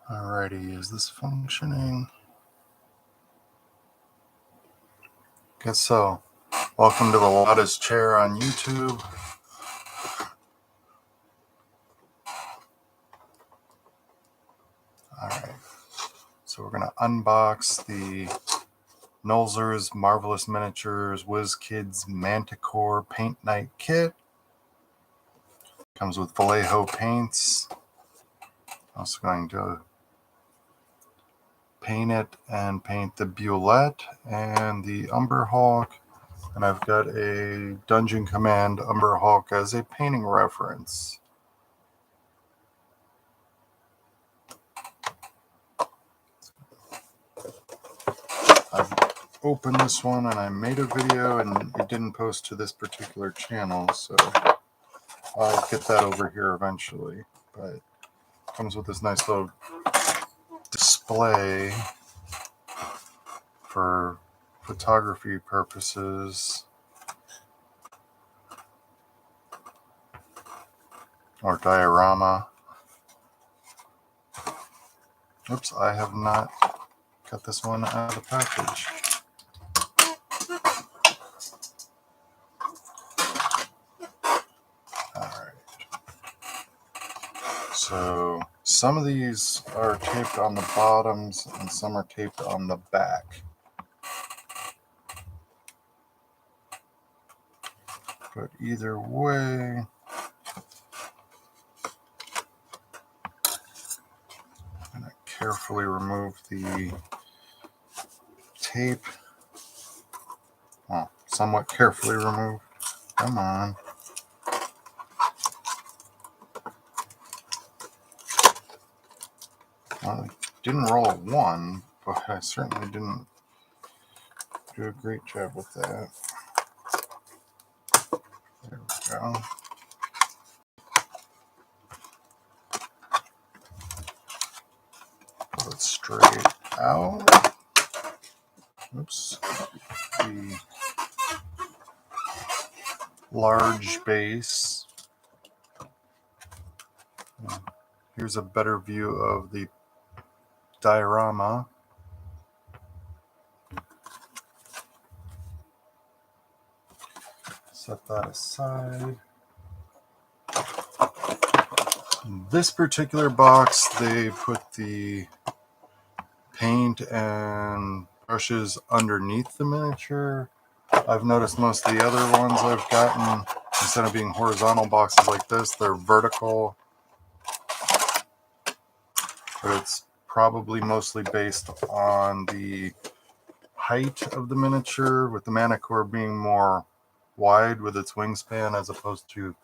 Alrighty, is this functioning? Guess so. Welcome to the Lotta's Chair on YouTube. Alright, so we're going to unbox the Nolzur's Marvelous Miniatures Wizkids Manticore Paint Night Kit. Comes with Vallejo paints. Also going to paint it and paint the Bulette and the Umber Hulk. And I've got a Dungeon Command Umber Hulk as a painting reference. I've opened this one and I made a video and it didn't post to this particular channel, so I'll get that over here eventually. But it comes with this nice little display for photography purposes or diorama. Oops, I have not cut this one out of the package. Alright. So some of these are taped on the bottoms and some are taped on the back. But either way, I'm going to carefully remove the tape. Well, somewhat carefully remove. Come on. Well, I didn't roll a 1, but I certainly didn't do a great job with that. There we go. Pull it straight out. Oops. The large base. Here's a better view of the diorama. Set that aside. In this particular box, they put the paint and brushes underneath the miniature. I've noticed most of the other ones I've gotten, instead of being horizontal boxes like this, they're vertical. But it's probably mostly based on the height of the miniature, with the Manticore being more wide with its wingspan as opposed to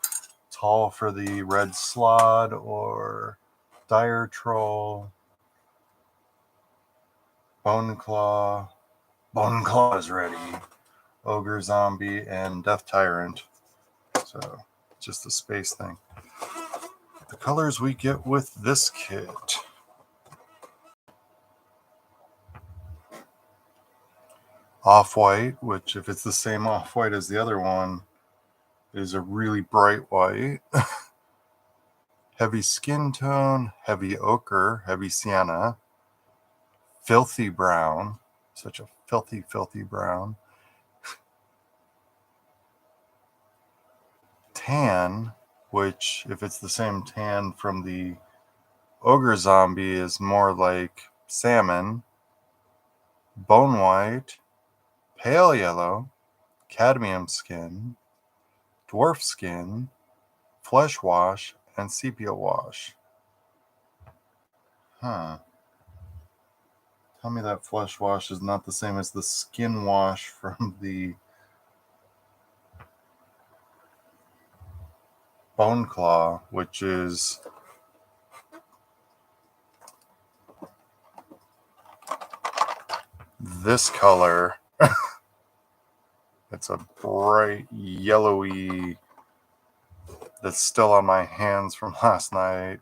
tall for the red slod or dire troll, bone claw is ready, ogre zombie, and death tyrant. So just a space thing. The colors we get with this kit: off-white, which if it's the same off-white as the other one, is a really bright white. Heavy skin tone, heavy ochre, heavy sienna, filthy brown, such a filthy brown, tan, which if it's the same tan from the ogre zombie is more like salmon, bone white, pale yellow, cadmium skin, dwarf skin, flesh wash, and sepia wash. Huh. Tell me that flesh wash is not the same as the skin wash from the bone claw, which is this color. It's a bright yellowy that's still on my hands from last night,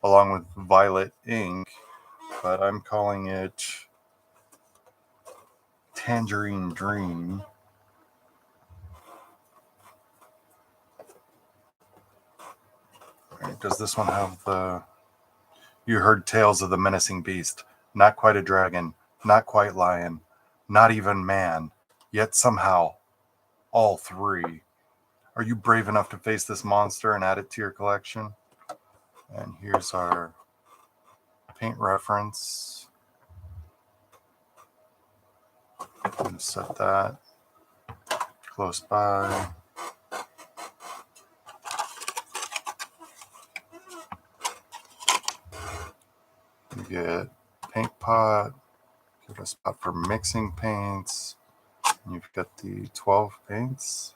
along with violet ink, but I'm calling it Tangerine Dream. Right, does this one have the You heard tales of the menacing beast, not quite a dragon, not quite lion, not even man, yet somehow all three. Are you brave enough to face this monster and add it to your collection? And here's our paint reference. I'm going to set that close by. You get paint pot, get a spot for mixing paints. And you've got the 12 paints.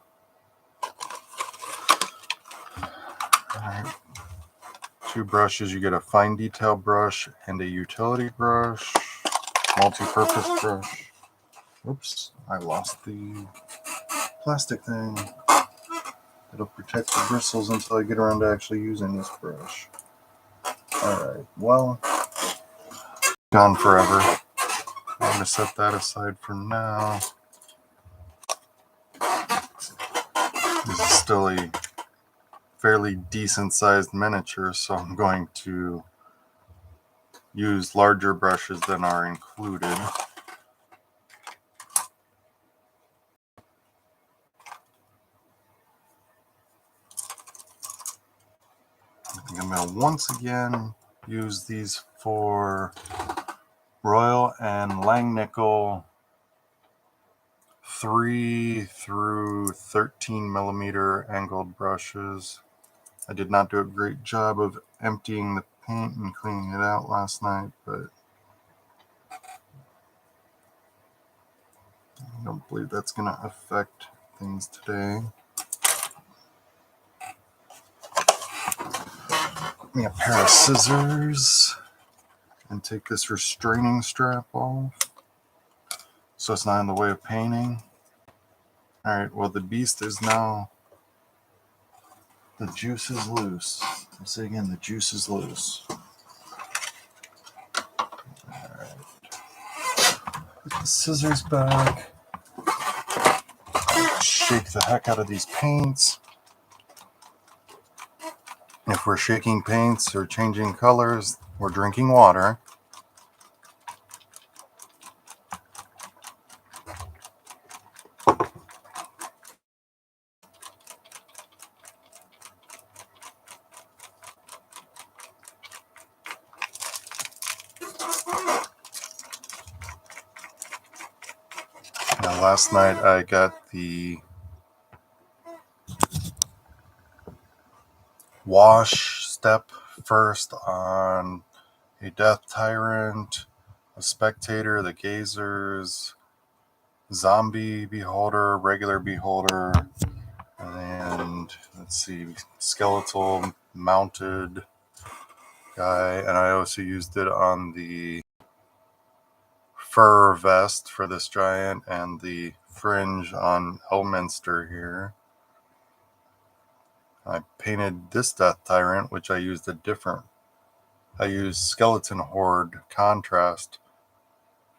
All right. 2 brushes. You get a fine detail brush and a utility brush, multi-purpose brush. Oops, I lost the plastic thing. It'll protect the bristles until I get around to actually using this brush. Alright, well, gone forever. I'm going to set that aside for now. This is still a fairly decent sized miniature, so I'm going to use larger brushes than are included. I think I'm going to once again use these for Royal and Langnickel 3 through 13 millimeter angled brushes. I did not do a great job of emptying the paint and cleaning it out last night, but I don't believe that's going to affect things today. Get me a pair of scissors and take this restraining strap off so it's not in the way of painting. Alright, well, the beast is now, the juice is loose. I'll say again, the juice is loose. Alright. Put the scissors back. Shake the heck out of these paints. If we're shaking paints or changing colors, we're drinking water. Now, last night I got the wash step first on a Death Tyrant, a Spectator, the Gazers, Zombie Beholder, regular Beholder, and let's see, skeletal mounted guy. And I also used it on the fur vest for this giant and the fringe on Elminster here. I painted this Death Tyrant, which I used I used Skeleton Horde Contrast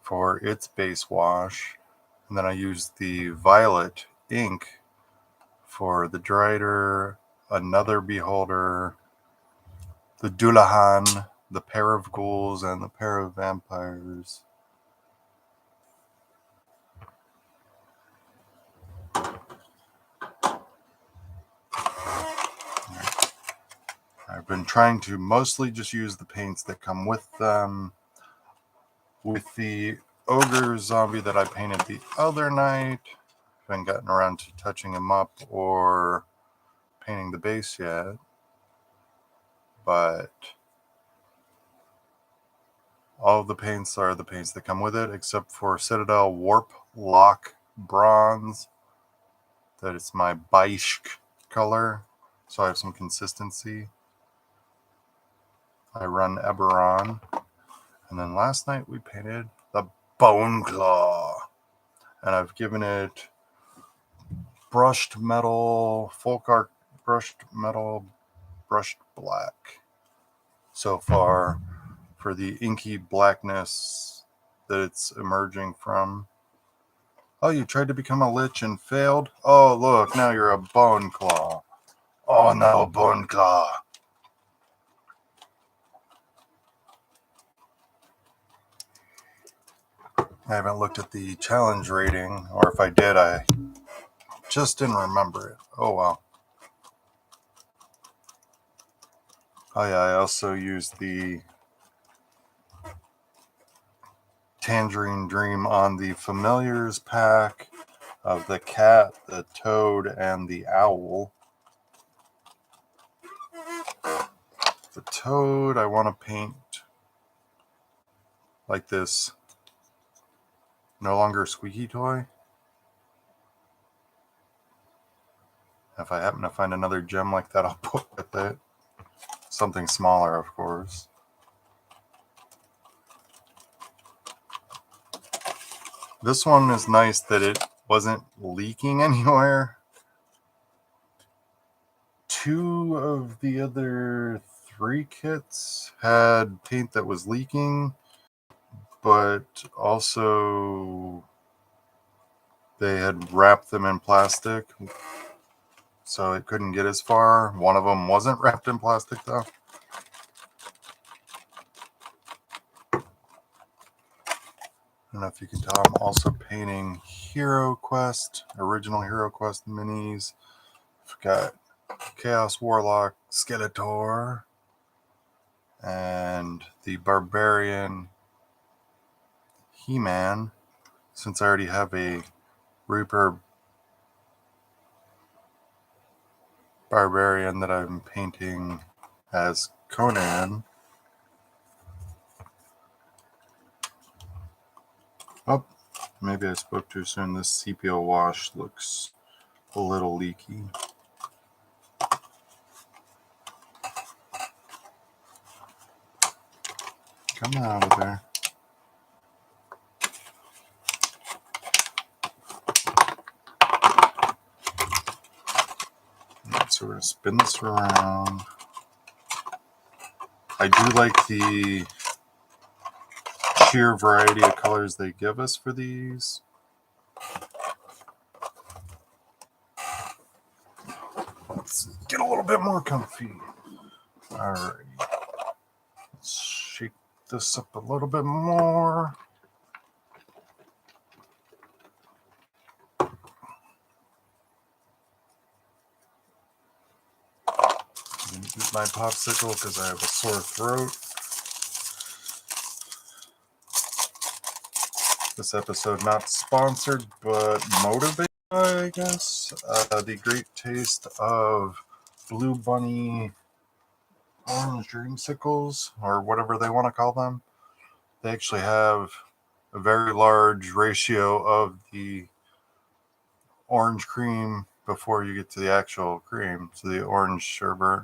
for its base wash. And then I used the violet ink for the Drider, another Beholder, the Dullahan, the pair of ghouls, and the pair of vampires. I've been trying to mostly just use the paints that come with them. With the ogre zombie that I painted the other night, I haven't gotten around to touching him up or painting the base yet, but all of the paints are the paints that come with it, except for Citadel Warp Lock Bronze, that it's my beige color, so I have some consistency. I run Eberron. And then last night we painted the Bone Claw, and I've given it brushed metal, folk art brushed metal, brushed black so far for the inky blackness that it's emerging from. Oh, you tried to become a lich and failed? Oh, look, now you're a Bone Claw. Oh no, Bone Claw. I haven't looked at the challenge rating, or if I did, I just didn't remember it. Oh well. Oh yeah, I also used the Tangerine Dream on the Familiars pack of the cat, the toad, and the owl. The toad, I want to paint like this no longer squeaky toy. If I happen to find another gem like that, I'll put with it. Something smaller, of course. This one is nice that it wasn't leaking anywhere. Two of the other 3 kits had paint that was leaking, but also they had wrapped them in plastic, so it couldn't get as far. One of them wasn't wrapped in plastic, though. I don't know if you can tell, I'm also painting Hero Quest, original Hero Quest minis. I've got Chaos Warlock Skeletor and the Barbarian He-Man. Since I already have a Reaper Barbarian that I'm painting as Conan. Oh, maybe I spoke too soon. This sepia wash looks a little leaky. Come out of there. Right, so we're going to spin this around. I do like the sheer variety of colors they give us for these. Let's get a little bit more comfy. Alright. Let's shake this up a little bit more. I'm going to eat my popsicle because I have a sore throat. This episode not sponsored, but motivated, I guess. The great taste of Blue Bunny orange dreamsicles, or whatever they want to call them. They actually have a very large ratio of the orange cream before you get to the actual cream, to the orange sherbet.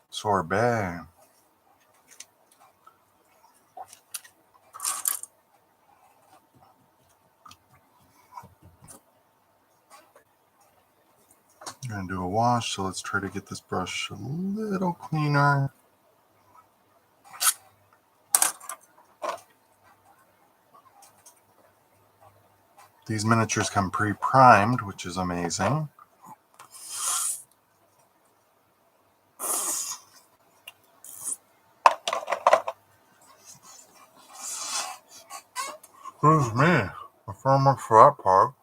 Sorbet. I'm going to do a wash, so let's try to get this brush a little cleaner. These miniatures come pre-primed, which is amazing. Excuse me, so much for that part.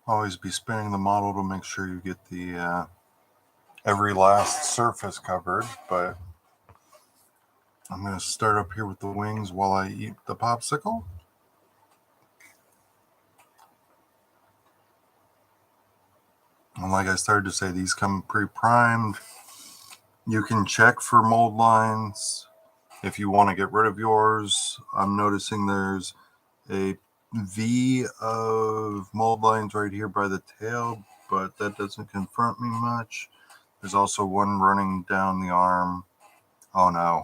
Always be spinning the model to make sure you get the every last surface covered, but I'm going to start up here with the wings while I eat the popsicle. And like I started to say, these come pre-primed. You can check for mold lines if you want to get rid of yours. I'm noticing there's a V of mold lines right here by the tail, but that doesn't confront me much. There's also one running down the arm. Oh no.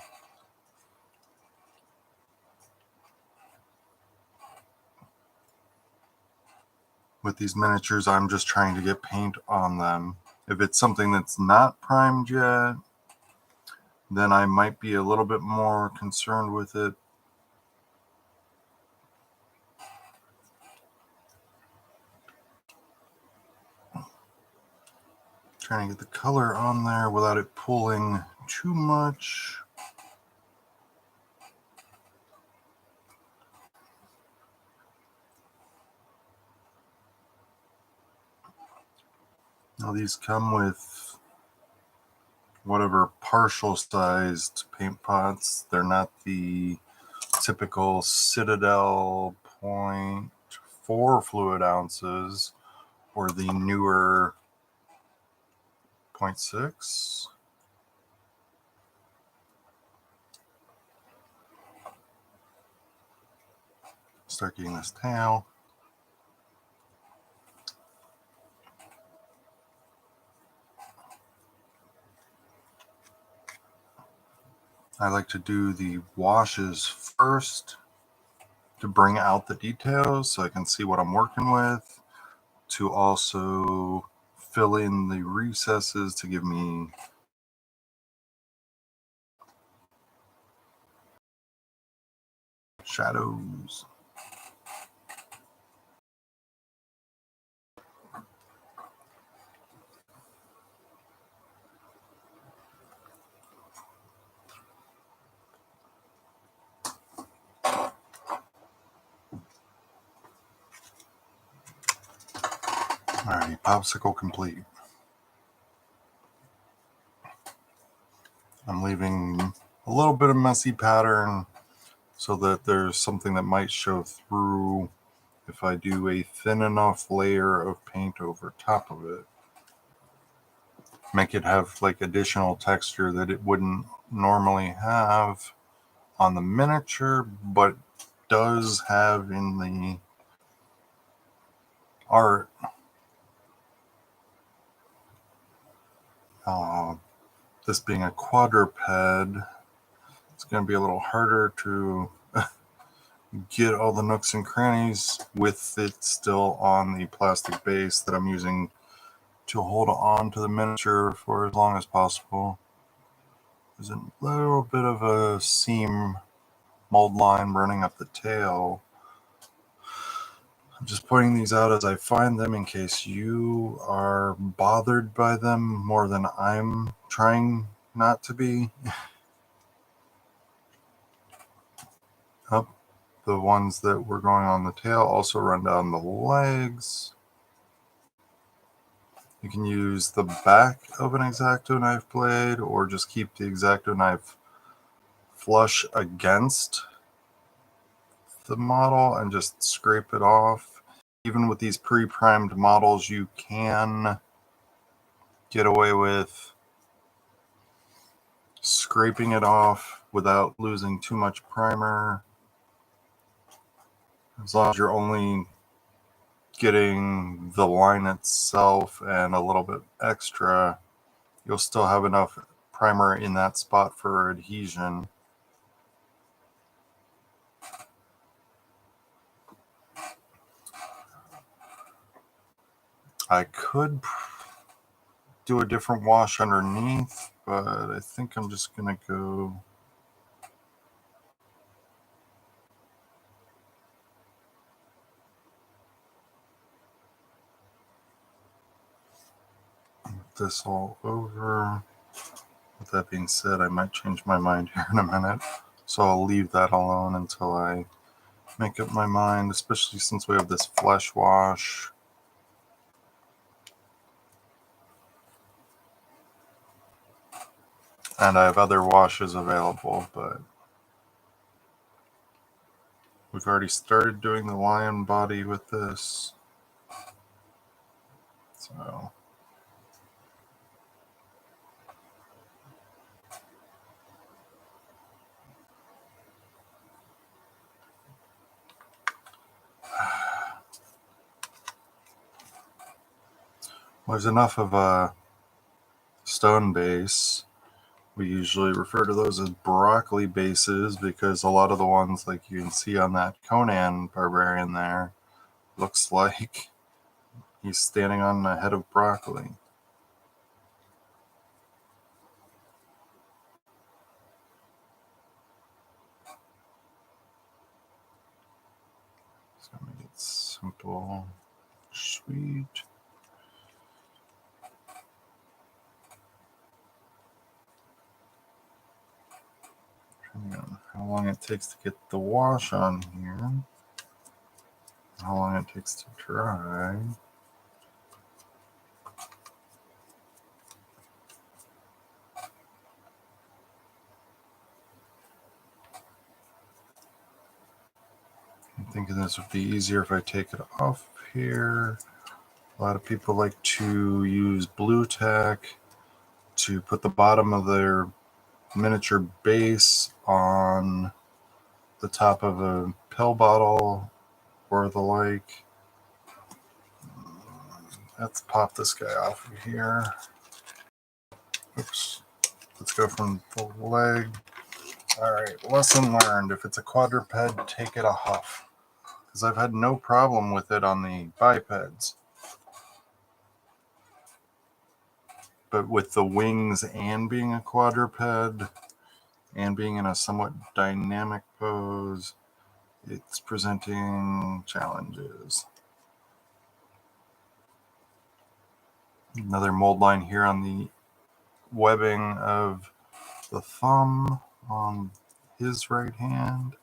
with these miniatures, I'm just trying to get paint on them. If it's something that's not primed yet, then I might be a little bit more concerned with it. Trying to get the color on there without it pulling too much. Now these come with whatever partial sized paint pots. They're not the typical Citadel 0.4 fluid ounces or the newer 0.6. Start getting this tail. I like to do the washes first to bring out the details so I can see what I'm working with, to also fill in the recesses to give me shadows. Alright, popsicle complete. I'm leaving a little bit of messy pattern so that there's something that might show through if I do a thin enough layer of paint over top of it. Make it have like additional texture that it wouldn't normally have on the miniature, but does have in the art. This being a quadruped, it's going to be a little harder to get all the nooks and crannies with it still on the plastic base that I'm using to hold on to the miniature for as long as possible. There's a little bit of a seam mold line running up the tail. I'm just pointing these out as I find them in case you are bothered by them more than I'm trying not to be. Up, the ones that were going on the tail also run down the legs. You can use the back of an X-Acto knife blade or just keep the X-Acto knife flush against the model and just scrape it off. Even with these pre-primed models, you can get away with scraping it off without losing too much primer. As long as you're only getting the line itself and a little bit extra, you'll still have enough primer in that spot for adhesion. I could do a different wash underneath, but I think I'm just going to go this all over. With that being said, I might change my mind here in a minute, so I'll leave that alone until I make up my mind, especially since we have this flesh wash. And I have other washes available, but we've already started doing the lion body with this. So there's enough of a stone base. We usually refer to those as broccoli bases because a lot of the ones like you can see on that Conan barbarian there looks like He's standing on a head of broccoli. So make it simple, sweet. Depending on how long it takes to get the wash on here, how long it takes to dry. I'm thinking this would be easier if I take it off here. A lot of people like to use blue tack to put the bottom of their miniature base on the top of a pill bottle or the like. Let's pop this guy off of here. Oops. Let's go from the leg. All right, lesson learned. If it's a quadruped, take it off. Because I've had no problem with it on the bipeds. But with the wings and being a quadruped and being in a somewhat dynamic pose, it's presenting challenges. Another mold line here on the webbing of the thumb on his right hand.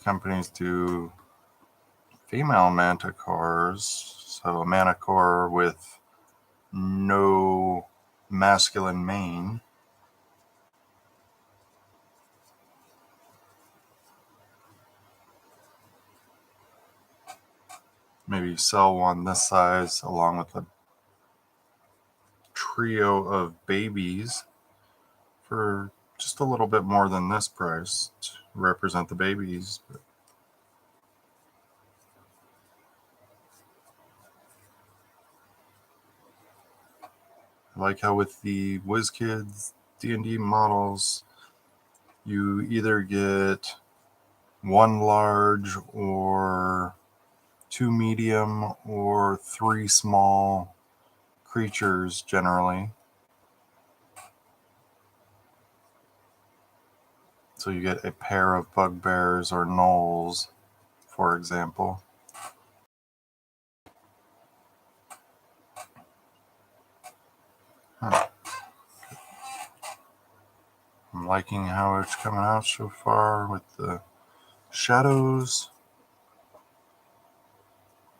Companies do female manticores, so a manticore with no masculine mane. Maybe sell one this size along with a trio of babies for just a little bit more than this price to represent the babies. But I like how with the Wizkids D&D models, you either get one large or two medium or three small creatures generally. So you get a pair of bugbears or gnolls, for example. Huh. I'm liking how it's coming out so far with the shadows.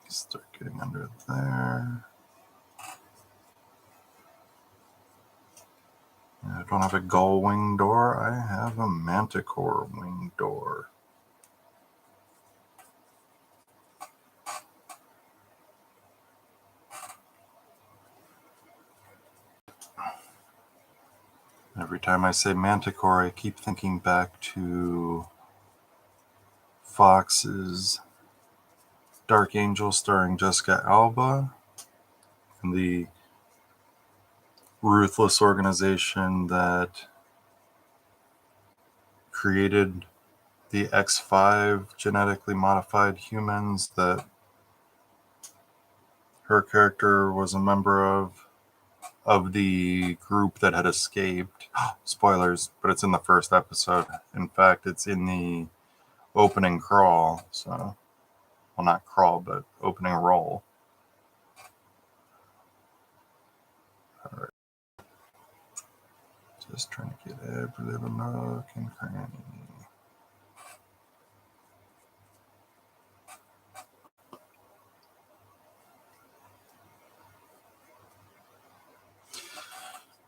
Start getting under there. I don't have a gull wing door. I have a Manticore wing door. Every time I say Manticore, I keep thinking back to Fox's Dark Angel starring Jessica Alba and the ruthless organization that created the X5 genetically modified humans that her character was a member of the group that had escaped. Spoilers, but it's in the first episode. In fact, it's in the opening crawl. So, well, not crawl, but opening roll. All right. Just trying to get every little nook and cranny.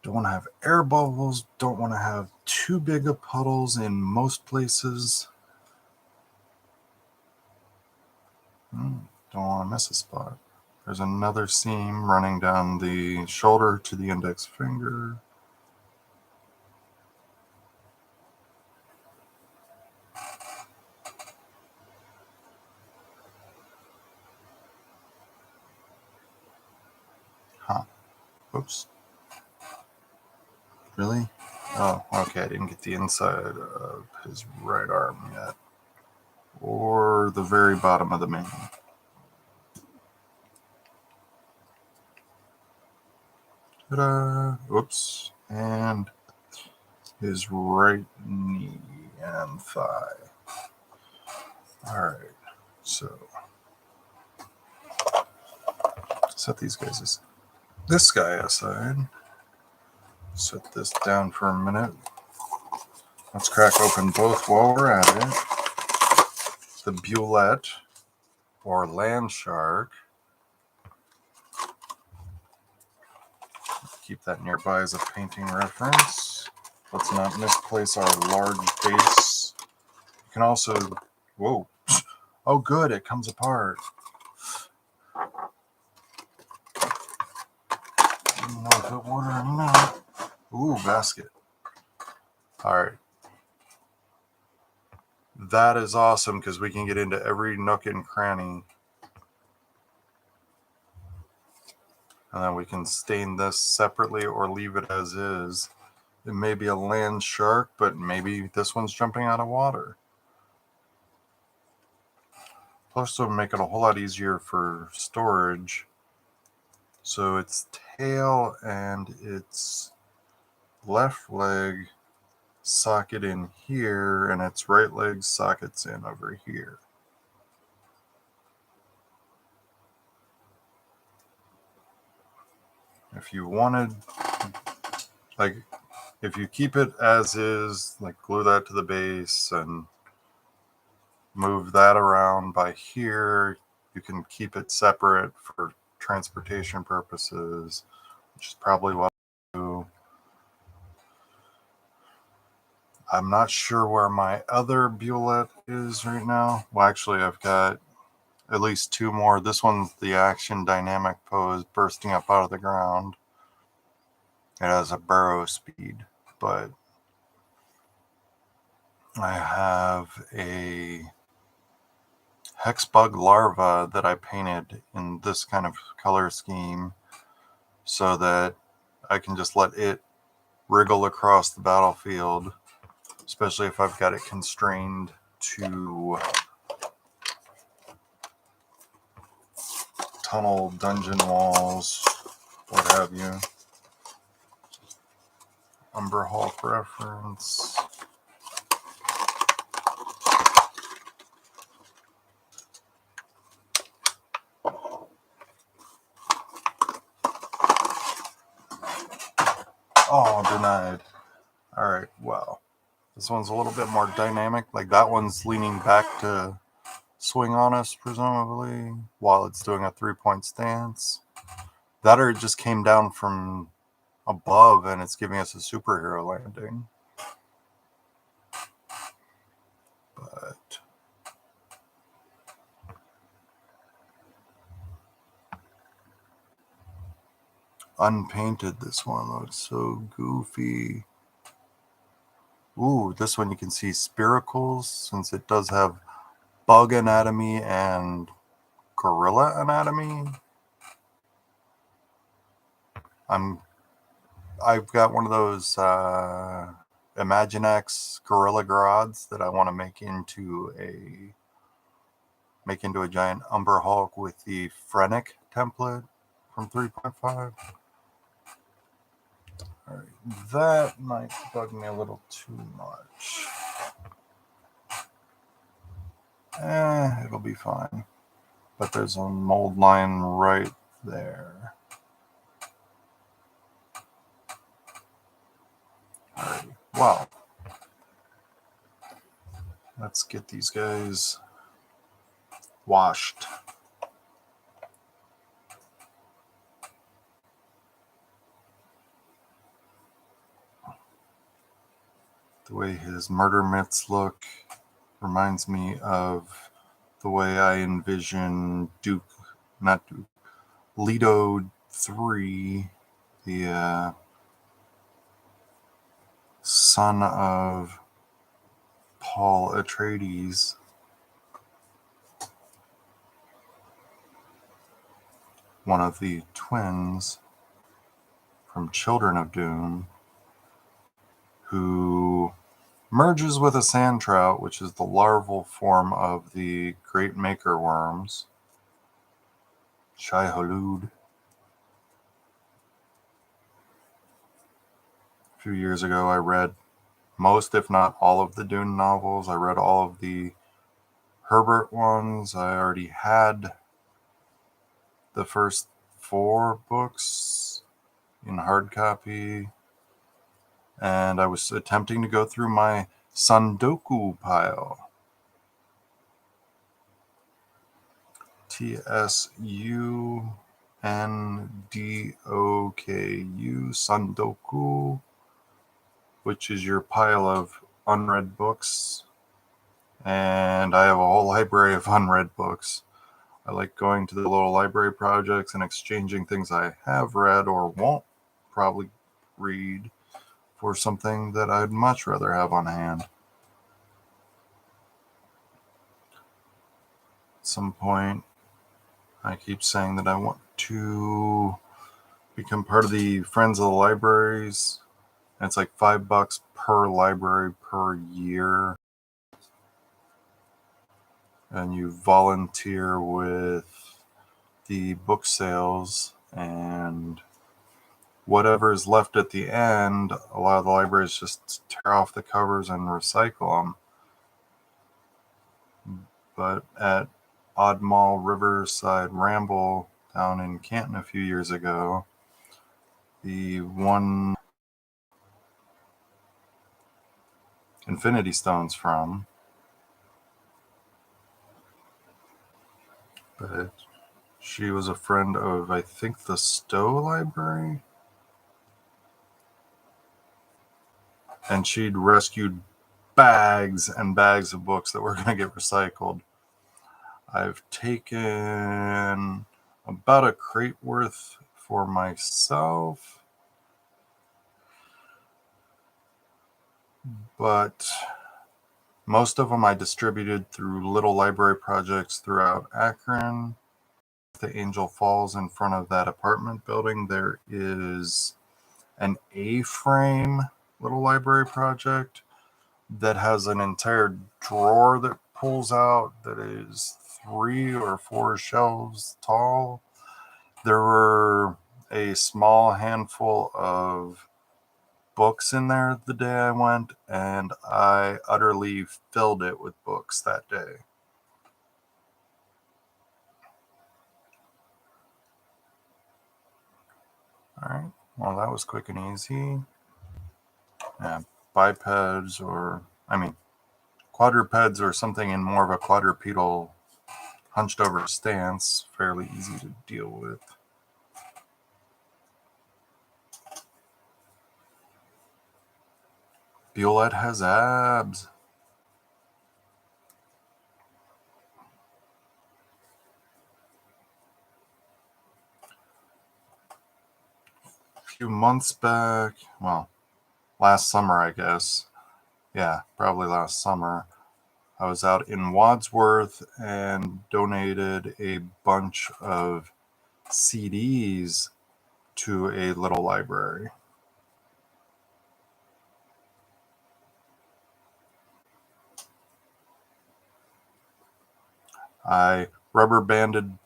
Don't want to have air bubbles. Don't want to have too big of puddles in most places. Don't want to miss a spot. There's another seam running down the shoulder to the index finger. Huh. Oops. Really? Oh, okay, I didn't get the inside of his right arm yet. Or the very bottom of the mane. Ta-da! Oops. And his right knee and thigh. Alright, so set these guys this guy aside. Set this down for a minute. Let's crack open both while we're at it. The Bulette, or land shark. Keep that nearby as a painting reference. Let's not misplace our large base. You can also... Whoa. Oh, good, it comes apart. I don't know if it would or not. Ooh, basket. Alright. That is awesome because we can get into every nook and cranny. And then we can stain this separately or leave it as is. It may be a land shark, but maybe this one's jumping out of water. Plus, it would make it a whole lot easier for storage. So its tail and its left leg socket in here, and its right leg sockets in over here. If you wanted, like, if you keep it as is, like glue that to the base and move that around by here, you can keep it separate for transportation purposes, which is probably what I do. I'm not sure where my other Bulette is right now. Well, actually, I've got at least two more. This one's the action dynamic pose bursting up out of the ground. It has a burrow speed, but I have a hexbug larva that I painted in this kind of color scheme so that I can just let it wriggle across the battlefield, especially if I've got it constrained to tunnel dungeon walls, what have you. Umber Hulk reference. Oh, denied. Alright, well. This one's a little bit more dynamic. Like that one's leaning back to swing on us, presumably, while it's doing a 3-point stance. That or it just came down from above and it's giving us a superhero landing. But unpainted, this one looks so goofy. Ooh, this one you can see spiracles, since it does have bug anatomy and gorilla anatomy. I've got one of those Imaginex Gorilla Grods that I want to make into a giant Umber Hulk with the Phrenic template from 3.5. All right, that might bug me a little too much. It'll be fine. But there's a mold line right there. All right, well, let's get these guys washed. The way his murder mitts look reminds me of the way I envision Leto 3, the son of Paul Atreides. One of the twins from Children of Doom, who merges with a sand trout, which is the larval form of the great maker worms. Shai Hulud. A few years ago, I read most, if not all, of the Dune novels. I read all of the Herbert ones. I already had the first 4 books in hard copy, and I was attempting to go through my Sandoku pile. TSUNDOKU, Sandoku, which is your pile of unread books. And I have a whole library of unread books. I like going to the little library projects and exchanging things I have read or won't probably read for something that I'd much rather have on hand. At some point, I keep saying that I want to become part of the Friends of the Libraries. And it's like $5 per library per year. And you volunteer with the book sales, and whatever is left at the end, a lot of the libraries just tear off the covers and recycle them. But at Odd Mall Riverside Ramble down in Canton a few years ago, the one Infinity Stones from, but she was a friend of, I think, the Stowe Library, and she'd rescued bags and bags of books that were going to get recycled. I've taken about a crate worth for myself, but most of them I distributed through little library projects throughout Akron. The Angel Falls, in front of that apartment building, there is an A-frame little library project that has an entire drawer that pulls out that is 3 or 4 shelves tall. There were a small handful of books in there the day I went, and I utterly filled it with books that day. All right, well, that was quick and easy. Bipeds, quadrupeds, or something in more of a quadrupedal hunched over stance, fairly easy to deal with. Bulette has abs. A few months back, well, last summer, I guess. Yeah, probably last summer. I was out in Wadsworth and donated a bunch of CDs to a little library. I rubber banded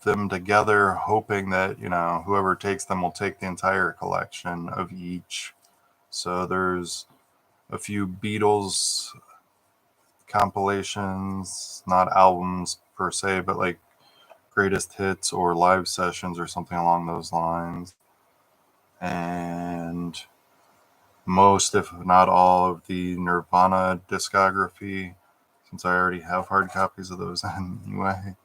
them together, hoping that, whoever takes them will take the entire collection of each. So there's a few Beatles compilations, not albums per se, but like greatest hits or live sessions or something along those lines. And most, if not all, of the Nirvana discography, since I already have hard copies of those anyway.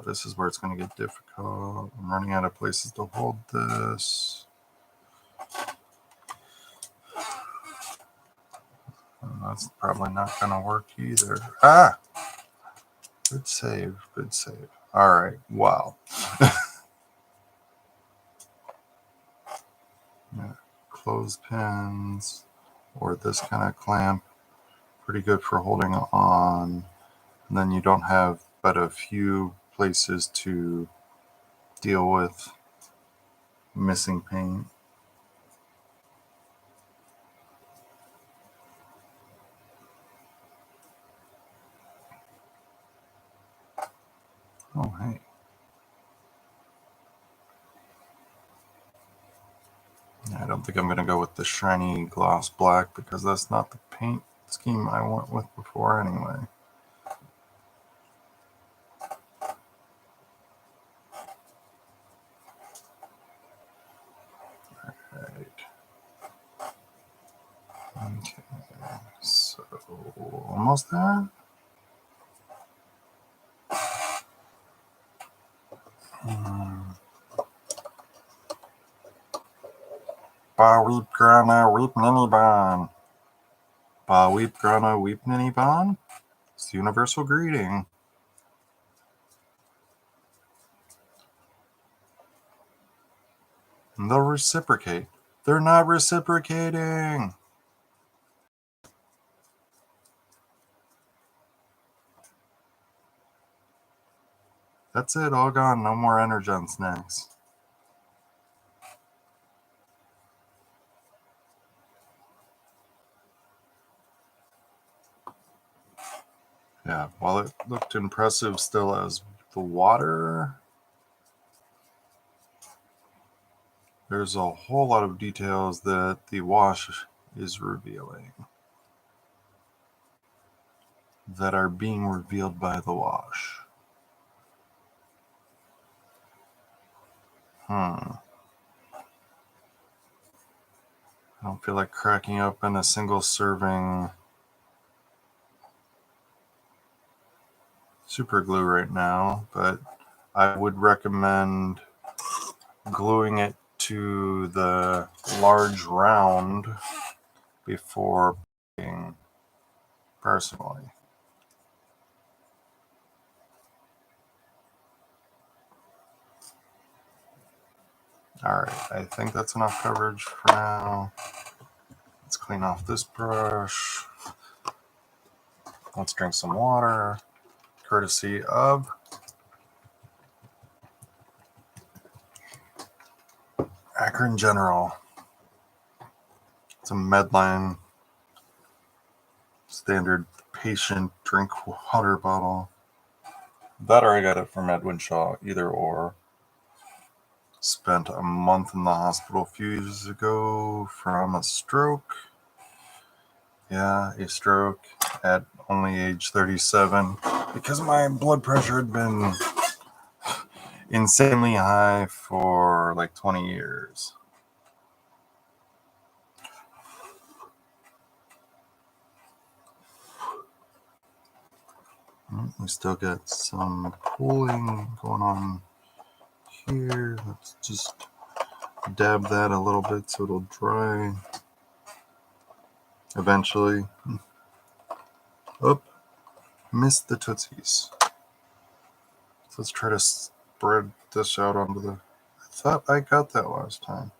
This is where it's going to get difficult. I'm running out of places to hold this. And that's probably not going to work either. Good save. Good save. All right. Wow. Yeah, clothespins or this kind of clamp. Pretty good for holding on. And then you don't have but a few places to deal with missing paint. Oh, hey. I don't think I'm going to go with the shiny gloss black because that's not the paint scheme I went with before anyway. Right. Okay, so almost there. Ba weep grana weep ninny bon. Ba weep grana weep ninny bon. It's the universal greeting. And they'll reciprocate. They're not reciprocating. That's it, all gone. No more Energon snacks. Yeah, while it looked impressive still as the water, there's a whole lot of details that the wash is revealing that are being revealed by the wash. I don't feel like cracking open a single serving super glue right now, but I would recommend gluing it to the large round before putting personally. Alright, I think that's enough coverage for now. Let's clean off this brush. Let's drink some water, courtesy of Akron General. It's a Medline standard patient drink water bottle. That or I got it from Edwin Shaw, either or. Spent a month in the hospital a few years ago from a stroke. Yeah, a stroke at only age 37 because my blood pressure had been insanely high for like 20 years. We still got some pooling going on here. Let's just dab that a little bit so it'll dry eventually. Oh, missed the Tootsies. So let's try to spread this out onto the... I thought I got that last time.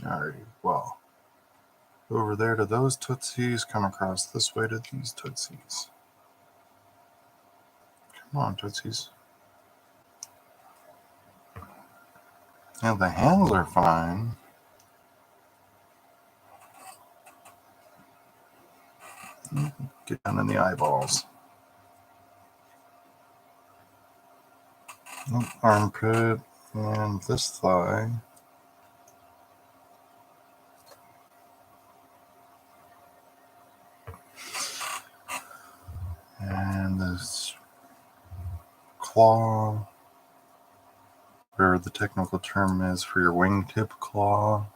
Alrighty, well. Over there to those Tootsies, come across this way to these Tootsies. Come on, Tootsies. Yeah, the hands are fine. Get down in the eyeballs. Armpit and this thigh. And this claw, whatever the technical term is for your wingtip claw.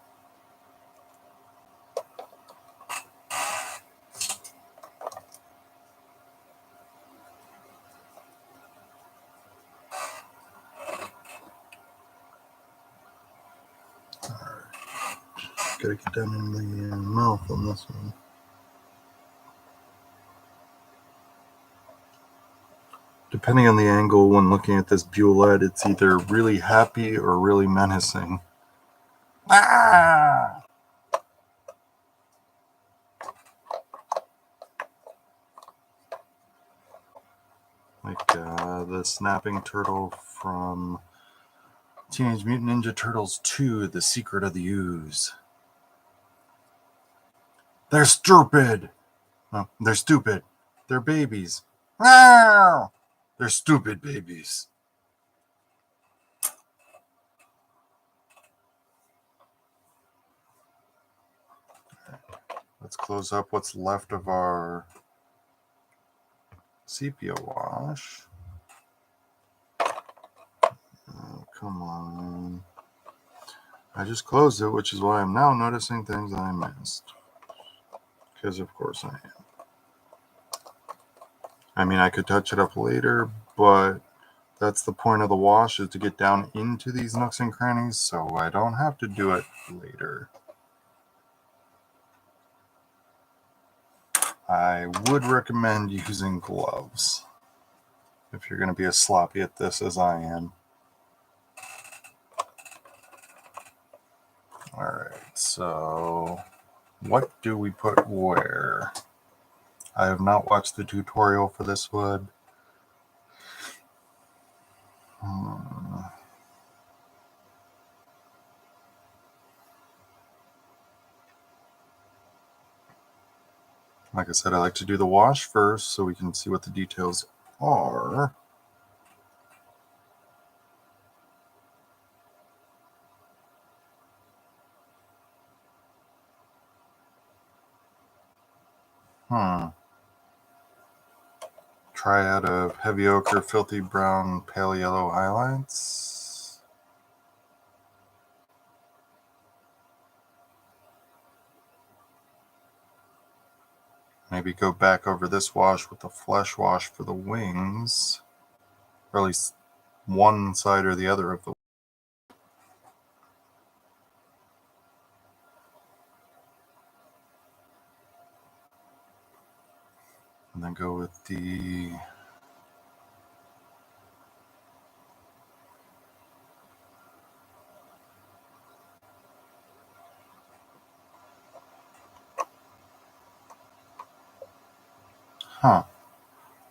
Gotta get down in the mouth on this one. Depending on the angle when looking at this Bulette, it's either really happy or really menacing. Ah! Like the snapping turtle from Teenage Mutant Ninja Turtles 2, The Secret of the Ooze. They're stupid! No, they're stupid. They're babies. No! They're stupid babies. Let's close up what's left of our sepia wash. Oh, come on. I just closed it, which is why I'm now noticing things I missed. Because of course I am. I mean, I could touch it up later, but that's the point of the wash, is to get down into these nooks and crannies, so I don't have to do it later. I would recommend using gloves if you're going to be as sloppy at this as I am. Alright, so what do we put where? I have not watched the tutorial for this wood. Like I said, I like to do the wash first so we can see what the details are. Triad of heavy ochre, filthy brown, pale yellow highlights. Maybe go back over this wash with the flesh wash for the wings, or at least one side or the other of the. And then go with the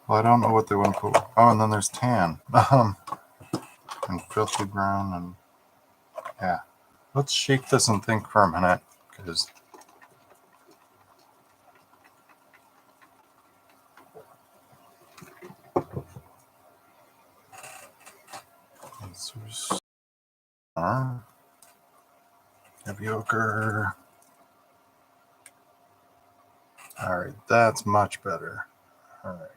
Well, I don't know what they want to put. Oh, and then there's tan. And filthy brown, and yeah. Let's shake this and think for a minute, because heavy ochre. All right, that's much better. All right.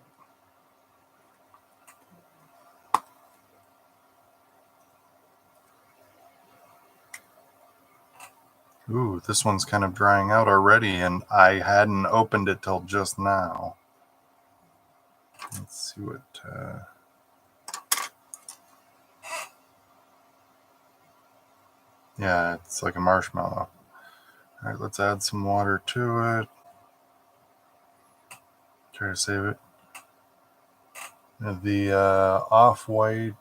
Ooh, this one's kind of drying out already, and I hadn't opened it till just now. Let's see what. Yeah, it's like a marshmallow. All right, let's add some water to it. Try to save it. The off-white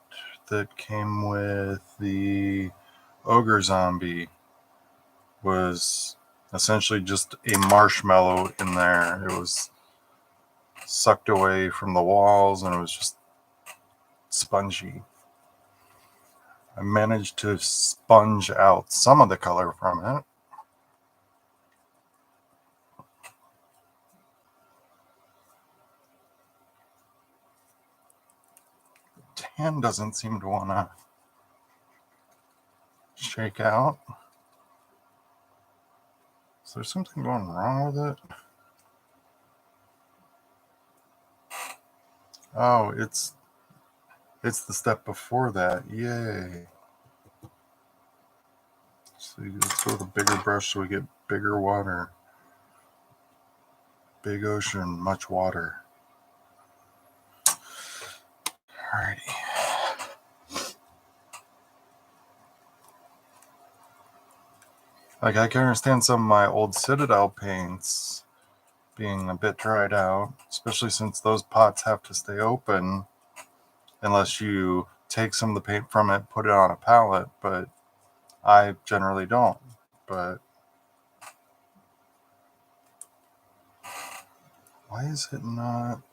that came with the ogre zombie was essentially just a marshmallow in there. It was sucked away from the walls, and it was just spongy. I managed to sponge out some of the color from it. Tan doesn't seem to want to shake out. Is there something going wrong with it? Oh, it's the step before that. Yay. So let's go with a bigger brush so we get bigger water. Big ocean, much water. Alrighty. Like, I can understand some of my old Citadel paints being a bit dried out, especially since those pots have to stay open unless you take some of the paint from it, put it on a palette, but I generally don't. But why is it not?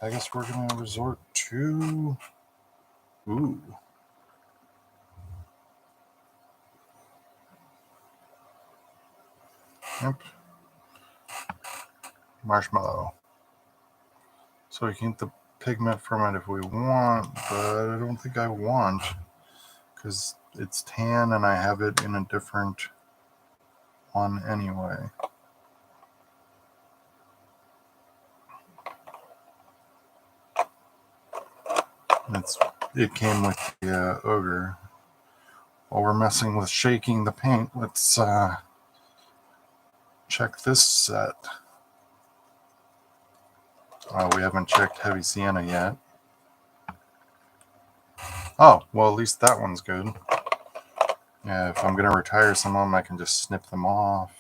I guess we're going to resort to... Ooh. Yep. Marshmallow. So we can get the pigment from it if we want, but I don't think I want, because it's tan and I have it in a different one anyway. It came with the ogre. While we're messing with shaking the paint, let's check this set. We haven't checked Heavy Sienna yet. Oh, well, at least that one's good. Yeah, if I'm going to retire some of them, I can just snip them off.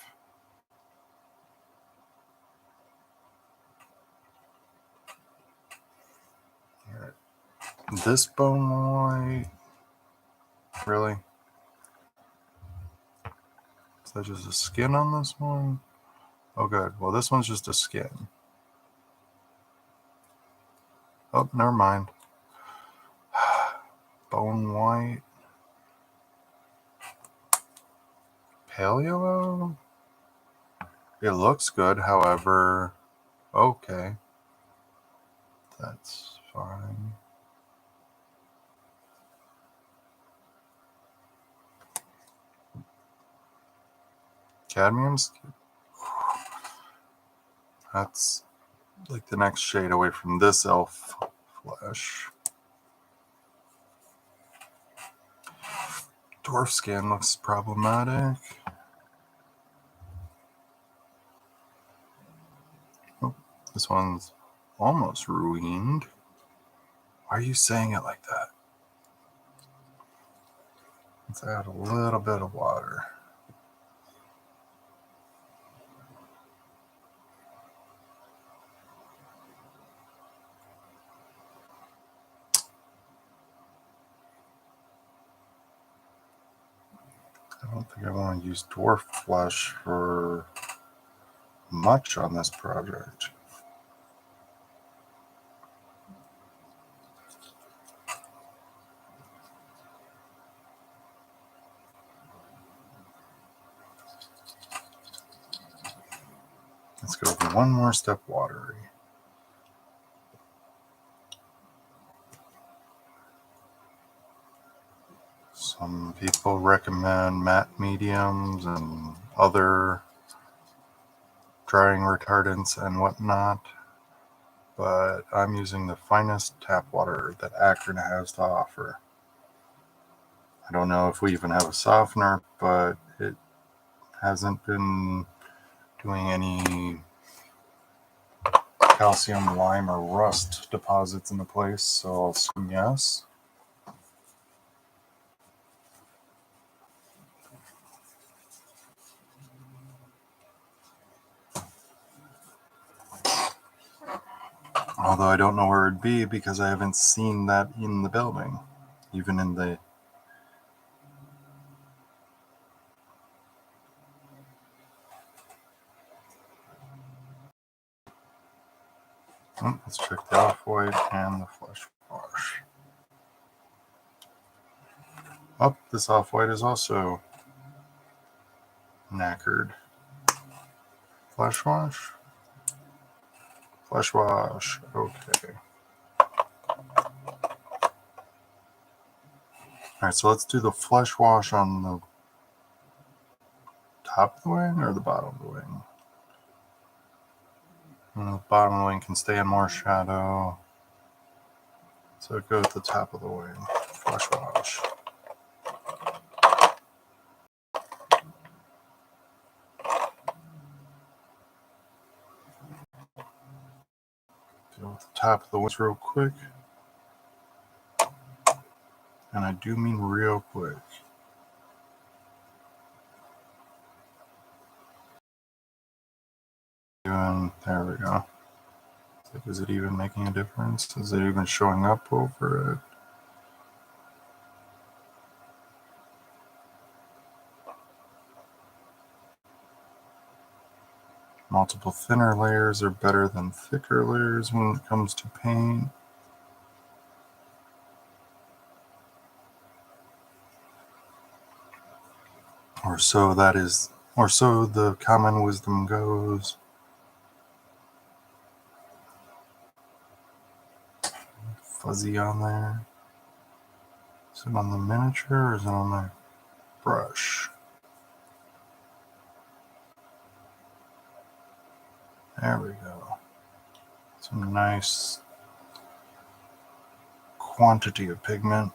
Right. This bone white... Really? Is that just a skin on this one? Oh, good. Well, this one's just a skin. Oh, never mind. Bone white. Pale yellow? It looks good, however... Okay. That's fine. Cadmium's... That's like the next shade away from this elf flesh. Dwarf skin looks problematic. Oh, this one's almost ruined. Why are you saying it like that? Let's add a little bit of water. I don't think I want to use dwarf flesh for much on this project. Let's go one more step watery. Some people recommend matte mediums and other drying retardants and whatnot, but I'm using the finest tap water that Akron has to offer. I don't know if we even have a softener, but it hasn't been doing any calcium, lime, or rust deposits in the place, so I'll assume yes. Although I don't know where it'd be because I haven't seen that in the building, even in the... Let's check the off-white and the flesh wash. Oh, this off-white is also knackered. Flesh wash? Flesh wash, okay. Alright, so let's do the flesh wash on the top of the wing or the bottom of the wing? The bottom of the wing can stay in more shadow. So go at the top of the wing. Flesh wash. Go at the top of the wings real quick. And I do mean real quick. And there we go. Like, is it even making a difference? Is it even showing up over it? Multiple thinner layers are better than thicker layers when it comes to paint. Or so the common wisdom goes. Fuzzy on there. Is it on the miniature or is it on the brush? There we go. Some nice quantity of pigment.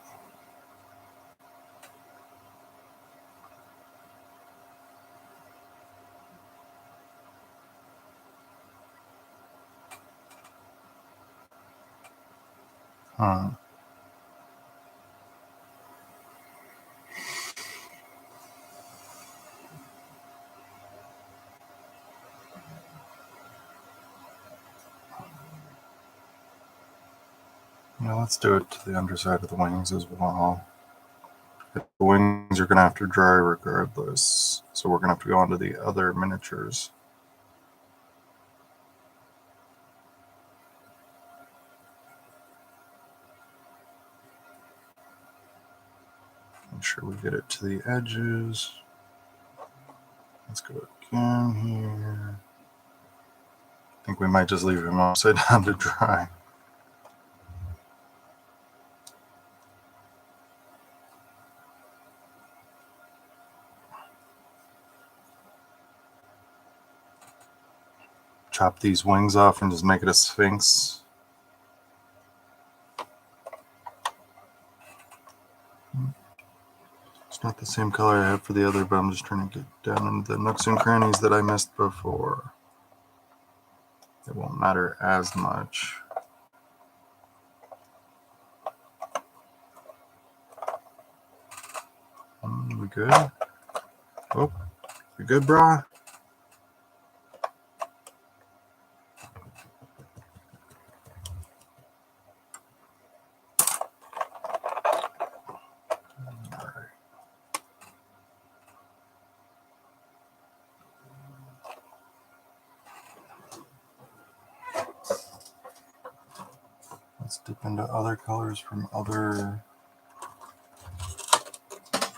Now let's do it to the underside of the wings as well. The wings are going to have to dry regardless, so we're going to have to go on to the other miniatures. Make sure we get it to the edges. Let's go again here. I think we might just leave him upside down to dry. Chop these wings off and just make it a sphinx. It's not the same color I had for the other, but I'm just trying to get down into the nooks and crannies that I missed before. It won't matter as much. We good? Oh, we good, brah? Let's dip into other colors for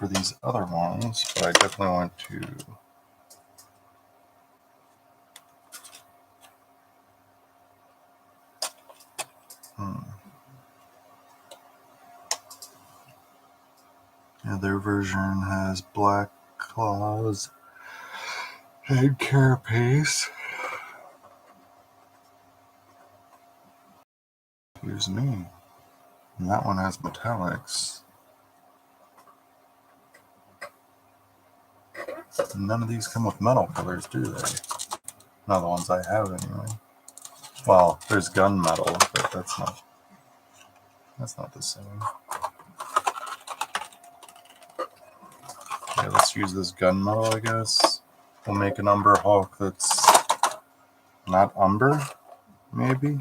these other ones, but I definitely want to yeah, their version has black claws and carapace. Excuse me. And that one has metallics. None of these come with metal colors, do they? Not the ones I have, anyway. Well, there's gunmetal, but that's not the same. Okay, let's use this gunmetal, I guess. We'll make an Umber Hulk that's not Umber, maybe?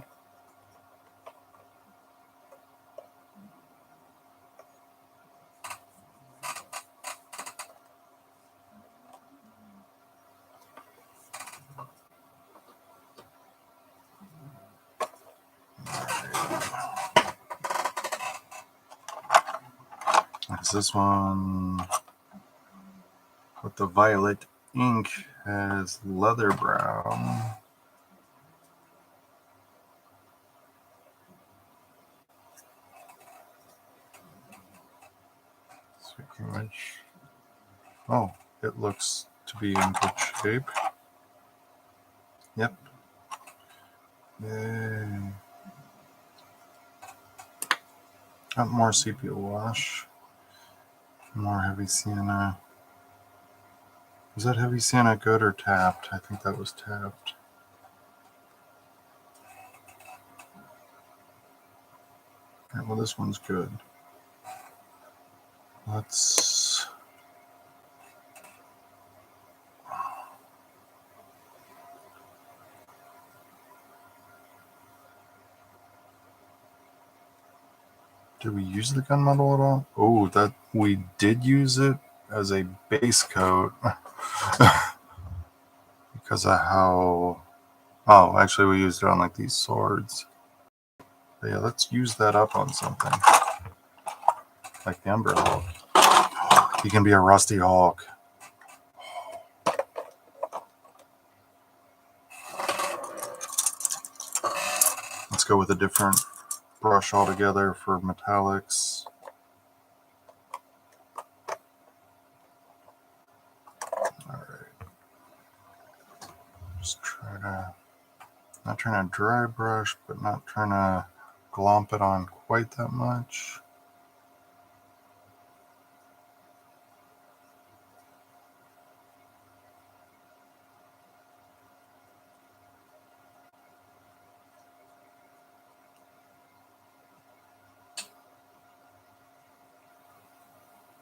This one with the violet ink has leather brown. Oh, it looks to be in good shape. Yep. Yay. Got more sepia wash. More heavy sienna. Was that heavy sienna good or tapped? I think that was tapped. Alright, well, this one's good. Let's... Did we use the gunmetal at all? Oh, that we did use it as a base coat. because of how... Oh, actually we used it on like these swords. But yeah, let's use that up on something. Like the Umber Hulk. He can be a rusty Hulk. Let's go with a different brush altogether for metallics. Alright. Just try to... Not trying to dry brush, but not trying to glomp it on quite that much.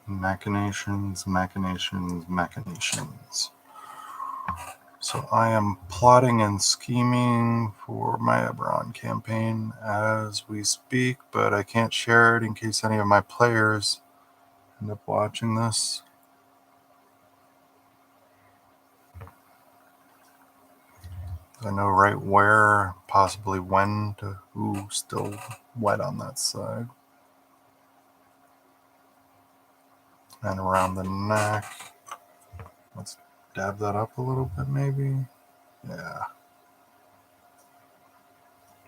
Machinations, machinations, machinations. So I am plotting and scheming for my Eberron campaign as we speak, but I can't share it in case any of my players end up watching this. I know right where, possibly when to... Ooh, still wet on that side. And around the neck. Let's dab that up a little bit maybe. Yeah.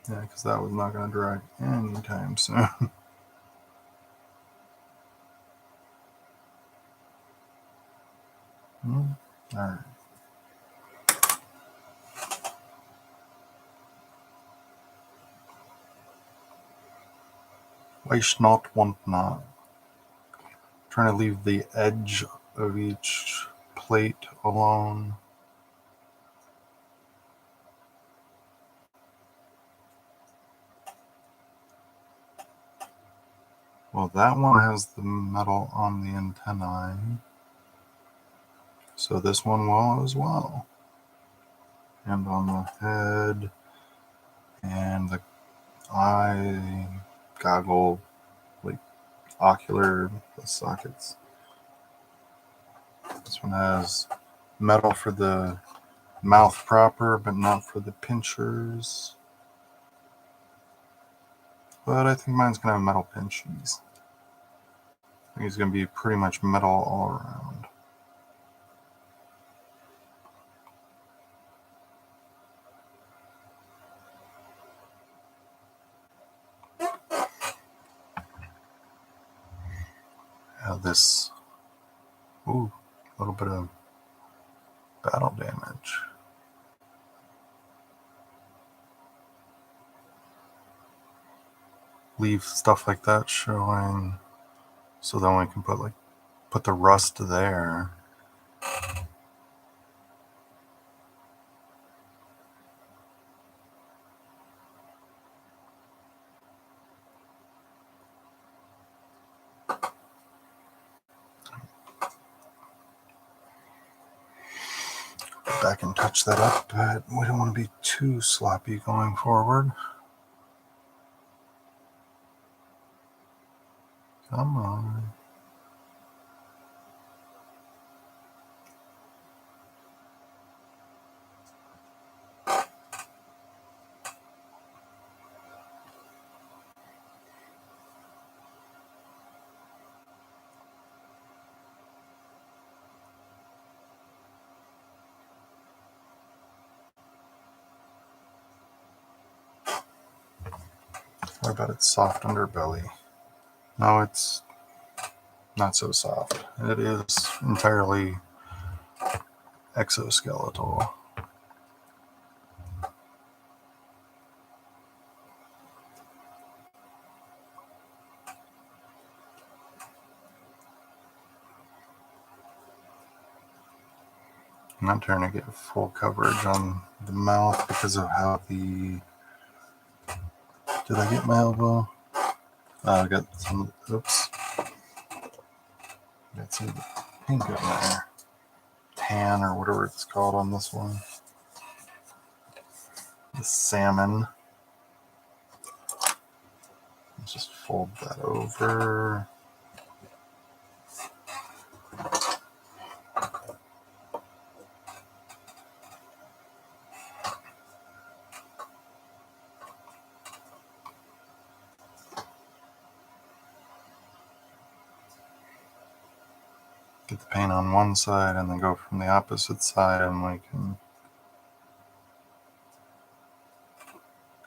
Yeah, because that was not going to dry anytime soon. Alright. Weiß not, want not. Trying to leave the edge of each plate alone. Well, that one has the metal on the antennae, so this one will as well. And on the head, and the eye, goggle, like ocular, the sockets. This one has metal for the mouth proper, but not for the pinchers. But I think mine's gonna have metal pinchies. I think it's gonna be pretty much metal all around. Have this, ooh, a little bit of battle damage. Leave stuff like that showing, so then we can put the rust there. Back and touch that up, but we don't want to be too sloppy going forward. Come on. What about its soft underbelly? No, it's not so soft. It is entirely exoskeletal. I'm not trying to get full coverage on the mouth because of how the... Did I get my elbow? I got some... Oops. Got some pink in there. Tan or whatever it's called on this one. The salmon. Let's just fold that over. get the paint on one side and then go from the opposite side, and we can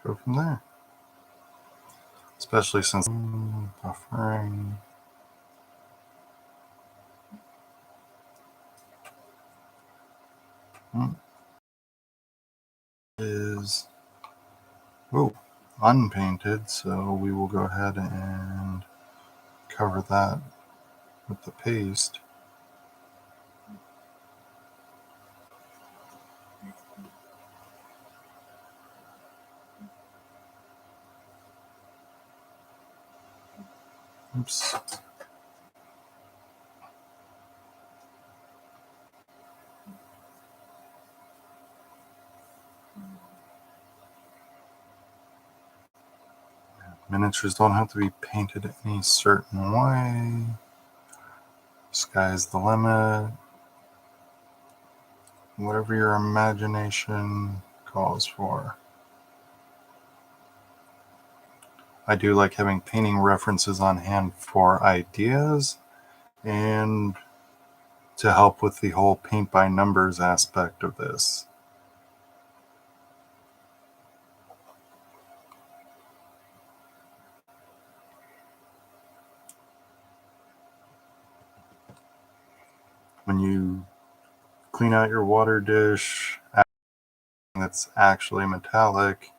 go from there. Especially since buffering. Is unpainted, so we will go ahead and cover that with the paste. Oops. Miniatures don't have to be painted any certain way. Sky's the limit. Whatever your imagination calls for. I do like having painting references on hand for ideas and to help with the whole paint by numbers aspect of this. When you clean out your water dish that's actually metallic,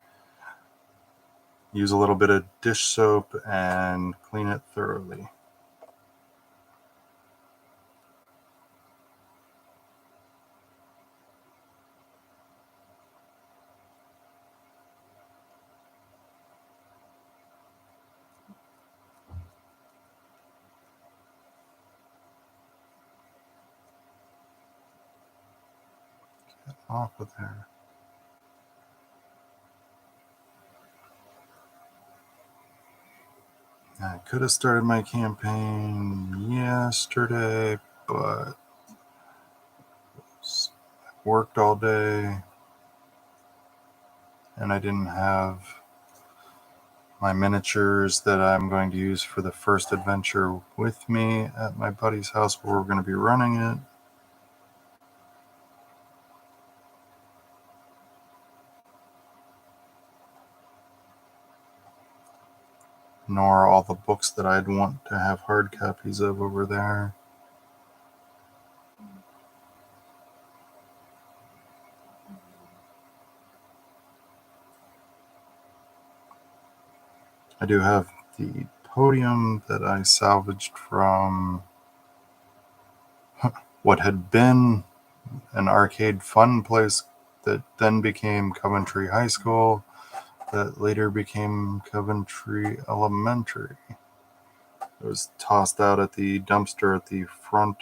use a little bit of dish soap and clean it thoroughly. Get off of there. I could have started my campaign yesterday, but I worked all day and I didn't have my miniatures that I'm going to use for the first adventure with me at my buddy's house where we're going to be running it. Nor all the books that I'd want to have hard copies of over there. I do have the podium that I salvaged from what had been an arcade fun place that then became Coventry High School, that later became Coventry Elementary. It was tossed out at the dumpster at the front,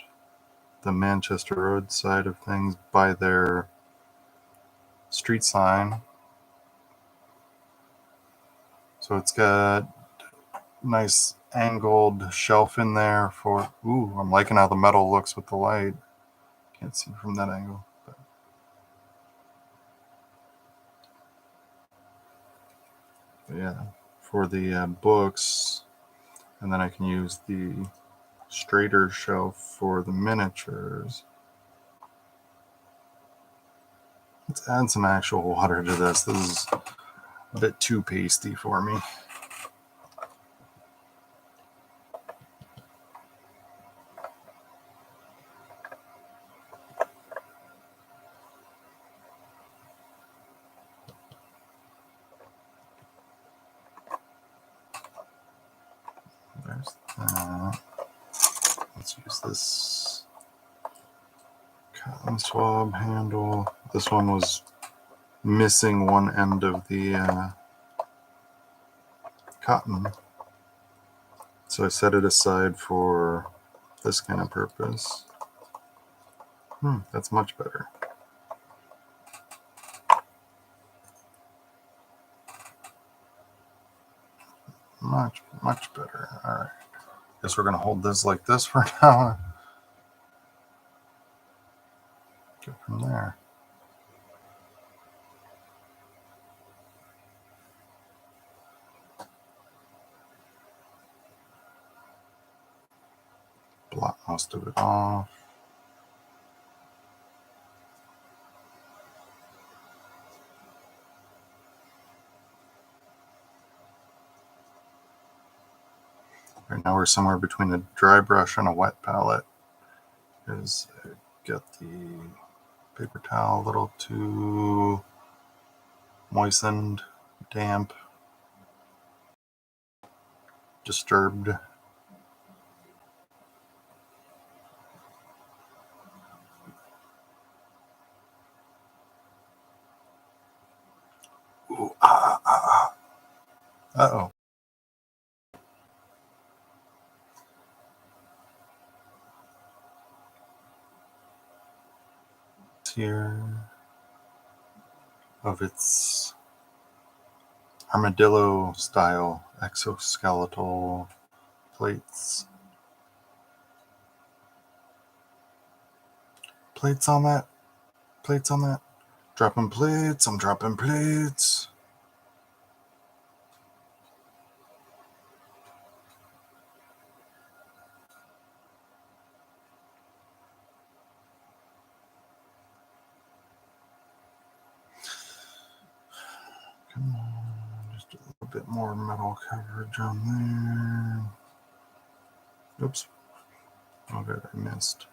the Manchester Road side of things, by their street sign. So it's got nice angled shelf in there for, I'm liking how the metal looks with the light. Can't see from that angle. But yeah, for the books, and then I can use the straighter shelf for the miniatures. Let's add some actual water to this. This is a bit too pasty for me. There's that. Let's use this cotton swab handle. This one was missing one end of the cotton, so I set it aside for this kind of purpose. That's much better. Much better. All right. Guess we're going to hold this like this for now. Go from there. Blot most of it off. Right now we're somewhere between a dry brush and a wet palette. Is get the paper towel a little too moistened, damp, disturbed. Ooh, Uh-oh. Here of its armadillo style exoskeletal plates. Plates on that. Plates on that. Dropping plates. I'm dropping plates. Come on. Just a little bit more metal coverage on there. Oops. Oh, good. I missed.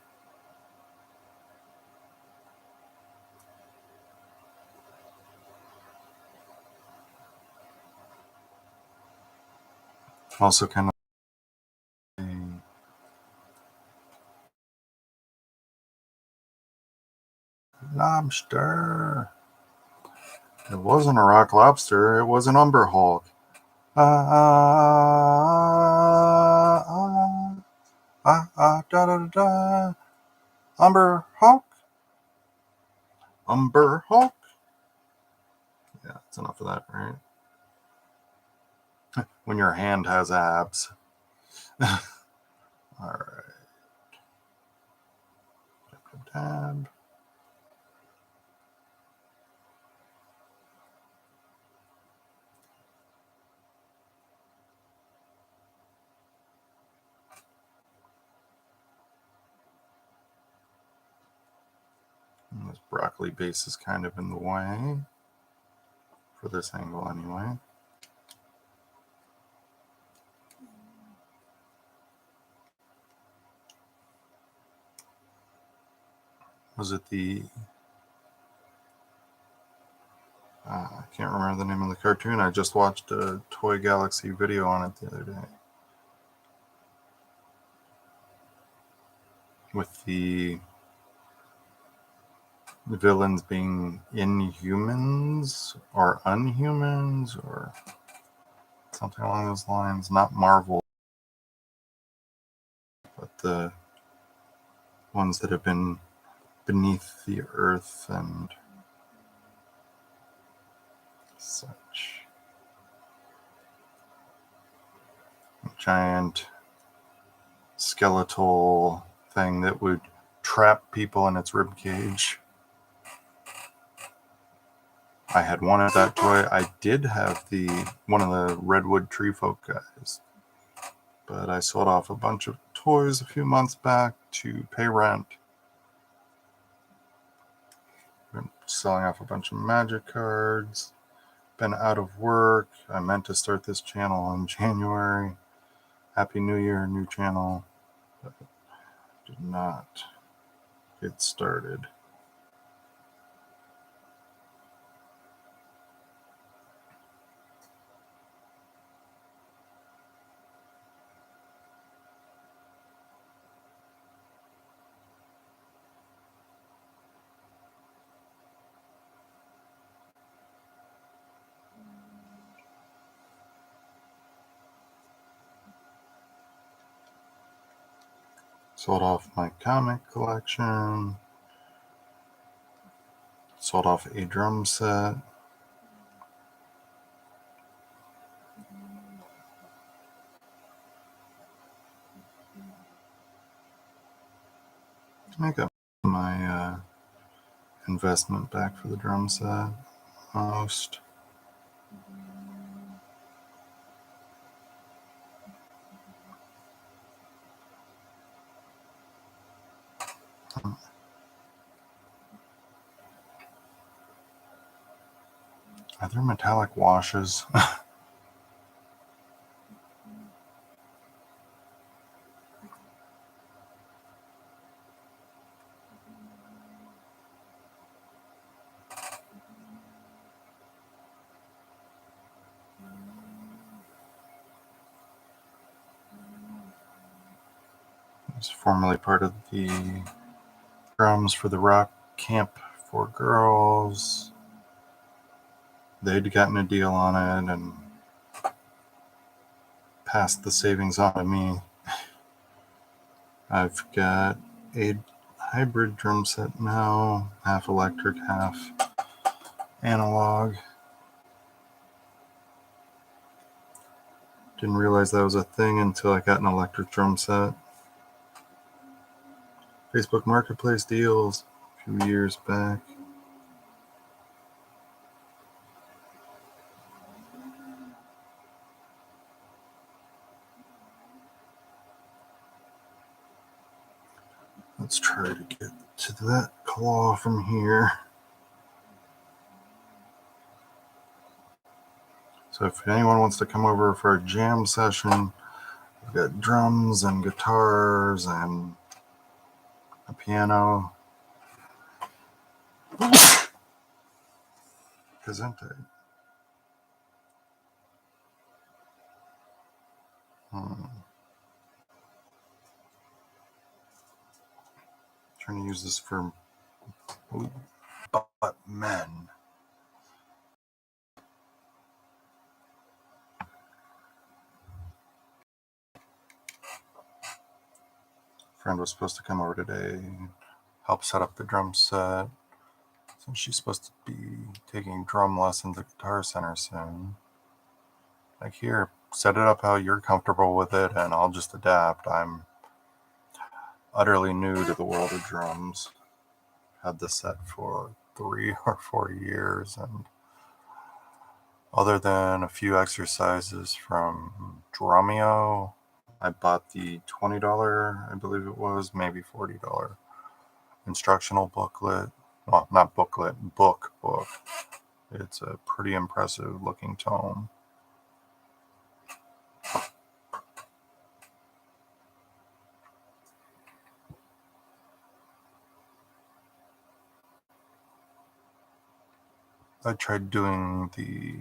Also kind of a lobster. It wasn't a rock lobster. It was an Umber Hulk. Da da da. Umber Hulk. Umber Hulk. Yeah, that's enough of that, right? When your hand has abs. All right. Tab. And this broccoli base is kind of in the way for this angle anyway. Was it the I can't remember the name of the cartoon. I just watched a Toy Galaxy video on it the other day. With the villains being inhumans or unhumans or something along those lines. Not Marvel, but the ones that have been beneath the earth and such. A giant skeletal thing that would trap people in its rib cage. I had wanted that toy. I did have one of the Redwood Tree Folk guys, but I sold off a bunch of toys a few months back to pay rent. Been selling off a bunch of magic cards. Been out of work. I meant to start this channel in January. Happy New Year, new channel. But did not get started. Sold off my comic collection. Sold off a drum set. I got my investment back for the drum set. Most. Are there metallic washes? It was formerly part of the drums for the rock camp for girls. They'd gotten a deal on it and passed the savings on to me. I've got a hybrid drum set now, half electric, half analog. Didn't realize that was a thing until I got an electric drum set. Facebook Marketplace deals a few years back. Let's try to get to that claw from here. So if anyone wants to come over for a jam session, we've got drums and guitars and a piano. Presente. Trying to use this for butt men. Friend was supposed to come over today, help set up the drum set. So she's supposed to be taking drum lessons at Guitar Center soon. Like, here, set it up how you're comfortable with it, and I'll just adapt. I'm utterly new to the world of drums. Had this set for 3 or 4 years, and other than a few exercises from Drumeo, I bought the $20, I believe it was, maybe $40 instructional booklet. Well, not booklet, book. It's a pretty impressive looking tome. I tried doing the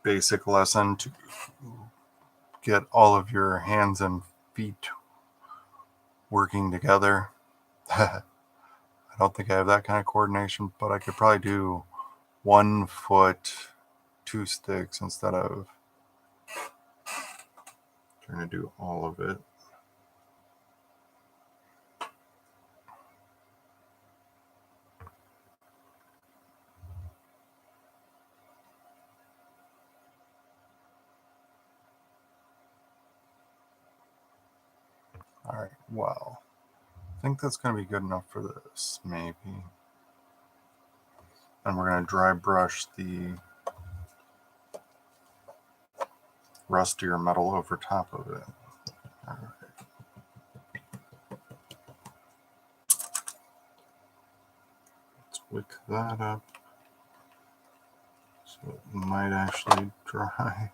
basic lesson to get all of your hands and feet working together. I don't think I have that kind of coordination, but I could probably do 1 foot, 2 sticks instead of trying to do all of it. All right, well, I think that's going to be good enough for this, maybe. And we're going to dry brush the rustier metal over top of it. All right. Let's wick that up so it might actually dry.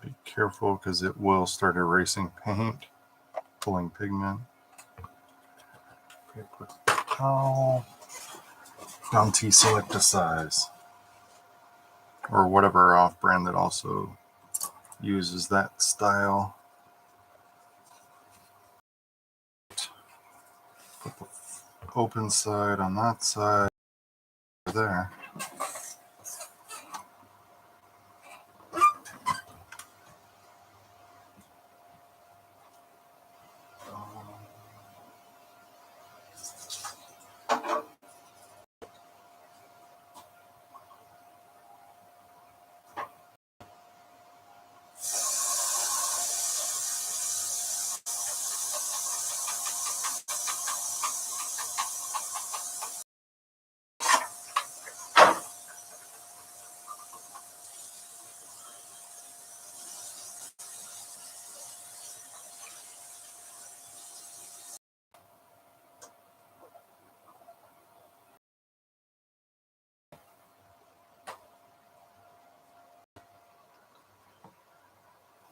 Be careful because it will start erasing paint, pulling pigment. Okay, put the towel down to select a size, or whatever off-brand that also uses that style. Put the open side on that side there.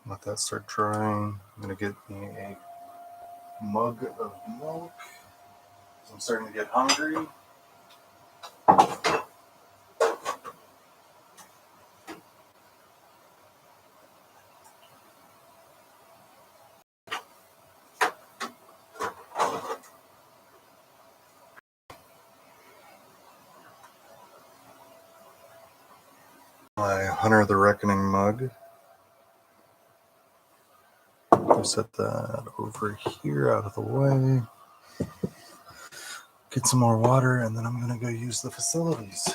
Let that start drying. I'm going to get me a mug of milk. I'm starting to get hungry. My Hunter the Reckoning mug. I'll set that over here out of the way. Get some more water, and then I'm going to go use the facilities.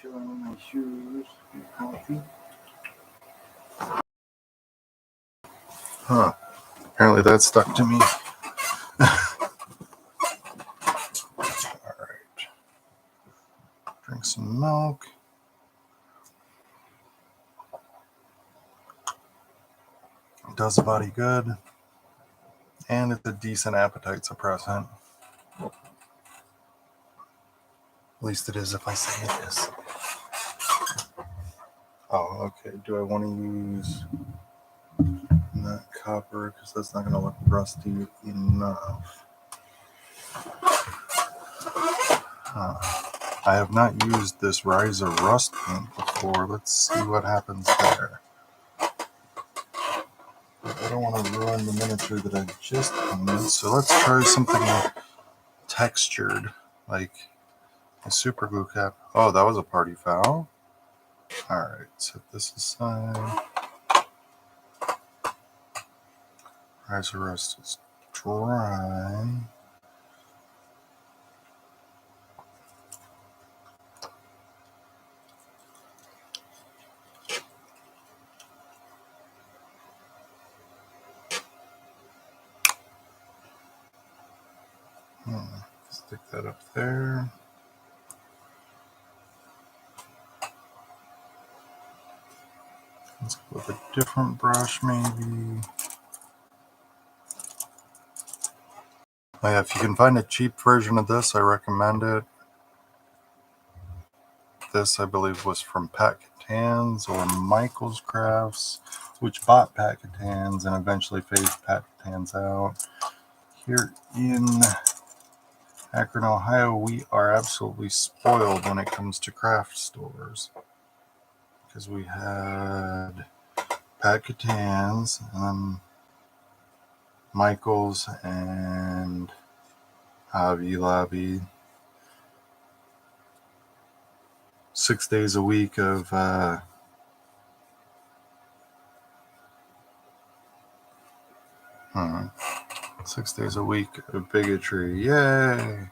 Chilling in my shoes. Comfy. Huh. Apparently that stuck to me. Alright. Drink some milk. It does the body good. And it's a decent appetite suppressant. At least it is if I say it is. Oh, okay. Do I want to use that copper? Because that's not going to look rusty enough. I have not used this Riser Rust paint before. Let's see what happens there. I don't want to ruin the miniature that I just painted, so let's try something textured, like a super glue cap. Oh, that was a party foul. Alright, set this aside. Riser Rust is dry. Stick that up there. Let's go with a different brush, maybe. Oh yeah, if you can find a cheap version of this, I recommend it. This, I believe, was from Pat Catan's or Michael's Crafts, which bought Pat Catan's and eventually phased Pat Catan's out. Here in Akron, Ohio, we are absolutely spoiled when it comes to craft stores. Because we had Pat Catan's, and then Michael's, and Hobby Lobby. 6 days a week of 6 days a week of bigotry. Yay!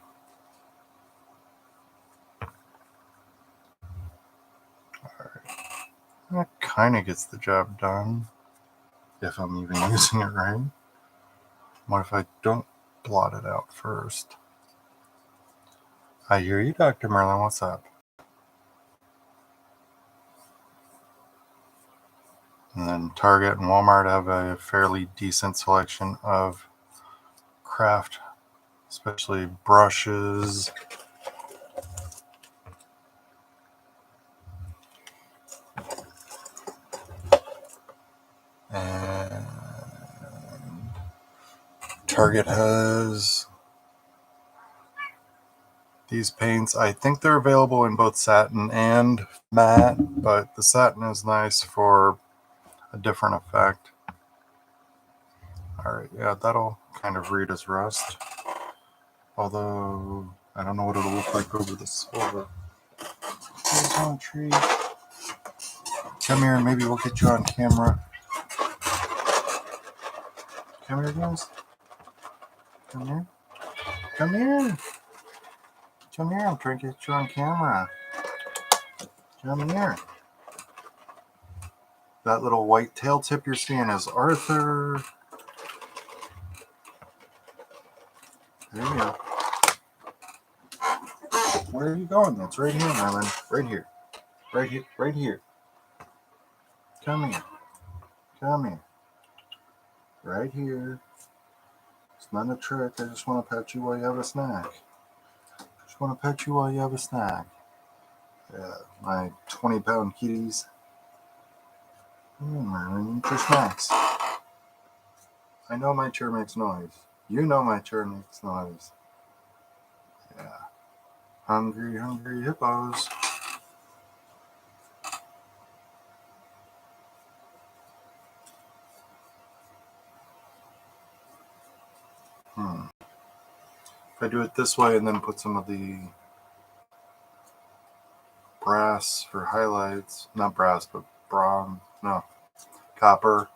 kind of gets the job done, if I'm even using it right. What if I don't blot it out first? I hear you, Dr. Merlin. What's up? And then Target and Walmart have a fairly decent selection of craft, especially brushes. And Target has these paints. I think they're available in both satin and matte, but the satin is nice for a different effect. Alright, yeah, that'll kind of read as rust. Although, I don't know what it'll look like over the silver. Here's one tree. Come here and maybe we'll get you on camera. Come here, guys. Come here. Come here. Come here, I'm trying to get you on camera. Come here. That little white tail tip you're seeing is Arthur. There you go. Where are you going? That's right here, Merlin. Right here. Right here. Right here. Come here. Come here. Right here. It's not a trick. I just want to pet you while you have a snack. Just want to pet you while you have a snack. Yeah, my 20-pound kitties. Merlin, eat your snacks. I know my chair makes noise. You know my chair makes noise. Yeah. Hungry, hungry hippos. If I do it this way and then put some of the brass for highlights, not brass, but bronze, no, copper,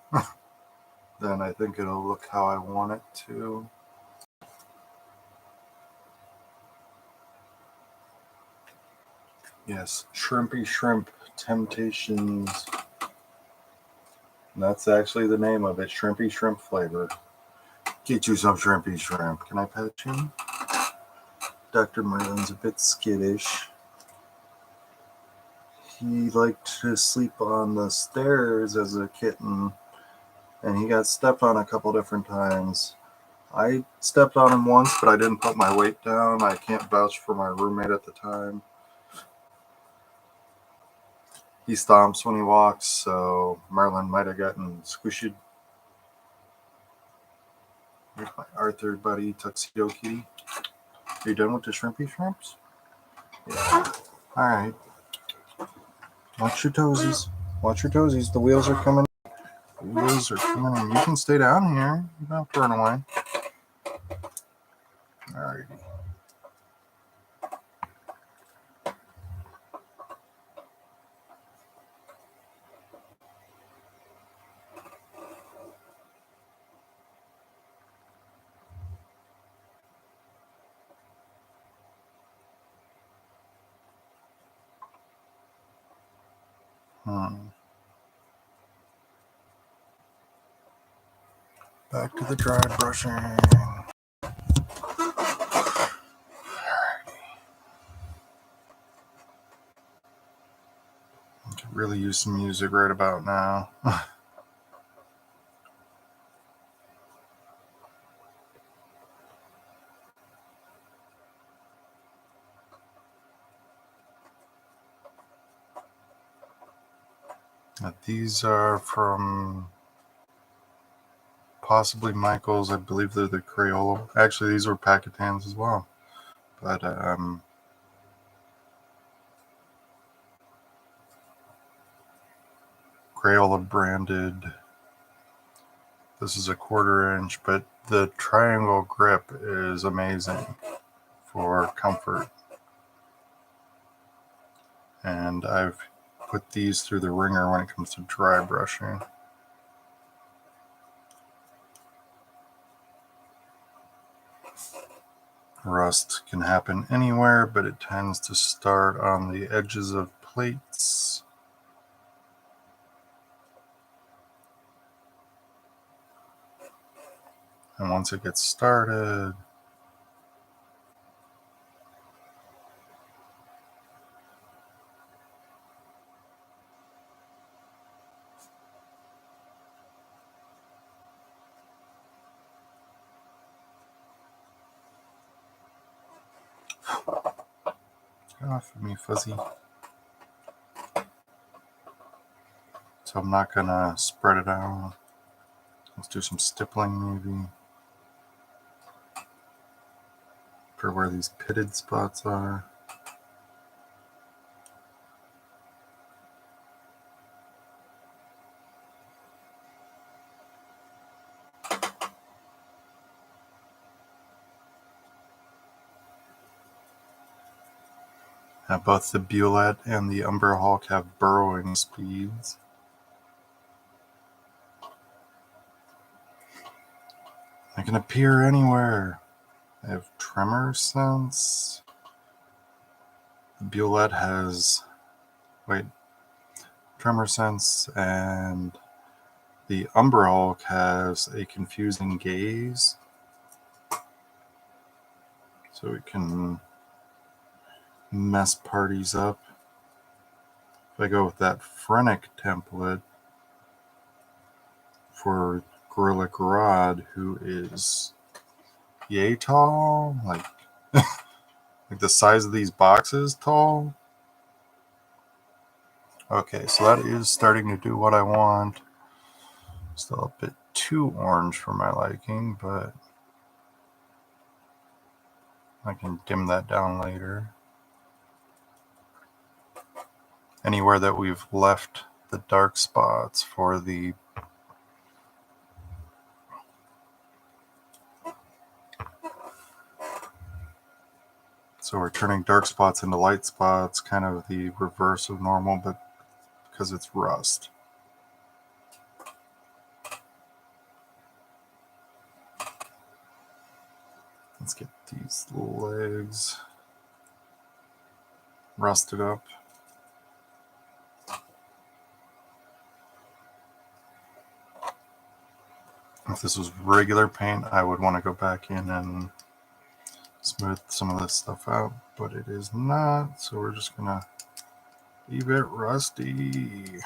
then I think it'll look how I want it to. Yes, Shrimpy Shrimp Temptations. And that's actually the name of it, Shrimpy Shrimp flavor. Get you some Shrimpy Shrimp. Can I pet you? Dr. Merlin's a bit skittish. He liked to sleep on the stairs as a kitten, and he got stepped on a couple different times. I stepped on him once, but I didn't put my weight down. I can't vouch for my roommate at the time. He stomps when he walks, so Merlin might have gotten squished. Here's my Arthur buddy, Tuxedo Kitty. Are you done with the shrimpy shrimps? Yeah. Alright. Watch your toesies. Watch your toesies. The wheels are coming. The wheels are coming in. You can stay down here. You don't have to run away. Alrighty. Back to the dry brushing. Could really use some music right about now. These are from possibly Michael's. I believe they're the Crayola. Actually, these were Packetans as well. But Crayola branded. This is a 1/4 inch, but the triangle grip is amazing for comfort. And I've put these through the ringer when it comes to dry brushing. Rust can happen anywhere, but it tends to start on the edges of plates. And once it gets started, get off of me, fuzzy. So I'm not gonna spread it out. Let's do some stippling maybe for where these pitted spots are. Both the Bulette and the Umber Hulk have burrowing speeds. They can appear anywhere. They have tremor sense. The Bulette has, tremor sense, and the Umber Hulk has a confusing gaze. So it can mess parties up. If I go with that Phrenic template for Gorilla Grodd, who is yay tall, like the size of these boxes tall. Okay, so that is starting to do what I want. Still a bit too orange for my liking, but I can dim that down later. Anywhere that we've left the dark spots for the so we're turning dark spots into light spots, kind of the reverse of normal, but because it's rust. Let's get these legs rusted up. If this was regular paint, I would want to go back in and smooth some of this stuff out, but it is not, so we're just gonna leave it rusty.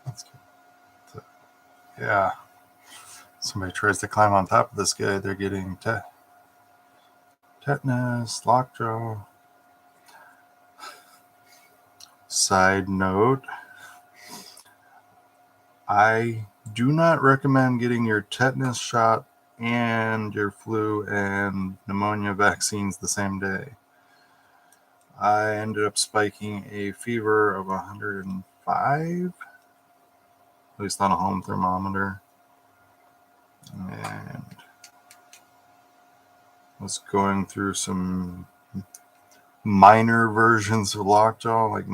Let's get the, yeah. Somebody tries to climb on top of this guy, they're getting tetanus, lockjaw. Side note, I do not recommend getting your tetanus shot and your flu and pneumonia vaccines the same day. I ended up spiking a fever of 105, at least on a home thermometer, and was going through some minor versions of lockjaw, like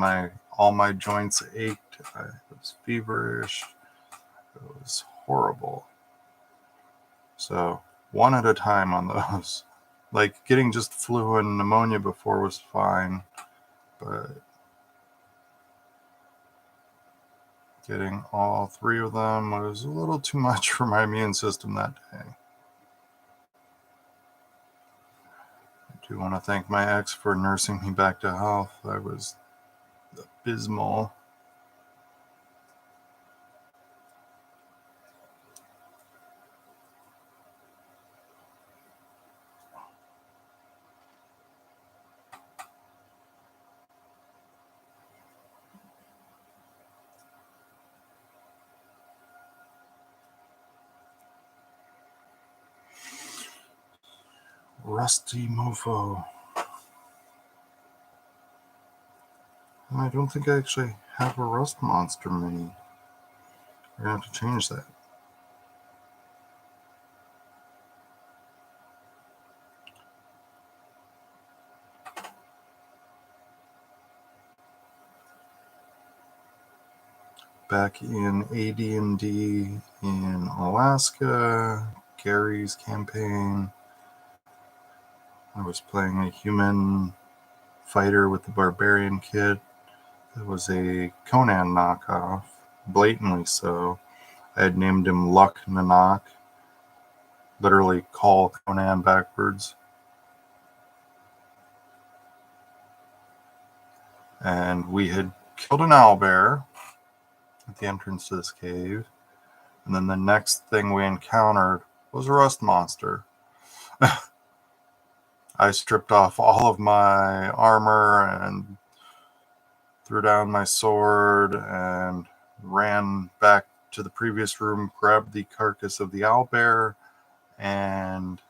all my joints ached. I was feverish. It was horrible. So one at a time on those. Like getting just flu and pneumonia before was fine, but getting all three of them was a little too much for my immune system that day. I do want to thank my ex for nursing me back to health. I was abysmal. Rusty mofo. I don't think I actually have a rust monster mini. We're gonna have to change that. back in AD&D in Alaska, Gary's campaign. I was playing a human fighter with the barbarian kit. It was a Conan knockoff, blatantly so. I had named him Luck Nanak, literally call Conan backwards. And we had killed an owlbear at the entrance to this cave. And then the next thing we encountered was a rust monster. I stripped off all of my armor and threw down my sword and ran back to the previous room, grabbed the carcass of the owlbear, and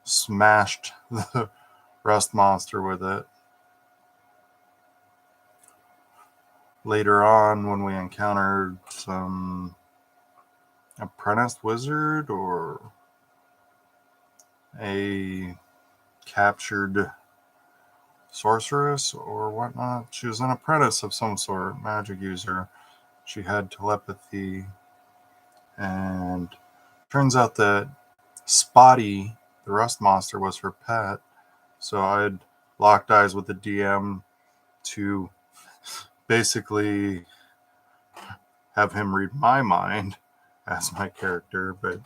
smashed the rust monster with it. Later on, when we encountered some apprentice wizard or a captured sorceress or whatnot, she was an apprentice of some sort, magic user. She had telepathy, and turns out that Spotty, the rust monster, was her pet. So I had locked eyes with the DM to basically have him read my mind as my character. But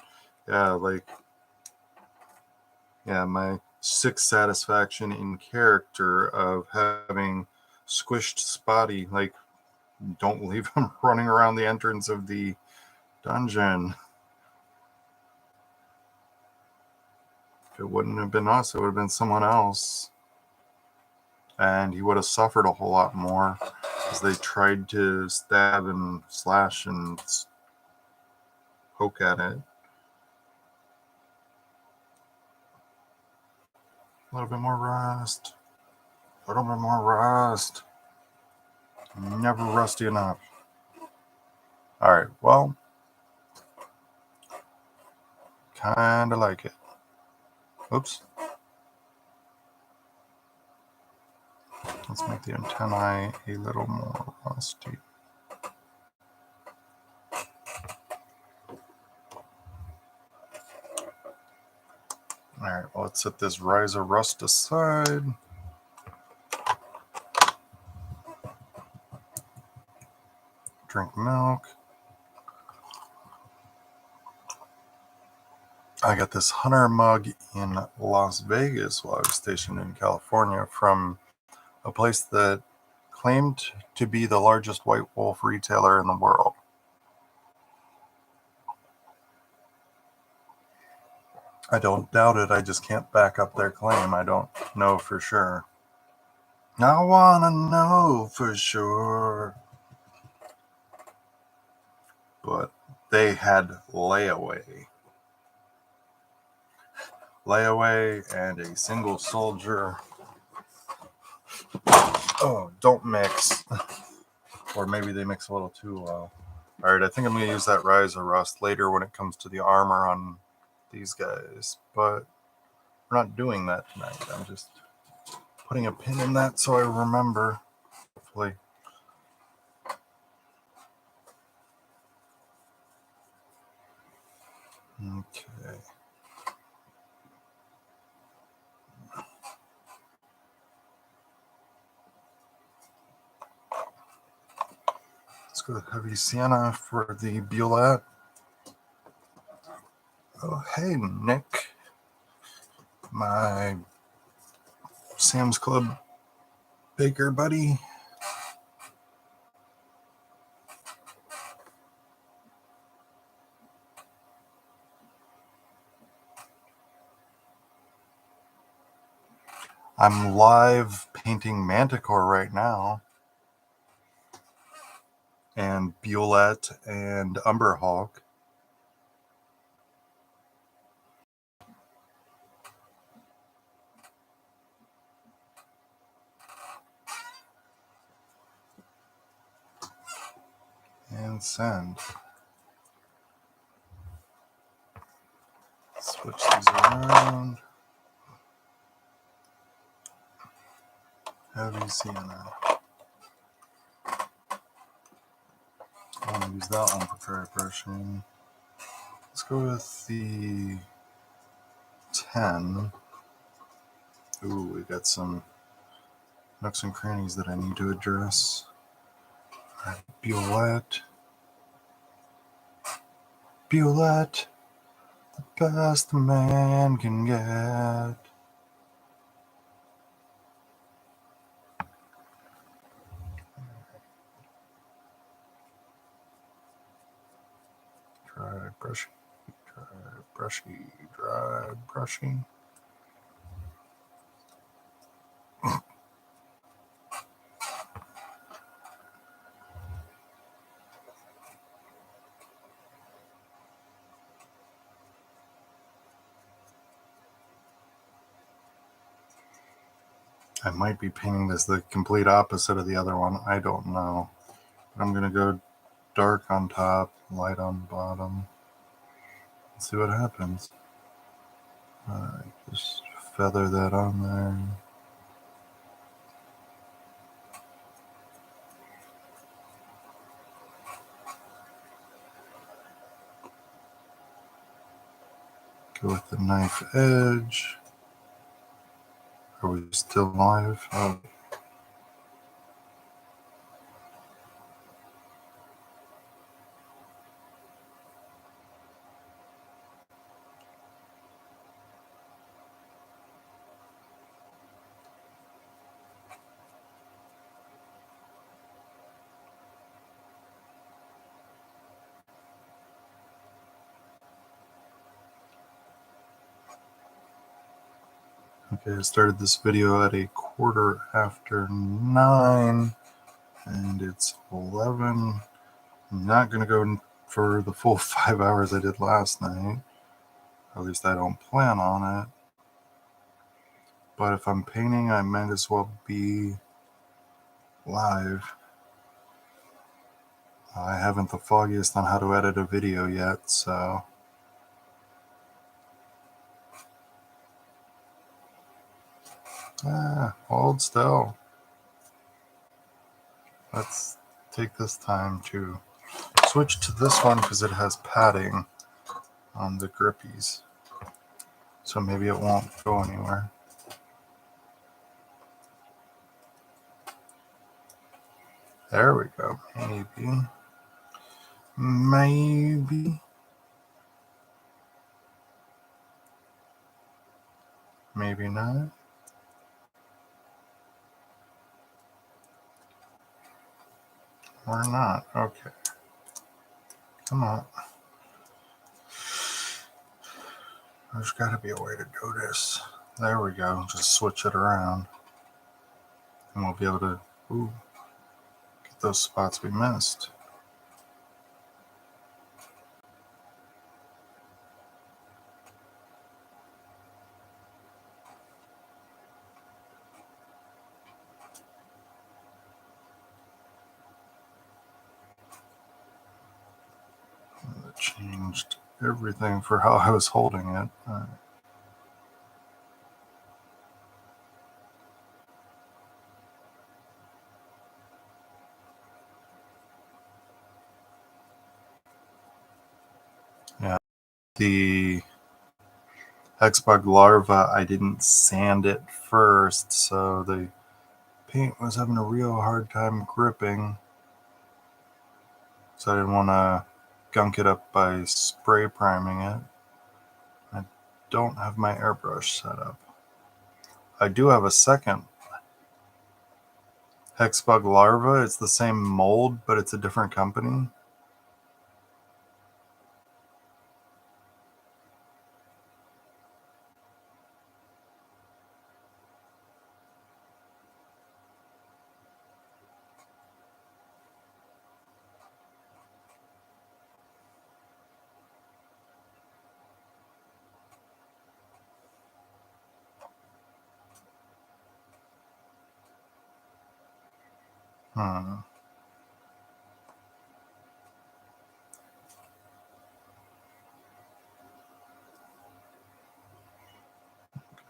my sixth satisfaction in character of having squished Spotty. Like, don't leave him running around the entrance of the dungeon. If it wouldn't have been us, it would have been someone else. And he would have suffered a whole lot more as they tried to stab and slash and poke at it. A little bit more rust. A little bit more rust. Never rusty enough. Alright, well, kinda like it. Oops. Let's make the antennae a little more rusty. Alright, well, let's set this Rise of Rust aside. Drink milk. I got this hunter mug in Las Vegas while I was stationed in California from a place that claimed to be the largest white wolf retailer in the world. I don't doubt it, I just can't back up their claim. I don't know for sure. I want to know for sure. But they had layaway. Layaway and a single soldier. Oh, don't mix. Or maybe they mix a little too well. Alright, I think I'm going to use that Rise of Rust later when it comes to the armor on these guys. But we're not doing that tonight. I'm just putting a pin in that so I remember. Hopefully. Okay. Let's go to Heavy Sienna for the Bulette. Oh, hey, Nick. My Sam's Club baker buddy. I'm live painting Manticore right now. And Bulette and Umber Hawk. And send. Switch these around. Heavy Sienna. I want to use that one for dry brushing. Let's go with the 10. Ooh, we got some nooks and crannies that I need to address. Alright, Bulette. Bulette, the best a man can get. Dry brushing, dry brushy, dry brushing. I might be painting this the complete opposite of the other one. I don't know. But I'm going to go dark on top, light on bottom. Let's see what happens. Just feather that on there. Go with the knife edge. Are we still live? Oh. Okay, I started this video at 9:15, and it's 11. I'm not going to go for the full 5 hours I did last night. At least I don't plan on it. But if I'm painting, I might as well be live. I haven't the foggiest on how to edit a video yet, so... hold still. Let's take this time to switch to this one because it has padding on the grippies. So maybe it won't go anywhere. There we go. Maybe. Maybe. Maybe not. Or not. Okay. Come on. There's got to be a way to do this. There we go. Just switch it around. And we'll be able to get those spots we missed. It changed everything for how I was holding it. Yeah, the hexbug larva, I didn't sand it first, so the paint was having a real hard time gripping. So I didn't want to gunk it up by spray priming it. I don't have my airbrush set up. I do have a second hexbug larva. It's the same mold, but it's a different company.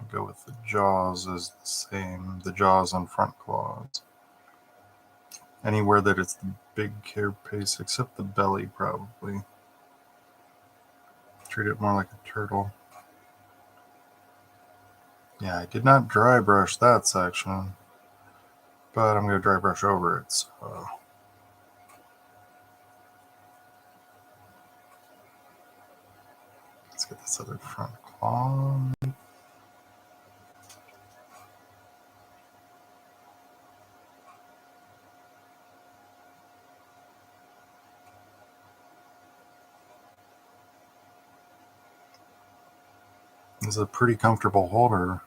Go with the jaws as the same, the jaws and front claws. anywhere that it's the big carapace, except the belly probably. Treat it more like a turtle. Yeah, I did not dry brush that section, but I'm going to dry brush over it. So. Let's get this other front claw. This is a pretty comfortable holder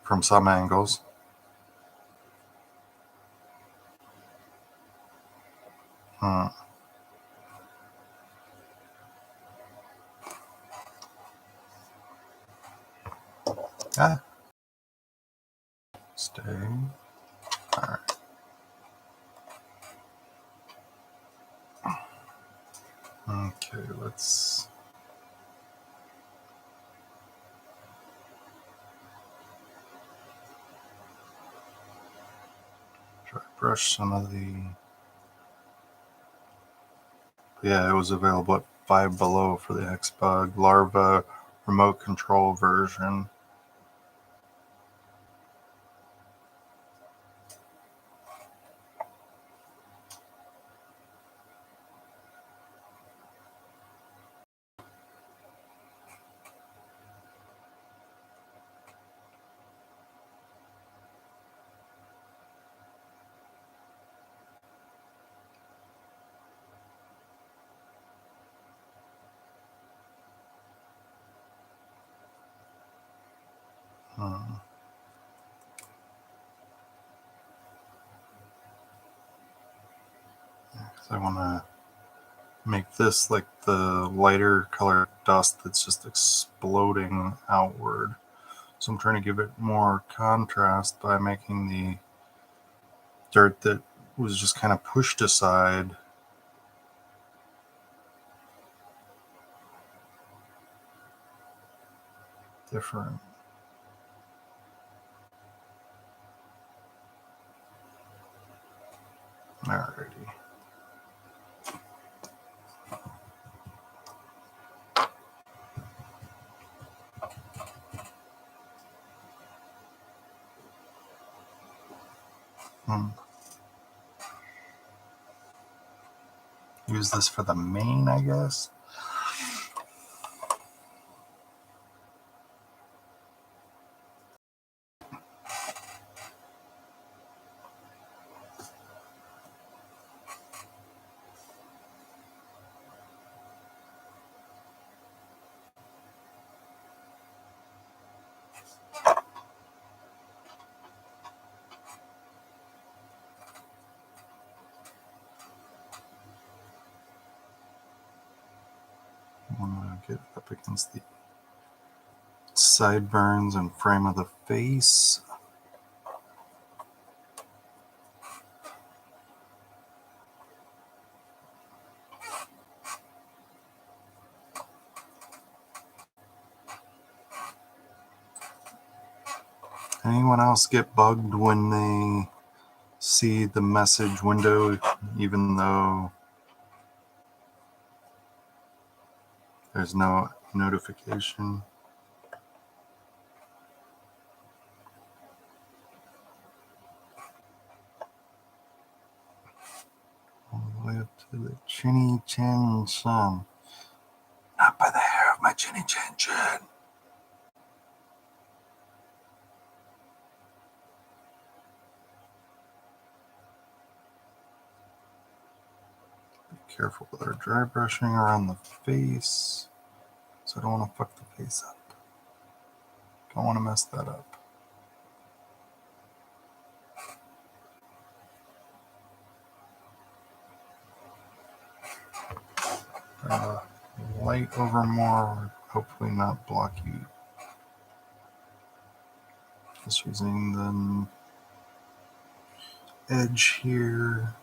from some angles. Ah, stay. All right. Okay, let's try to brush some of the. Yeah, it was available at Five Below for the Xbug Larva remote control version. Hmm. Because I want to make this like the lighter color dust that's just exploding outward. So I'm trying to give it more contrast by making the dirt that was just kind of pushed aside different. Alrighty. Use this for the mane, I guess. I want to get up against the sideburns and frame of the face. Anyone else get bugged when they see the message window, even though there's no notification? All the way up to the chinny chin chin. Not by the hair of my chinny chin chin. Be careful with our dry brushing around the face. So I don't want to fuck the face up. Don't want to mess that up. Light over more, hopefully not blocky. Just using the edge here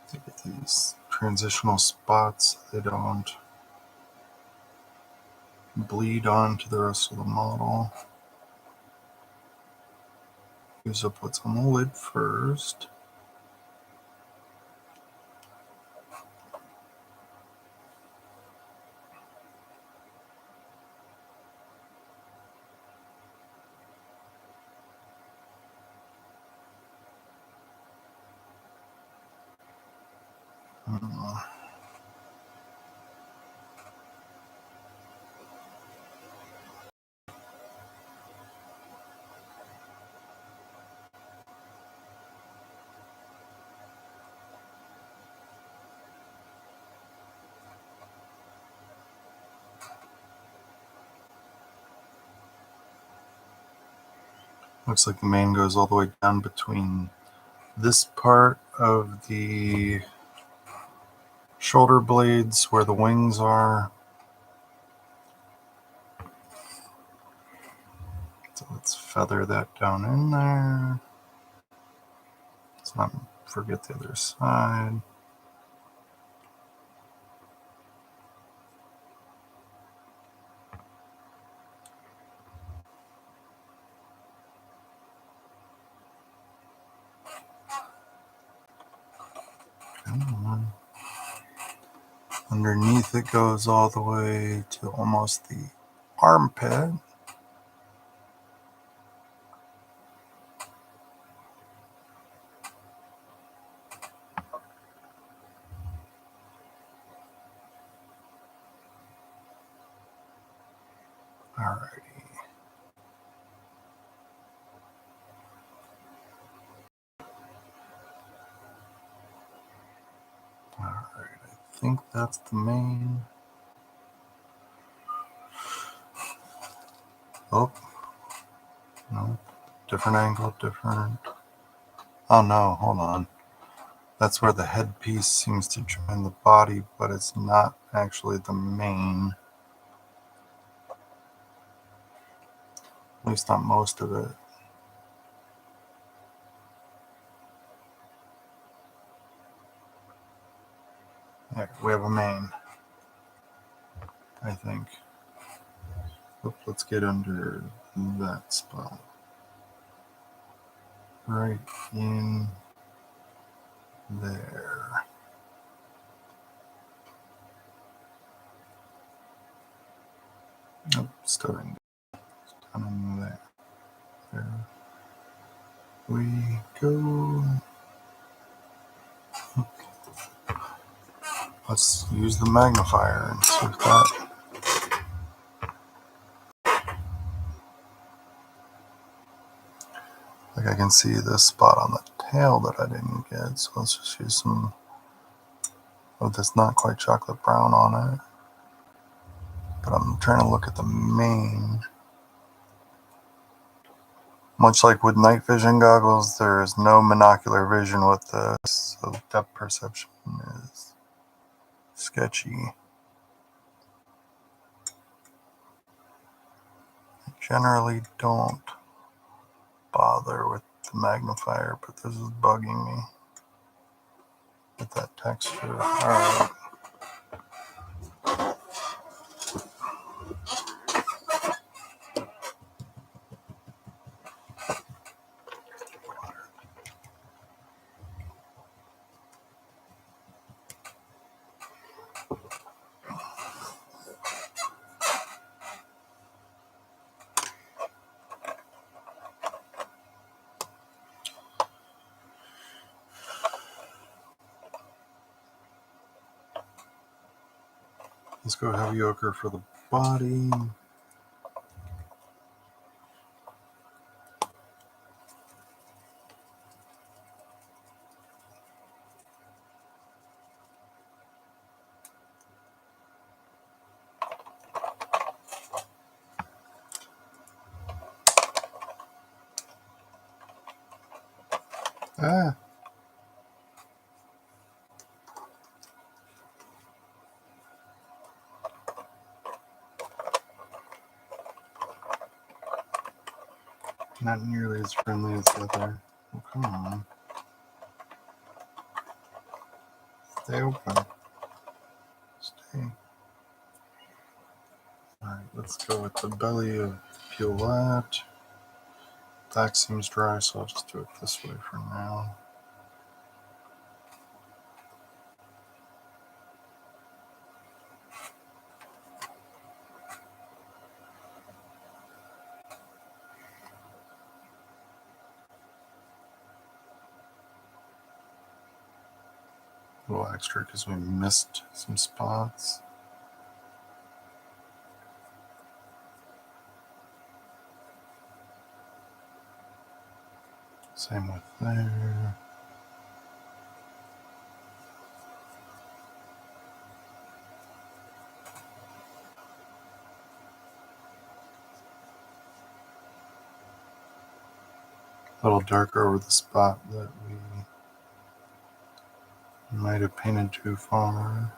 to get these transitional spots. They don't bleed onto the rest of the model. Use up what's on the lid first. Looks like the main goes all the way down between this part of the shoulder blades where the wings are. So let's feather that down in there. Let's not forget the other side. Come on. Underneath it goes all the way to almost the armpit. Alrighty. Alright, I think that's the main. Oh, no, different angle, different. Oh no, hold on. That's where the headpiece seems to join the body, but it's not actually the main. At least not most of it. There, we have a main, I think. Let's get under that spot. Right in there. Nope, still didn't get down in there. There we go. Let's use the magnifier and see if that. Like I can see this spot on the tail that I didn't get, so let's just use some of this not quite chocolate brown on it. But I'm trying to look at the mane. Much like with night vision goggles, there is no monocular vision with this, so depth perception is sketchy. I generally don't bother with the magnifier, but this is bugging me with that texture. Alright. Let's go heavy ochre for the body. Ah. Not nearly as friendly as the other. Oh, come on. Stay open. Stay. Alright, let's go with the belly of Bulette. back seems dry, so I'll just do it this way for now. A little extra because we missed some spots. Same with there. A little darker over the spot that we might have painted too far.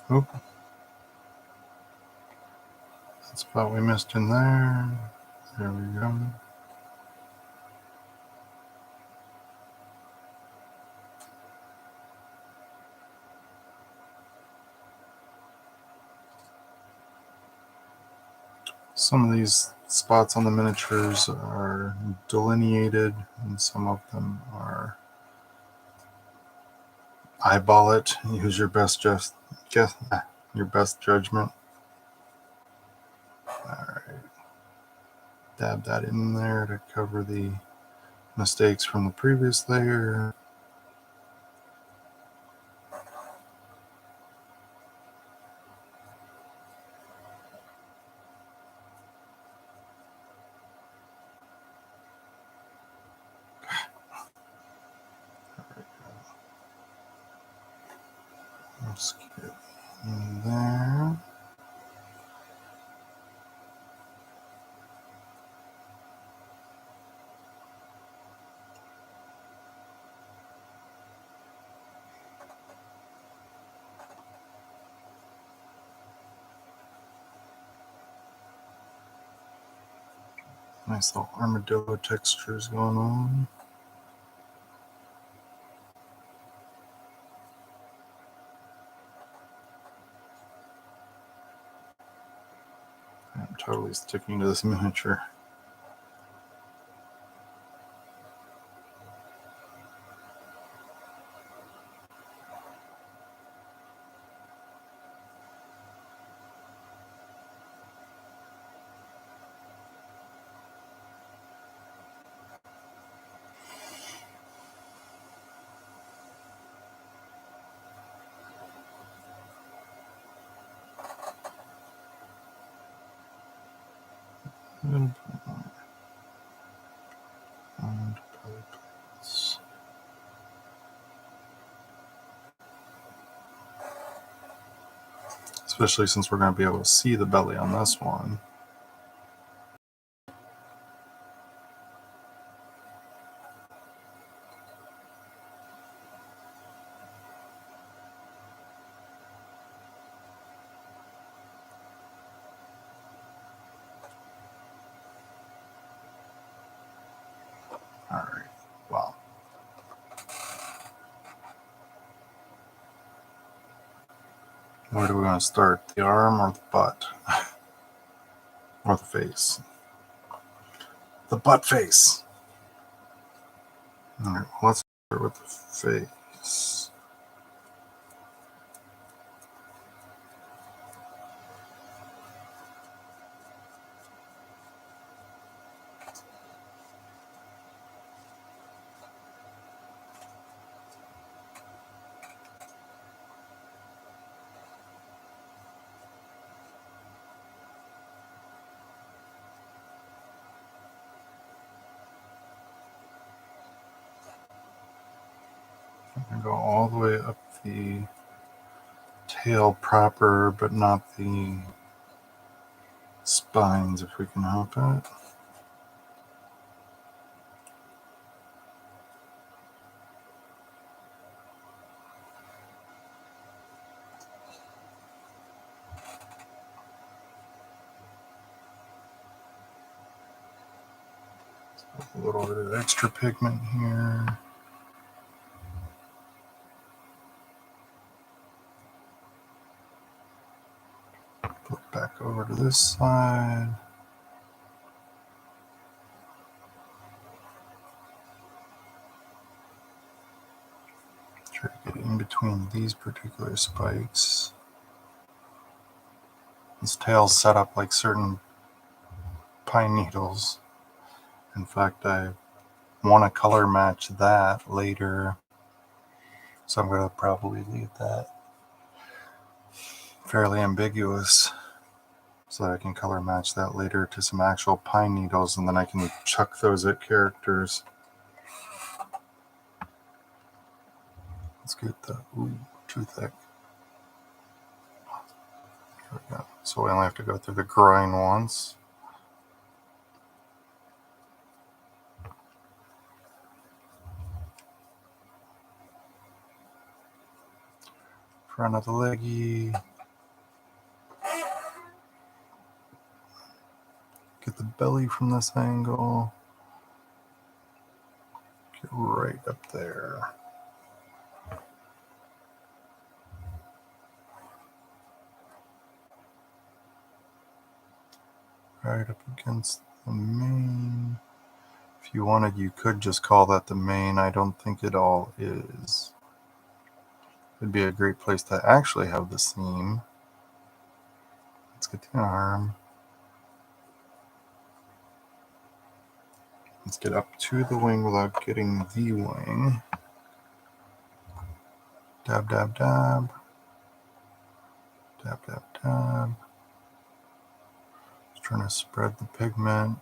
Oh, that spot we missed in there. There we go. Some of these spots on the miniatures are delineated, and some of them are eyeball it. Use your best your best judgment. All right, dab that in there to cover the mistakes from the previous layer. Let's get in there. Nice little armadillo textures going on. I'm totally sticking to this miniature. And especially since we're going to be able to see the belly on this one. All right, wow. Where do we want to start? The arm or the butt? Or the face? The butt face. All right, well, let's start with the face. I'm going to go all the way up the tail proper, but not the spines if we can help it. A little bit of extra pigment here. Flip back over to this side. Try to get in between these particular spikes. This tail's set up like certain pine needles. In fact, I want to color match that later, so I'm going to probably leave that fairly ambiguous so that I can color match that later to some actual pine needles, and then I can chuck those at characters. Let's get the, ooh, too thick. There we go. So we only have to go through the groin once. Front of the leggy. Get the belly from this angle. Get right up there. Right up against the mane. If you wanted, you could just call that the mane. I don't think it all is. It'd be a great place to actually have the seam. Let's get the arm. Let's get up to the wing without getting the wing. Dab, dab, dab. Dab, dab, dab. Just trying to spread the pigment.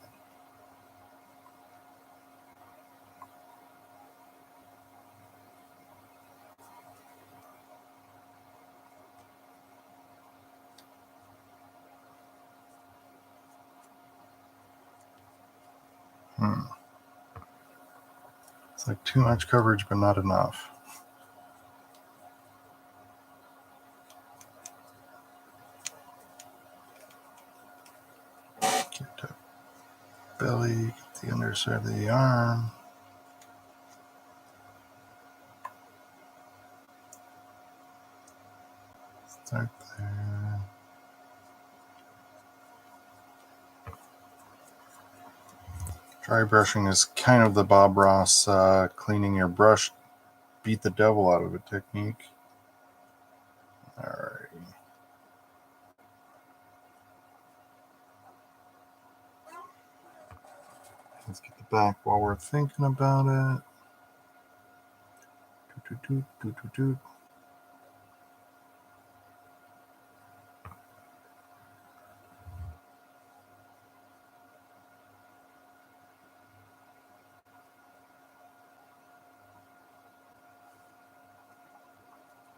It's like too much coverage, but not enough. Get that belly, get the underside of the arm. Start there. Dry brushing is kind of the Bob Ross cleaning your brush, beat the devil out of it technique. Alright. Let's get the back while we're thinking about it. Doot, doot, doot, doot, doot.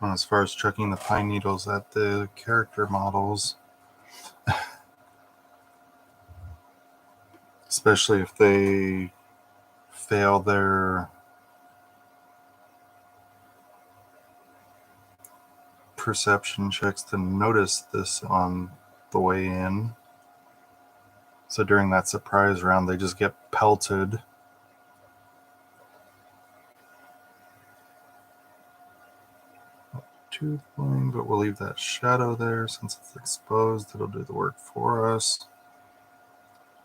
As far as chucking the pine needles at the character models, especially if they fail their perception checks to notice this on the way in. So during that surprise round, they just get pelted. Too fine, but we'll leave that shadow there since it's exposed. It'll do the work for us.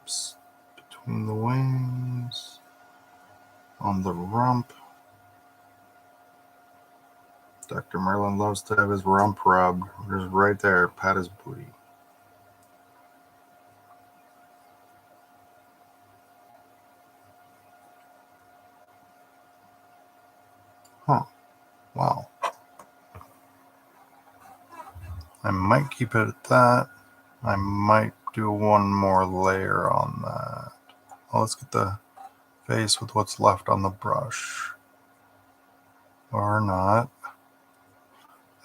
Oops. Between the wings, on the rump. Dr. Merlin loves to have his rump rubbed. Just right there, pat his booty. Huh. Wow. I might keep it at that. I might do one more layer on that. Well, let's get the face with what's left on the brush. Or not.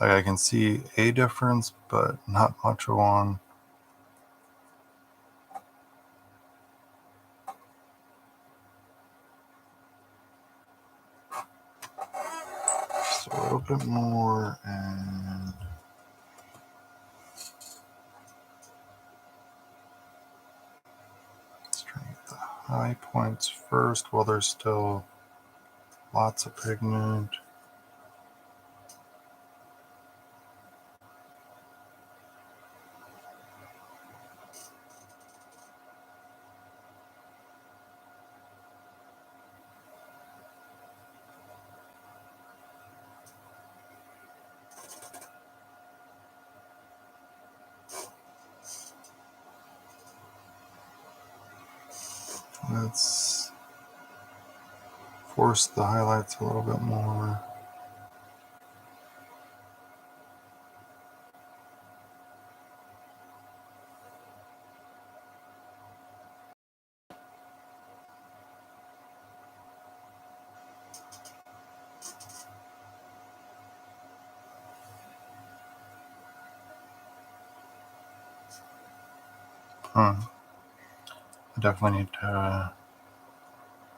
Like I can see a difference, but not much of one. little bit more, and let's try to get the high points first while there's still lots of pigment. Let's force the highlights a little bit more. I definitely need to,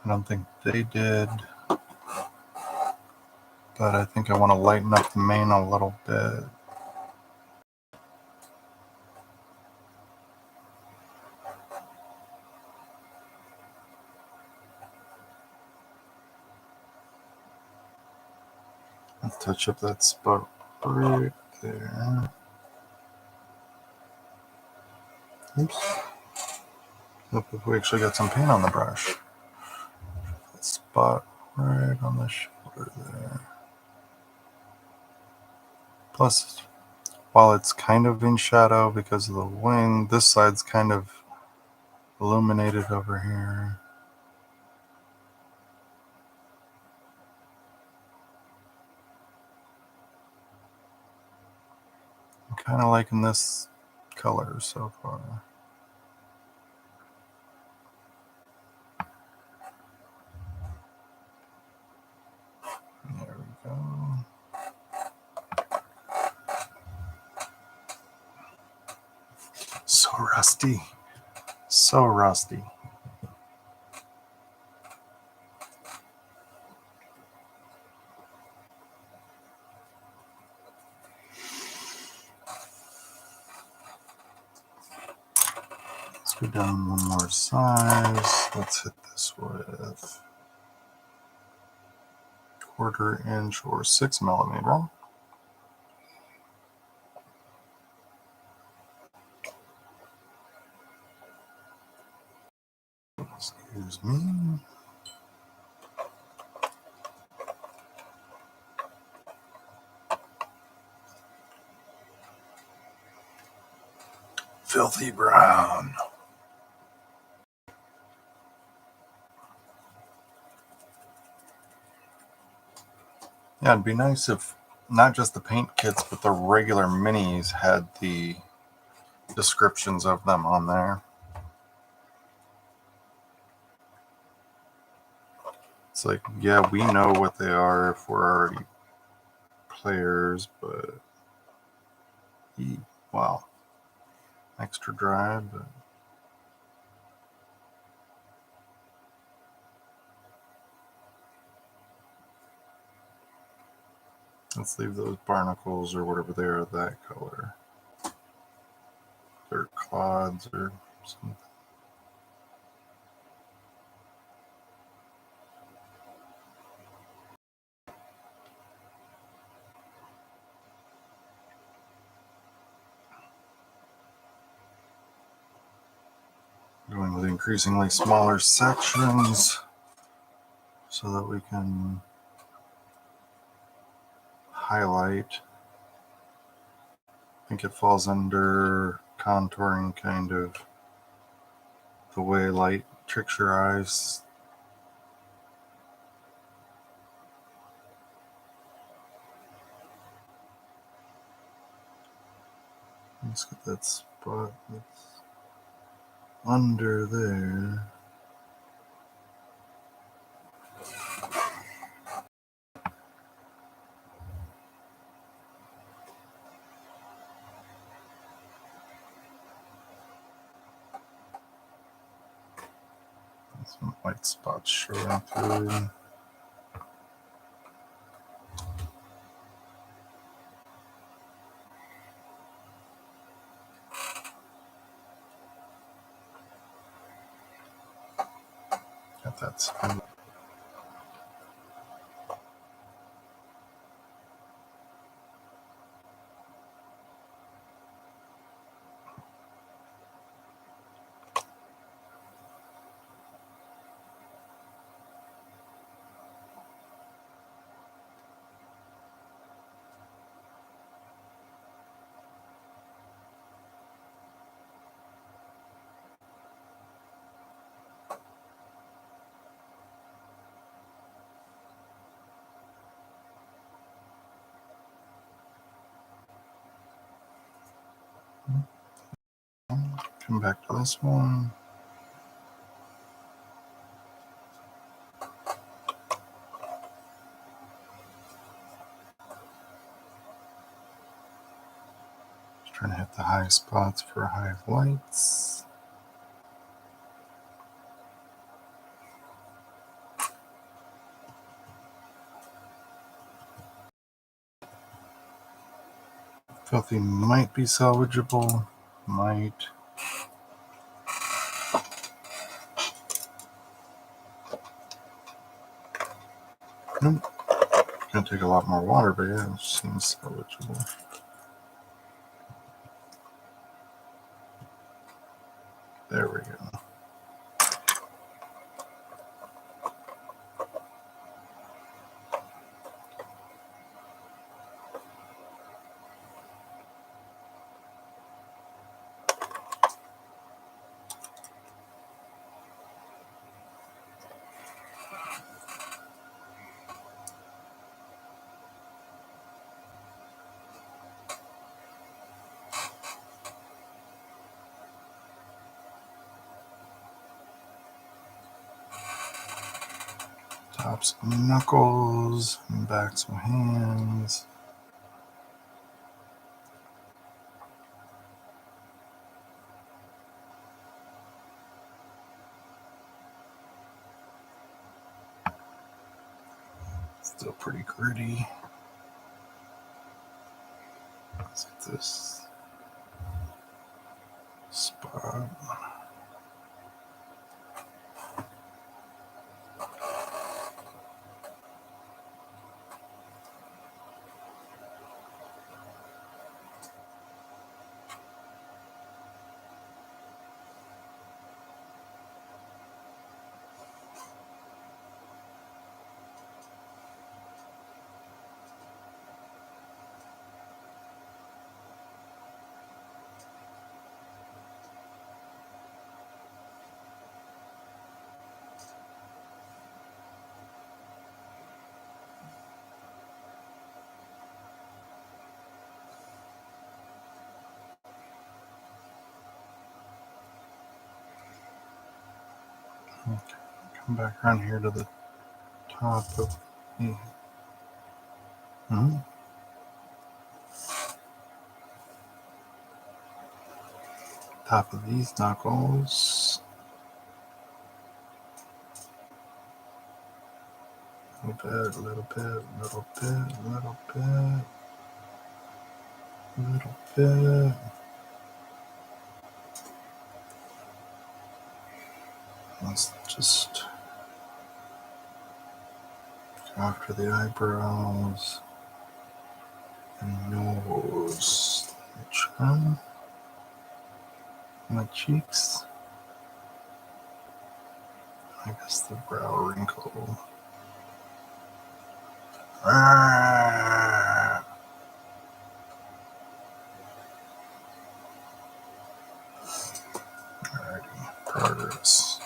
I don't think they did, but I think I want to lighten up the mane a little bit. Let's touch up that spot right there. Oops. Look if we actually got some paint on the brush. That spot right on the shoulder there. Plus, while it's kind of in shadow because of the wing, this side's kind of illuminated over here. I'm kind of liking this color so far. There we go. So rusty. So rusty. Let's go down one more size. Let's hit this with 1/4 inch or 6 millimeter. Excuse me. Filthy brown. Yeah, it'd be nice if not just the paint kits, but the regular minis had the descriptions of them on there. It's like, yeah, we know what they are if we're already players, but wow, extra dry, but let's leave those barnacles or whatever they are that color. They're clods or something. Going with increasingly smaller sections so that we can highlight. I think it falls under contouring, kind of the way light tricks your eyes. Let's get that spot that's under there. Some white spots showing through. Not that smooth. Come back to this one. Just trying to hit the high spots for high lights. Filthy might be salvageable. Might. Nope. Gonna take a lot more water, but yeah, it seems salvageable. There we go. Tops of knuckles and backs of hands. Still pretty gritty. Let's hit this spot. Okay, come back around here to the top of the top of these knuckles. A little bit. Let's just go after the eyebrows and nose. Chin, my cheeks. I guess the brow wrinkle. Alrighty, progress.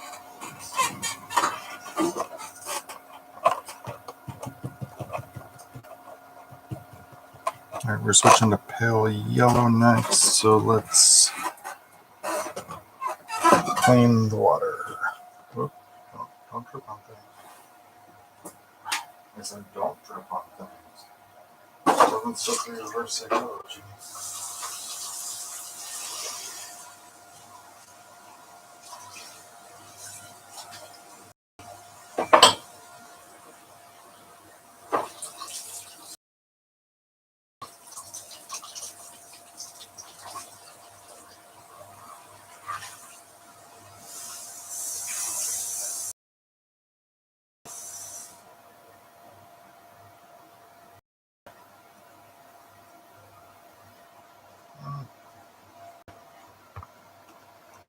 Alright, we're switching to pale yellow next, so let's clean the water. Whoop, don't trip on things. I said don't trip on things. Doesn't stick to reverse psychology.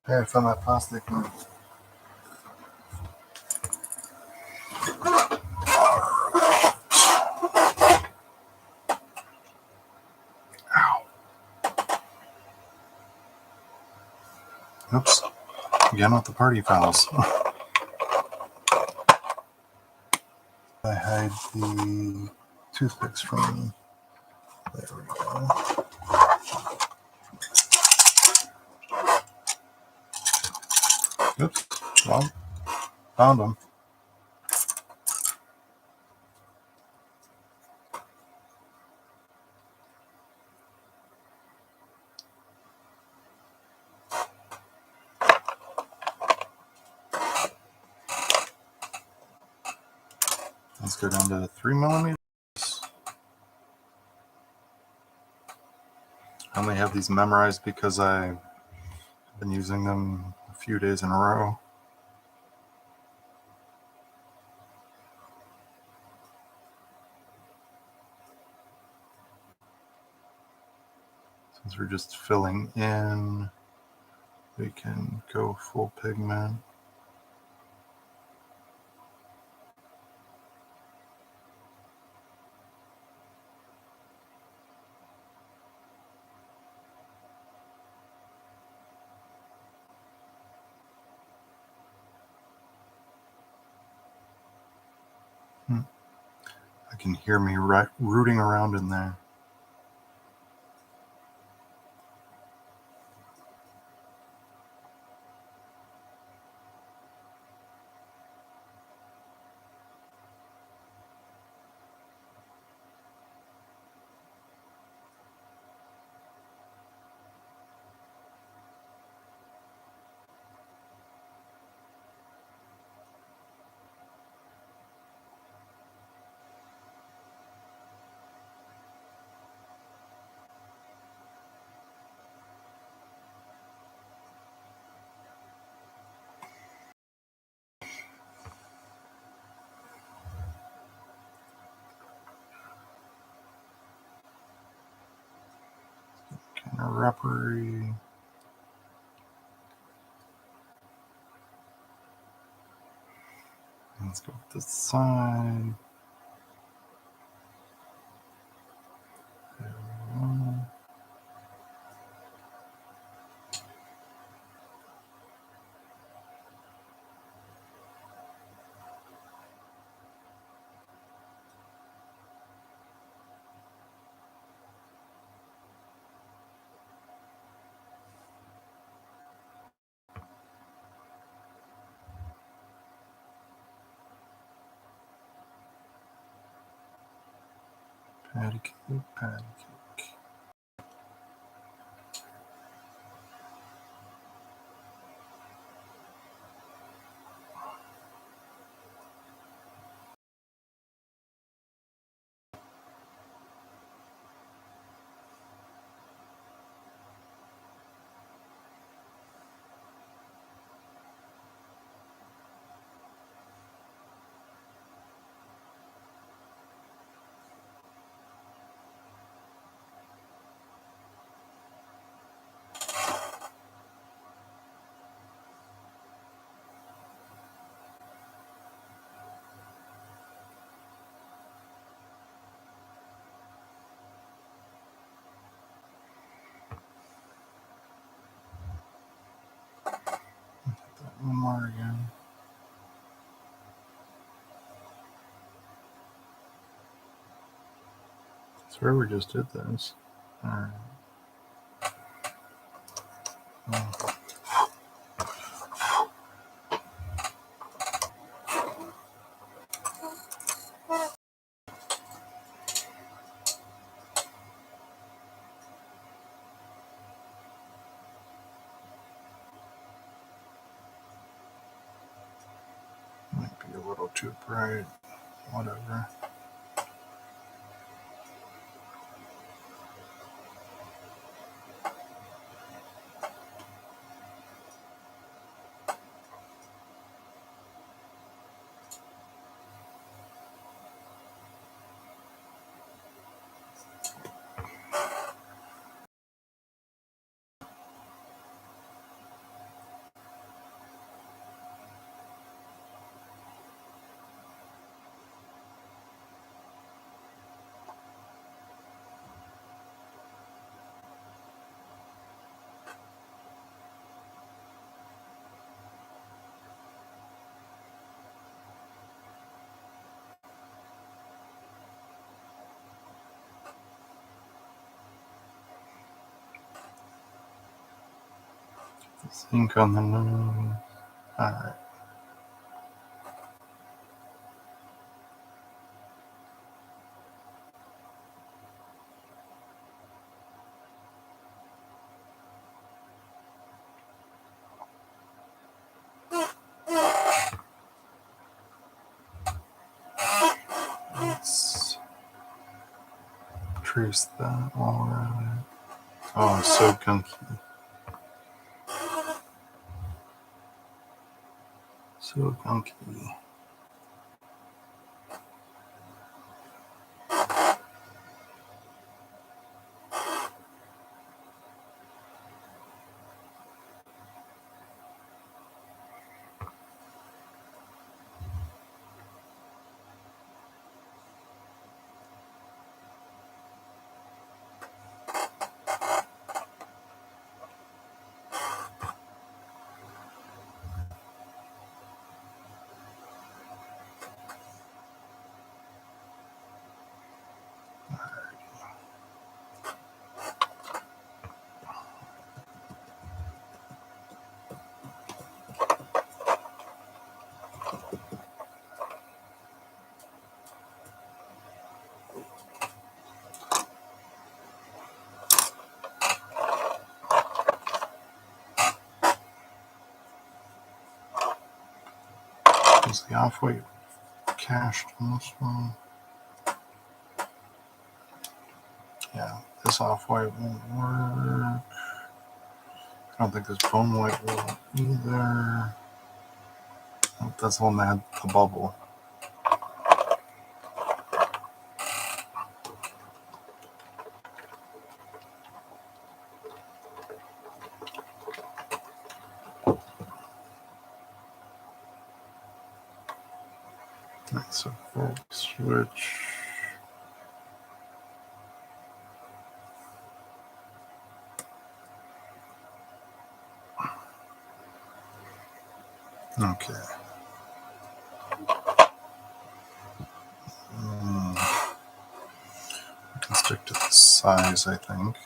Hey, I found that plastic one. Ow. Oops. Again with the party fouls. I hide the toothpicks from. There we go. Oops. Well, found them. Let's go down to 3mm. I only have these memorized because I've been using them a few days in a row. Since we're just filling in, we can go full pigment. I can hear me rooting around in there. Kind of rubbery. Let's go with this side. There we go. Patty cake, patty cake. One more again. I swear we just did this. Alright. Might be a little too bright. Whatever. Ink on the nose. Alright. Let's trace that all around it. Oh, it's so gunky. So gunky. Is the off-white cached on this one? Yeah, this off-white won't work. I don't think this bone white will either. Oh, that's the one that had the bubble. Right, so switch. Okay. I can stick to the size, I think.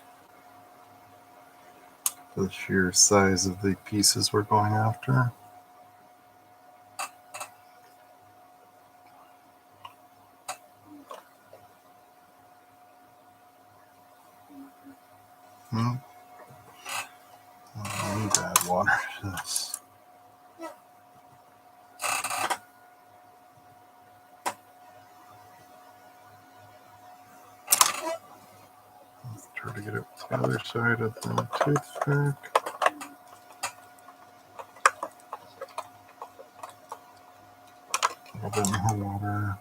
The sheer size of the pieces we're going after. I need to add water to this. Let's try to get it to the other side of the toothpick. A little bit more water.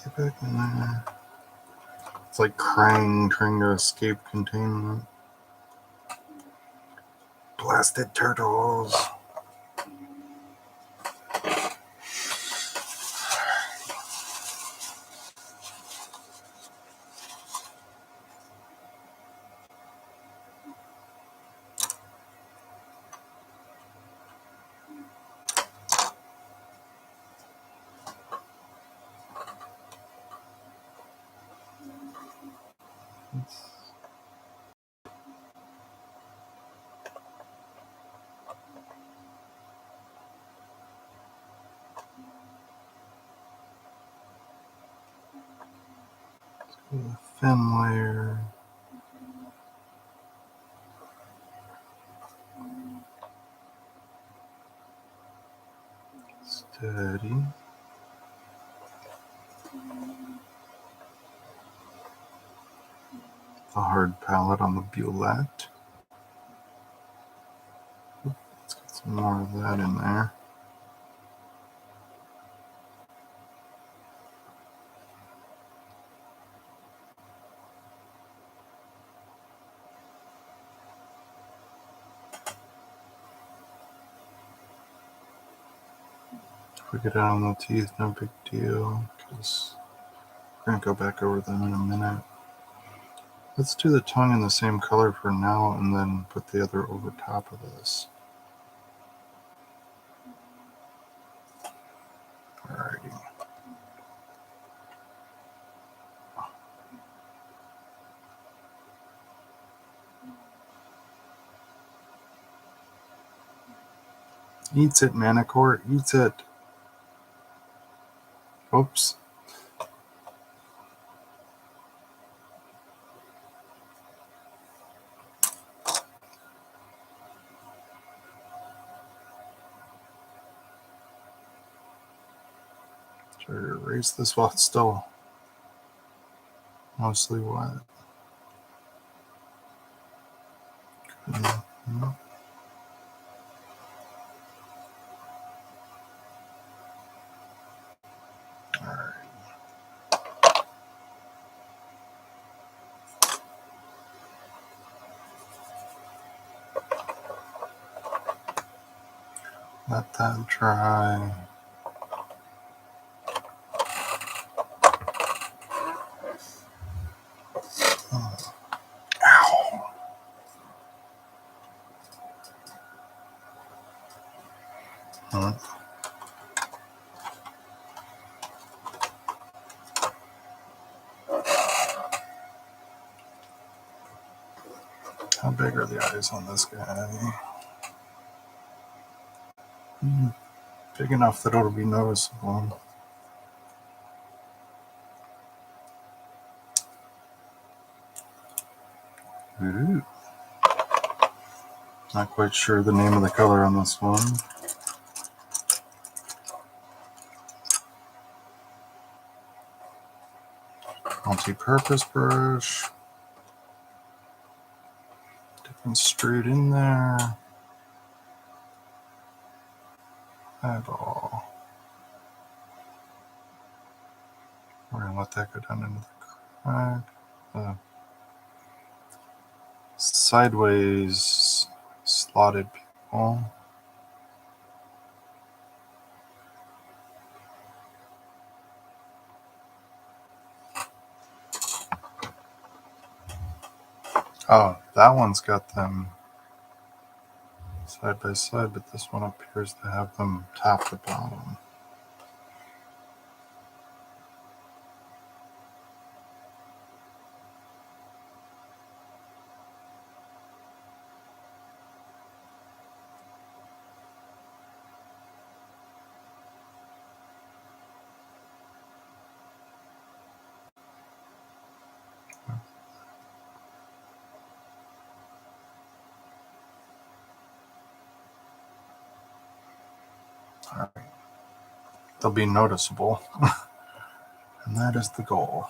Get back in there. It's like Krang trying to escape containment. Blasted turtles. A thin layer. Steady. The hard palette on the Bulette. Let's get some more of that in there. If we get it on the teeth, no big deal, because we're going to go back over them in a minute. Let's do the tongue in the same color for now and then put the other over top of this. Alrighty. Eats it, Manticore. Eats it. Oops. Try to erase this while it's still mostly wet. Mm-hmm. Alright. Let that dry. Oh. Ow. How big are the eyes on this guy? Big enough that it'll be noticeable. Ooh. Not quite sure the name of the color on this one. Multi-purpose brush. Dipping straight in there. Eyeball. We're going to let that go down into the crack. Sideways slotted pupil. Oh, that one's got them side by side, but this one appears to have them top to bottom. All right. They'll be noticeable, and that is the goal.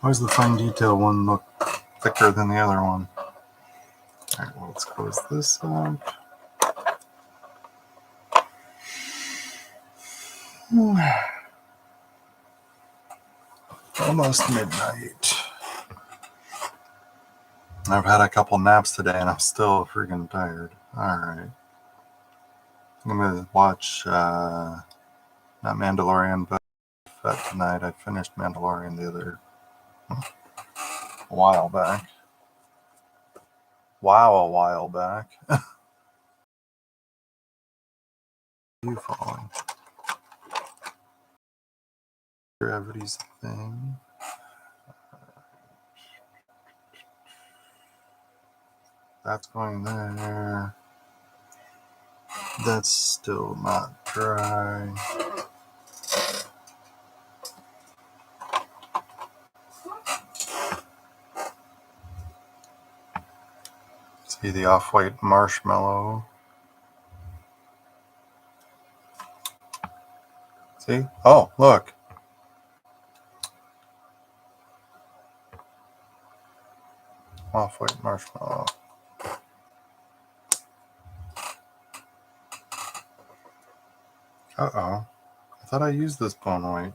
Why does the fine detail one look thicker than the other one? All right, well, let's close this up. Almost midnight. I've had a couple naps today and I'm still freaking tired. Alright. I'm going to watch, not Mandalorian, but Fett tonight. I finished Mandalorian the other a while back. Wow, a while back. You following? Gravity's thing. That's going there. That's still not dry. See the off-white marshmallow. See? Oh, look. Off-white marshmallow. Uh-oh. I thought I used this bone white.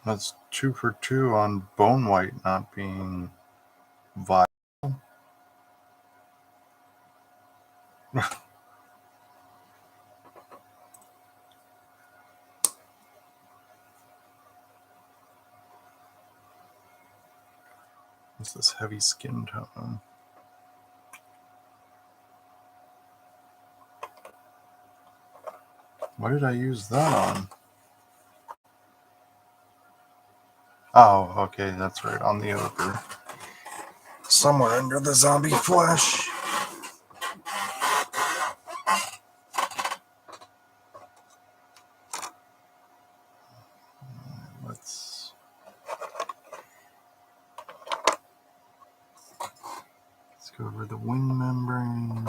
That's 2 for 2 on Bone White not being viable. What's this heavy skin tone? What did I use that on? Oh, okay, that's right, on the ogre. Somewhere under the zombie flesh. Let's go over the wing membrane.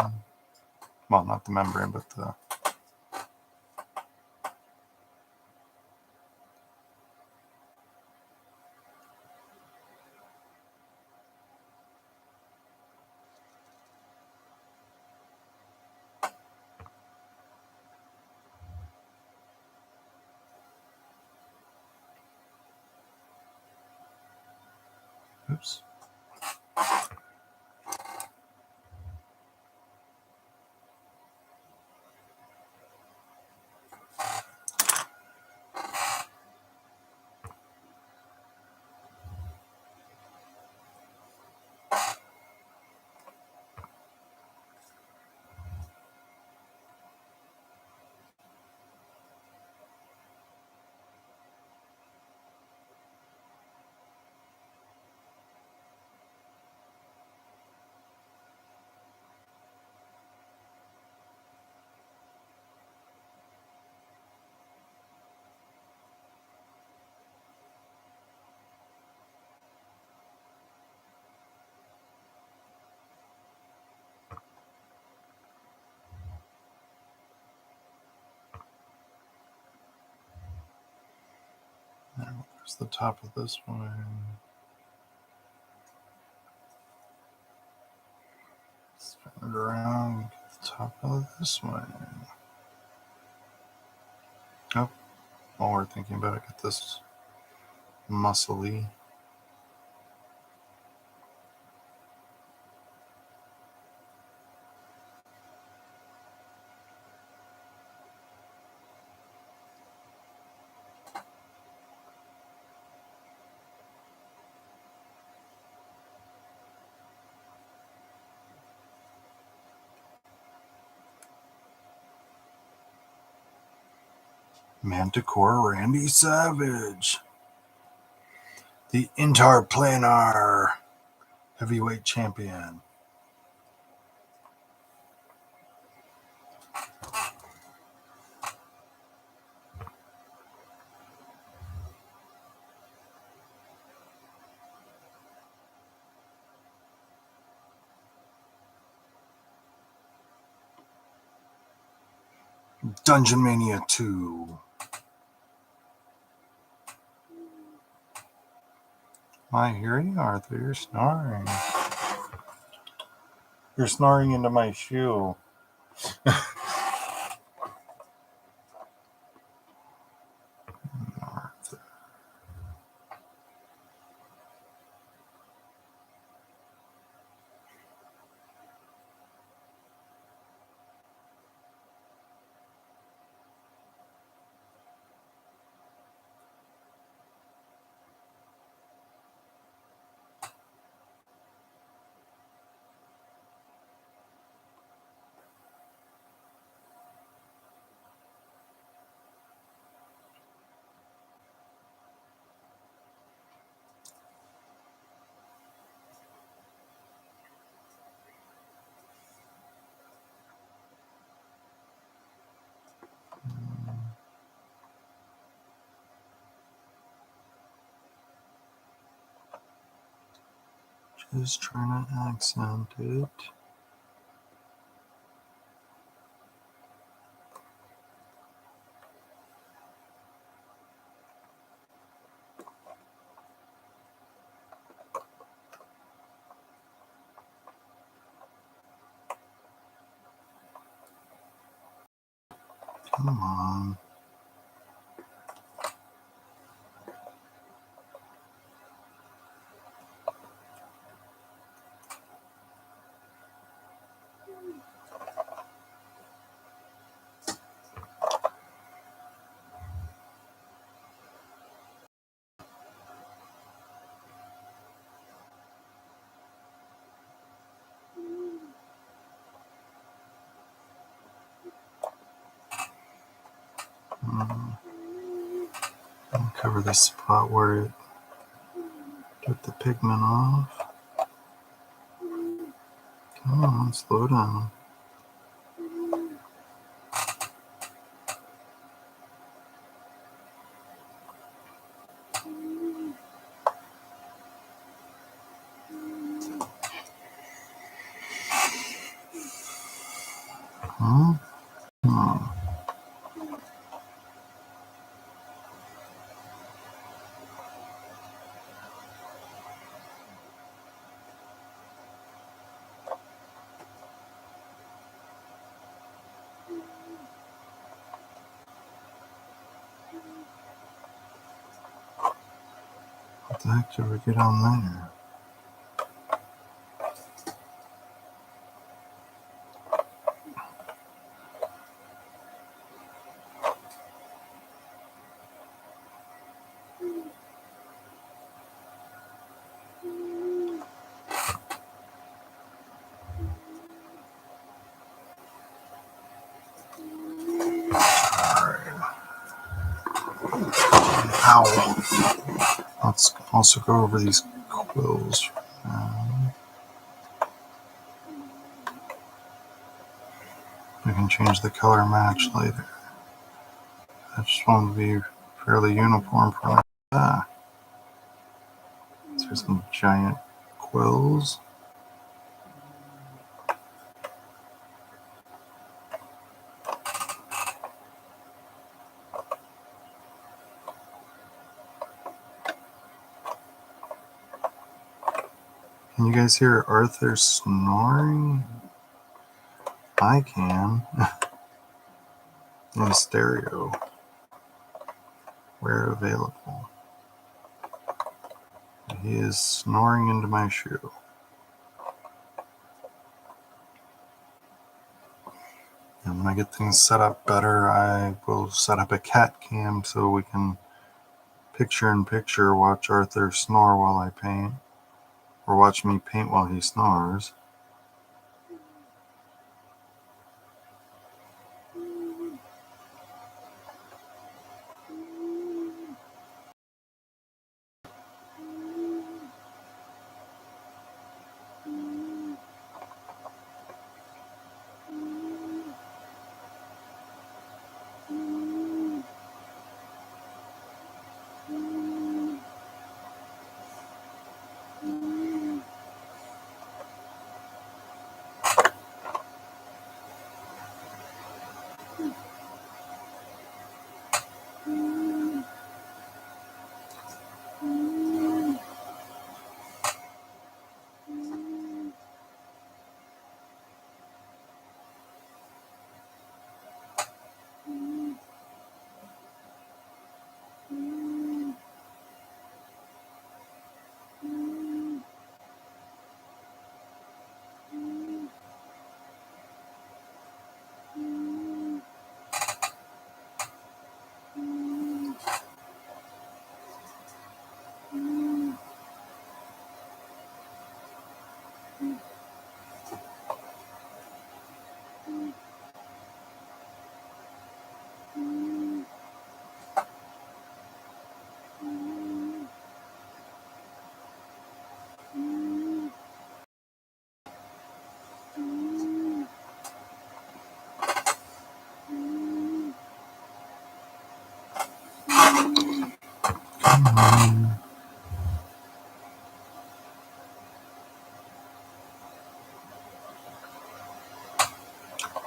Well, not the membrane, but the... Oops. There's the top of this one. Spin it around, get the top of this one. Oh, while we're thinking about it, get this muscly. Manticore Randy Savage. The Interplanar Heavyweight Champion. Dungeon Mania 2. I hear you, Arthur. You're snoring. You're snoring into my shoe. Arthur. Just trying to accent it. Come on. Cover the spot where it took the pigment off. Come on, slow down. What the heck did we get on there? Ow. Let's also go over these quills. We can change the color match later. I just want to be fairly uniform for that. There's some giant quills. Can you guys hear Arthur snoring? I can. In stereo. Where available. He is snoring into my shoe. And when I get things set up better, I will set up a cat cam so we can picture-in-picture watch Arthur snore while I paint. Or watch me paint while he snores.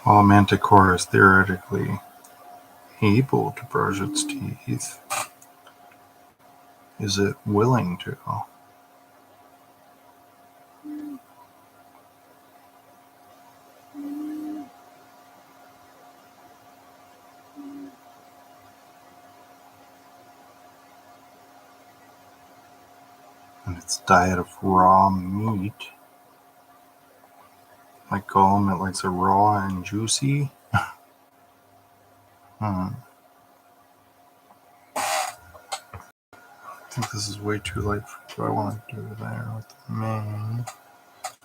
While Manticore is theoretically able to brush its teeth, is it willing to? And its diet of raw meat. Like Gollum, it likes it raw and juicy. I think this is way too light for what I want to do there with the mane.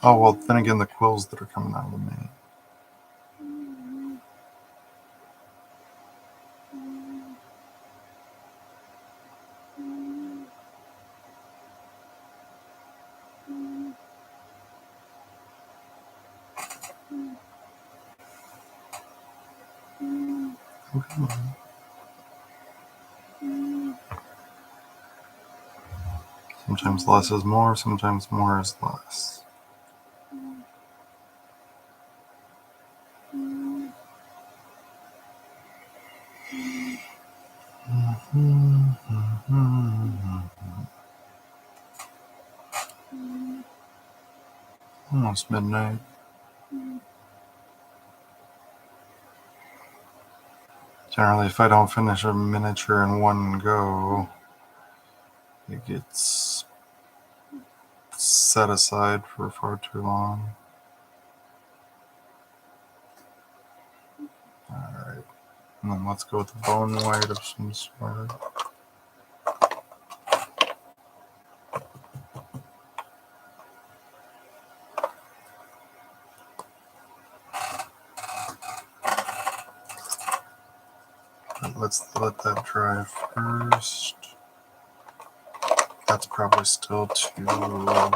Oh, well, then again, the quills that are coming out of the mane. Okay. Sometimes less is more, sometimes more is less. Almost midnight. Generally, if I don't finish a miniature in one go, it gets set aside for far too long. Alright, and then let's go with the bone white of some sort. Let's let that dry first. That's probably still too dark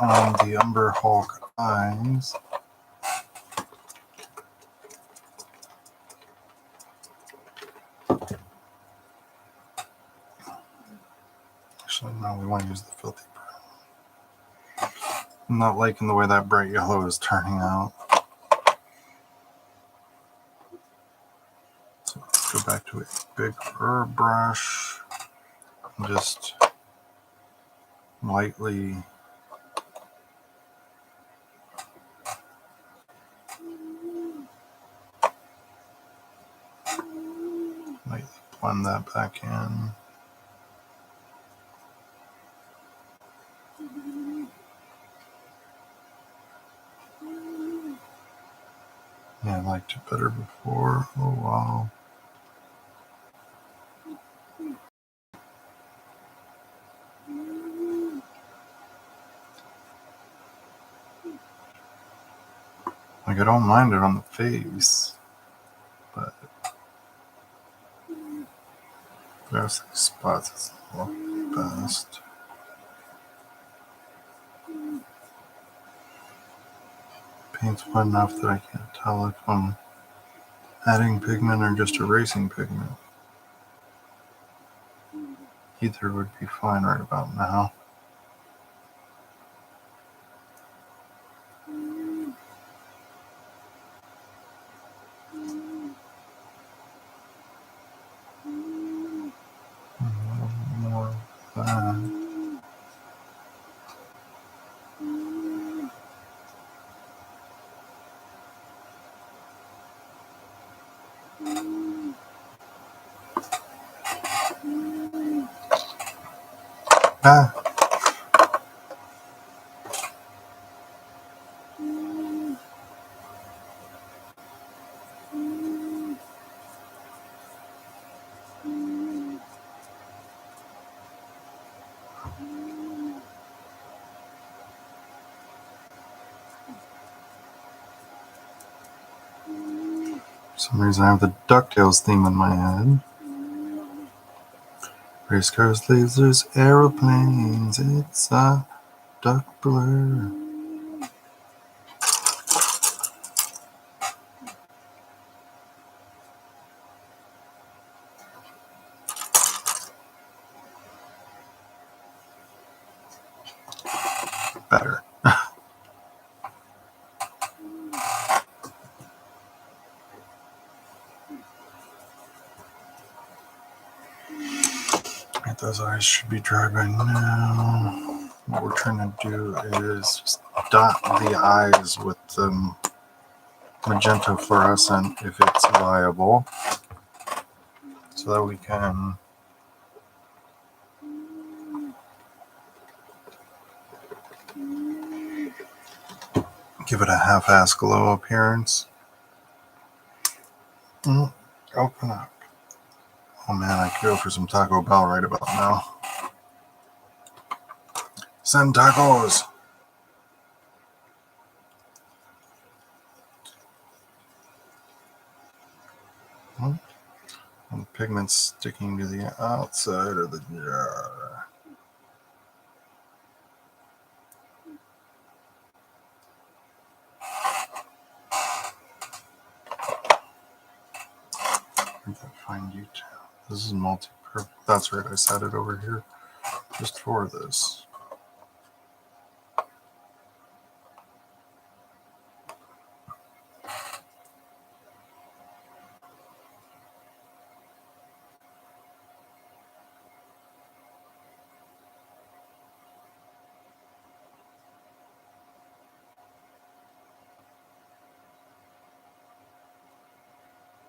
on the Umber Hulk eyes. Actually, no, we want to use the filthy brown. I'm not liking the way that bright yellow is turning out. So let's go back to a bigger brush and just lightly blend that back in. Yeah, I liked it better before. Oh wow. Like, I don't mind it on the face, but there's these spots it's not the best. Paint's wet enough that I can't tell if I'm adding pigment or just erasing pigment. Either would be fine right about now. A little more of that. Ah. For some reason I have the DuckTales theme in my head. Race cars, lasers, aeroplanes, it's a duck blur. Better. Those eyes should be dry by now. What we're trying to do is just dot the eyes with the magenta fluorescent if it's viable, so that we can give it a half-ass glow appearance. Open up. Oh man, I could go for some Taco Bell right about now. Send tacos! And the pigment's sticking to the outside of the jar. That's right, I set it over here just for this.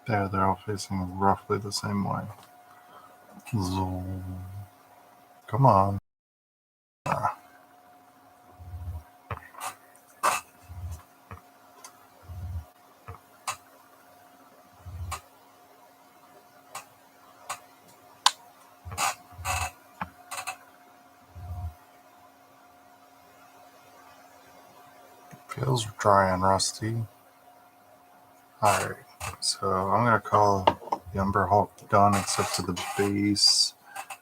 There, they're all facing roughly the same way. Zoom. Come on. Feels dry and rusty. Alright, so I'm going to call the Umber Hulk done except for the base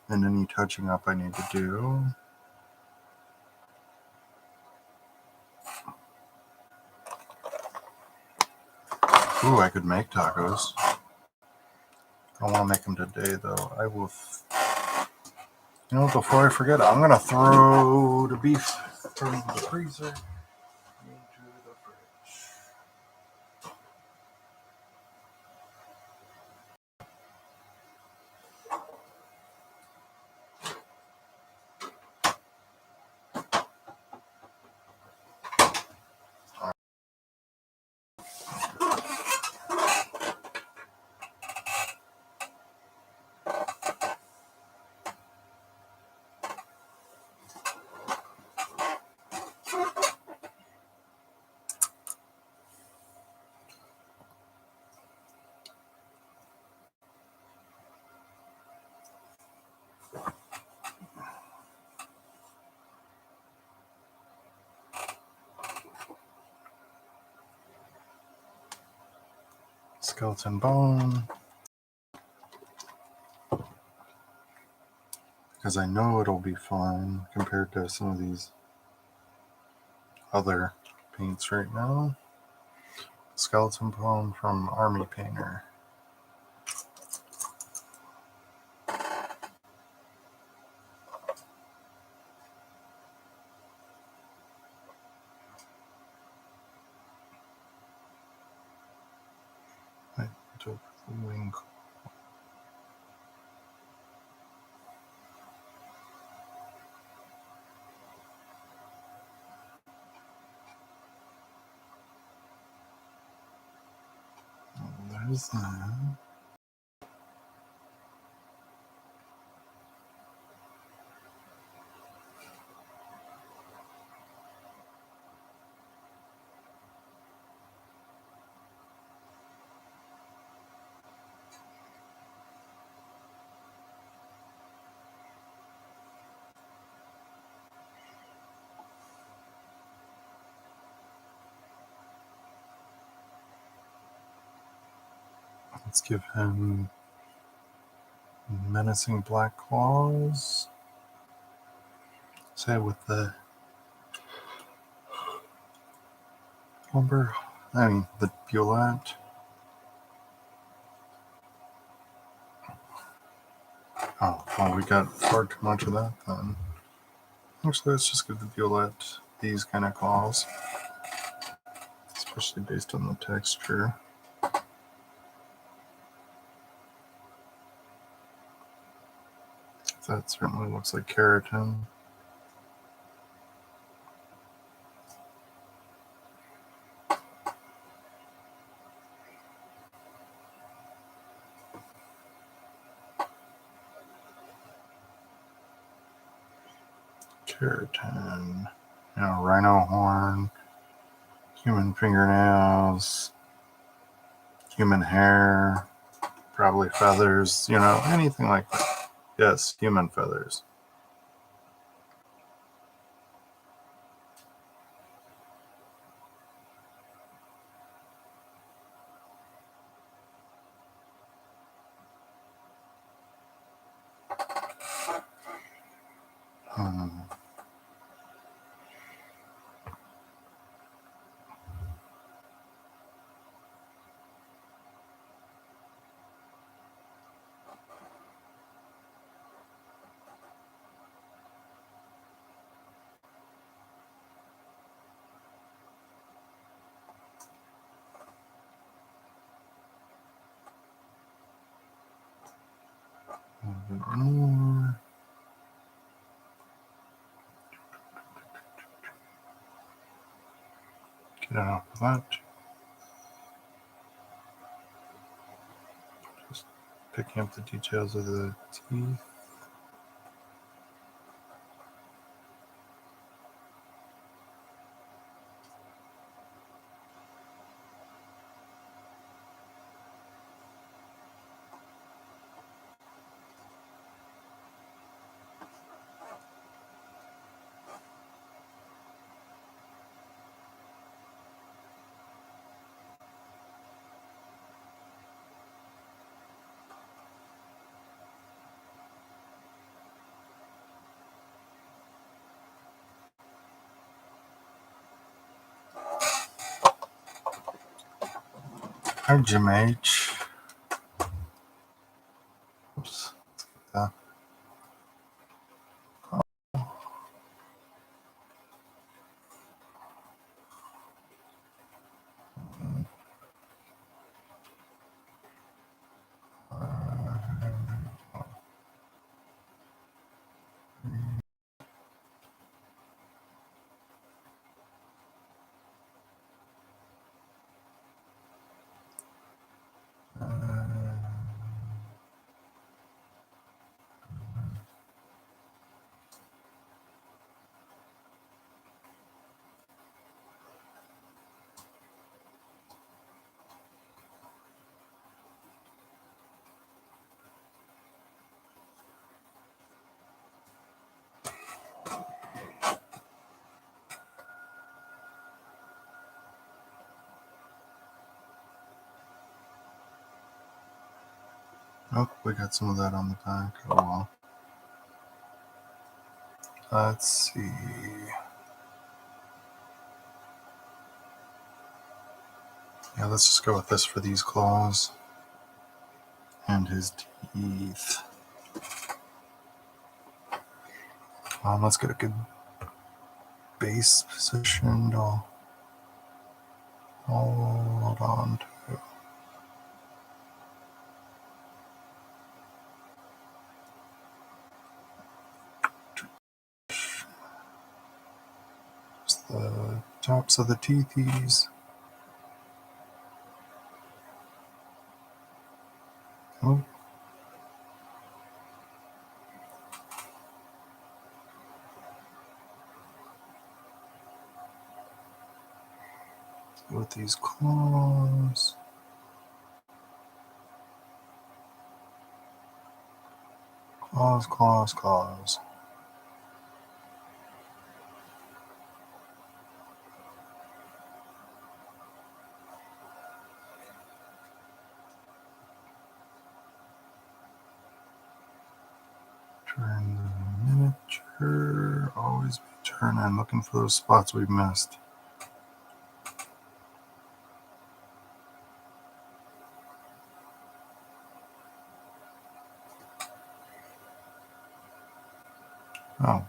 and any touching up I need to do. Ooh, I could make tacos. I don't want to make them today though. I will... You know, before I forget, I'm going to throw the beef from the freezer into the fridge. Skeleton bone. Because I know it'll be fine compared to some of these other paints right now. Skeleton bone from Army Painter. I took the wing. There's that. Let's give him menacing black claws. Say with the Umber, the Bulette. Oh, well, we got far too much of that then. Actually, let's just give the Bulette these kind of claws, especially based on the texture. That certainly looks like keratin. Keratin. Rhino horn, human fingernails, human hair, probably feathers, anything like that. Yes, human feathers. more. Get off of that. Just picking up the details of the teeth. Hi, Jim H. Oops. Oh, we got some of that on the back. Oh well. Let's see. Yeah, let's just go with this for these claws. And his teeth. Let's get a good base position to hold on to. Just the tops of the teethies. Oh. With these claws. Claws, claws, claws. Turn the miniature. Always be turning, looking for those spots we've missed. Oh.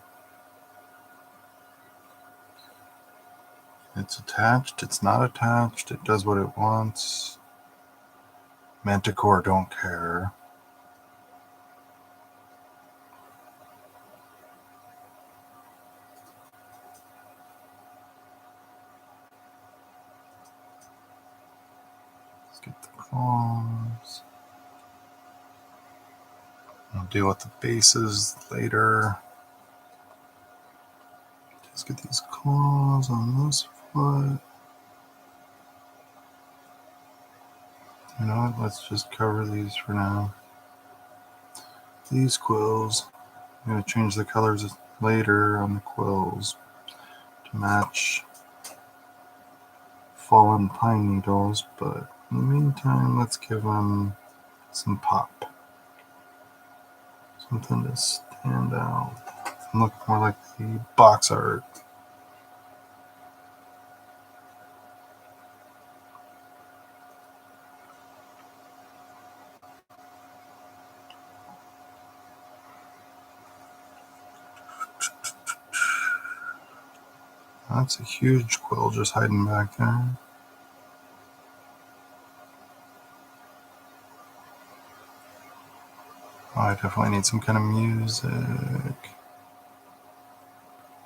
It's attached, it's not attached, it does what it wants. Manticore don't care. Let's get the claws. I'll deal with the bases later. Just get these claws on this foot. You know what? Let's just cover these for now. These quills, I'm going to change the colors later on the quills to match fallen pine needles, but in the meantime, let's give them some pop. Something to stand out and look more like the box art. That's a huge quill just hiding back there. Oh, I definitely need some kind of music.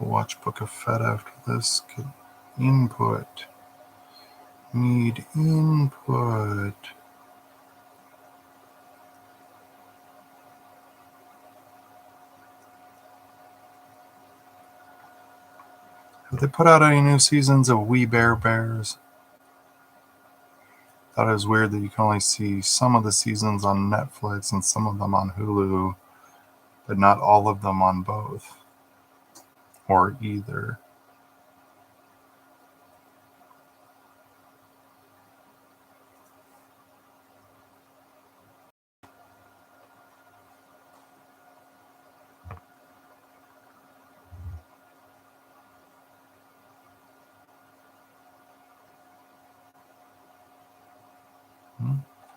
We'll watch Book of Fett after this. Get input. Need input. Have they put out any new seasons of We Bare Bears? Thought it was weird that you can only see some of the seasons on Netflix and some of them on Hulu, but not all of them on both. Or either.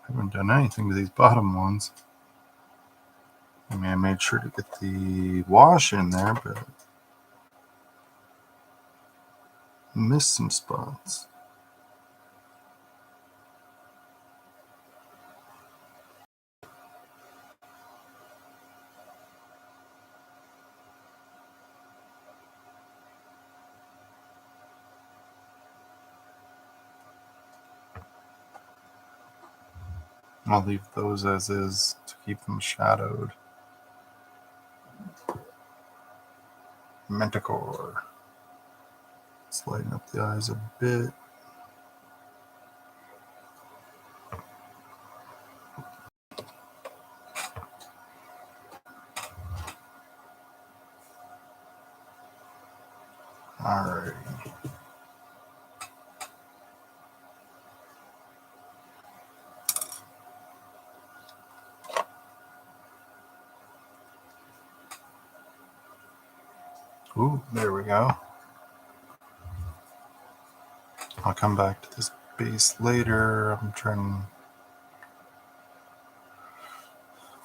I haven't done anything to these bottom ones. I mean, I made sure to get the wash in there, but missed some spots. I'll leave those as is to keep them shadowed. Manticore. Let's lighten up the eyes a bit. Alright. Ooh, there we go. I'll come back to this base later. I'm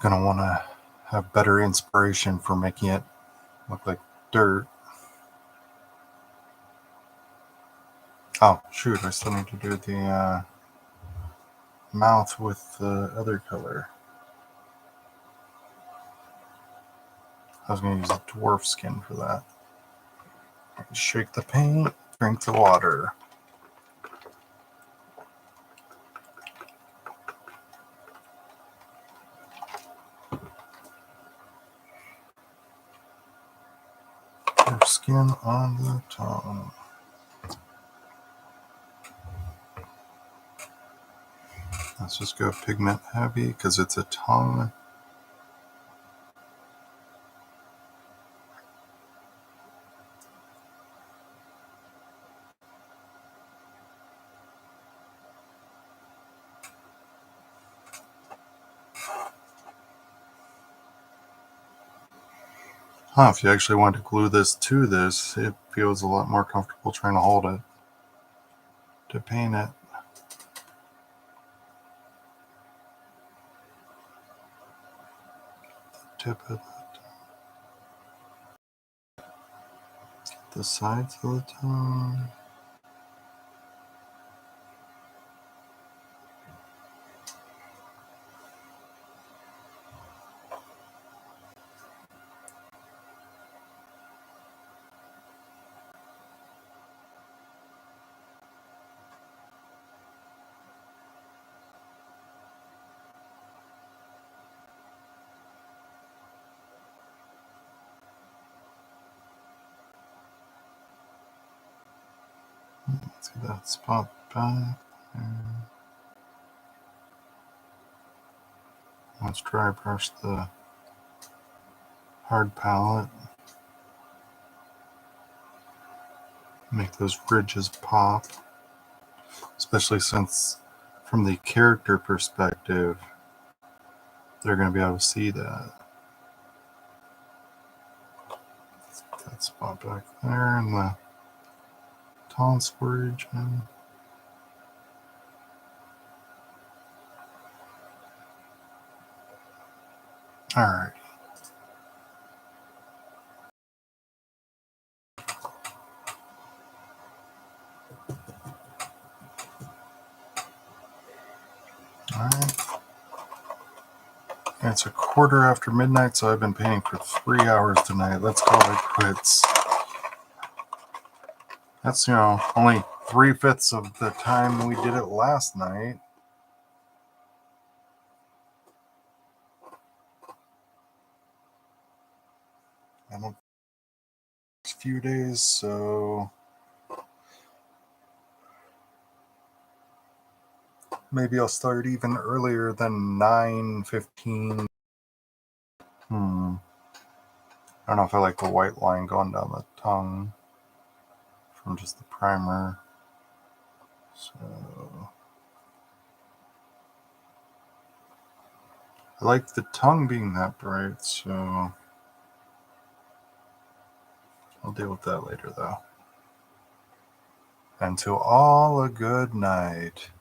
gonna want to have better inspiration for making it look like dirt. Oh, shoot, I still need to do the mouth with the other color. I was going to use a dwarf skin for that. Shake the paint, drink the water. Dwarf skin on the tongue. Let's just go pigment heavy because it's a tongue. If you actually want to glue this to this, it feels a lot more comfortable trying to hold it to paint it. Tip of the sides of the tongue. See that spot back there. Let's dry brush the hard palette. Make those ridges pop. Especially since from the character perspective, they're going to be able to see that. That spot back there in the tonsil region. Alright. Alright. It's a quarter after midnight, so I've been painting for 3 hours tonight. Let's call it quits. That's, only 3/5 of the time we did it last night. And a few days, so maybe I'll start even earlier than 9:15. I don't know if I like the white line going down the tongue from just the primer. So I like the tongue being that bright, so I'll deal with that later though. And to all a good night.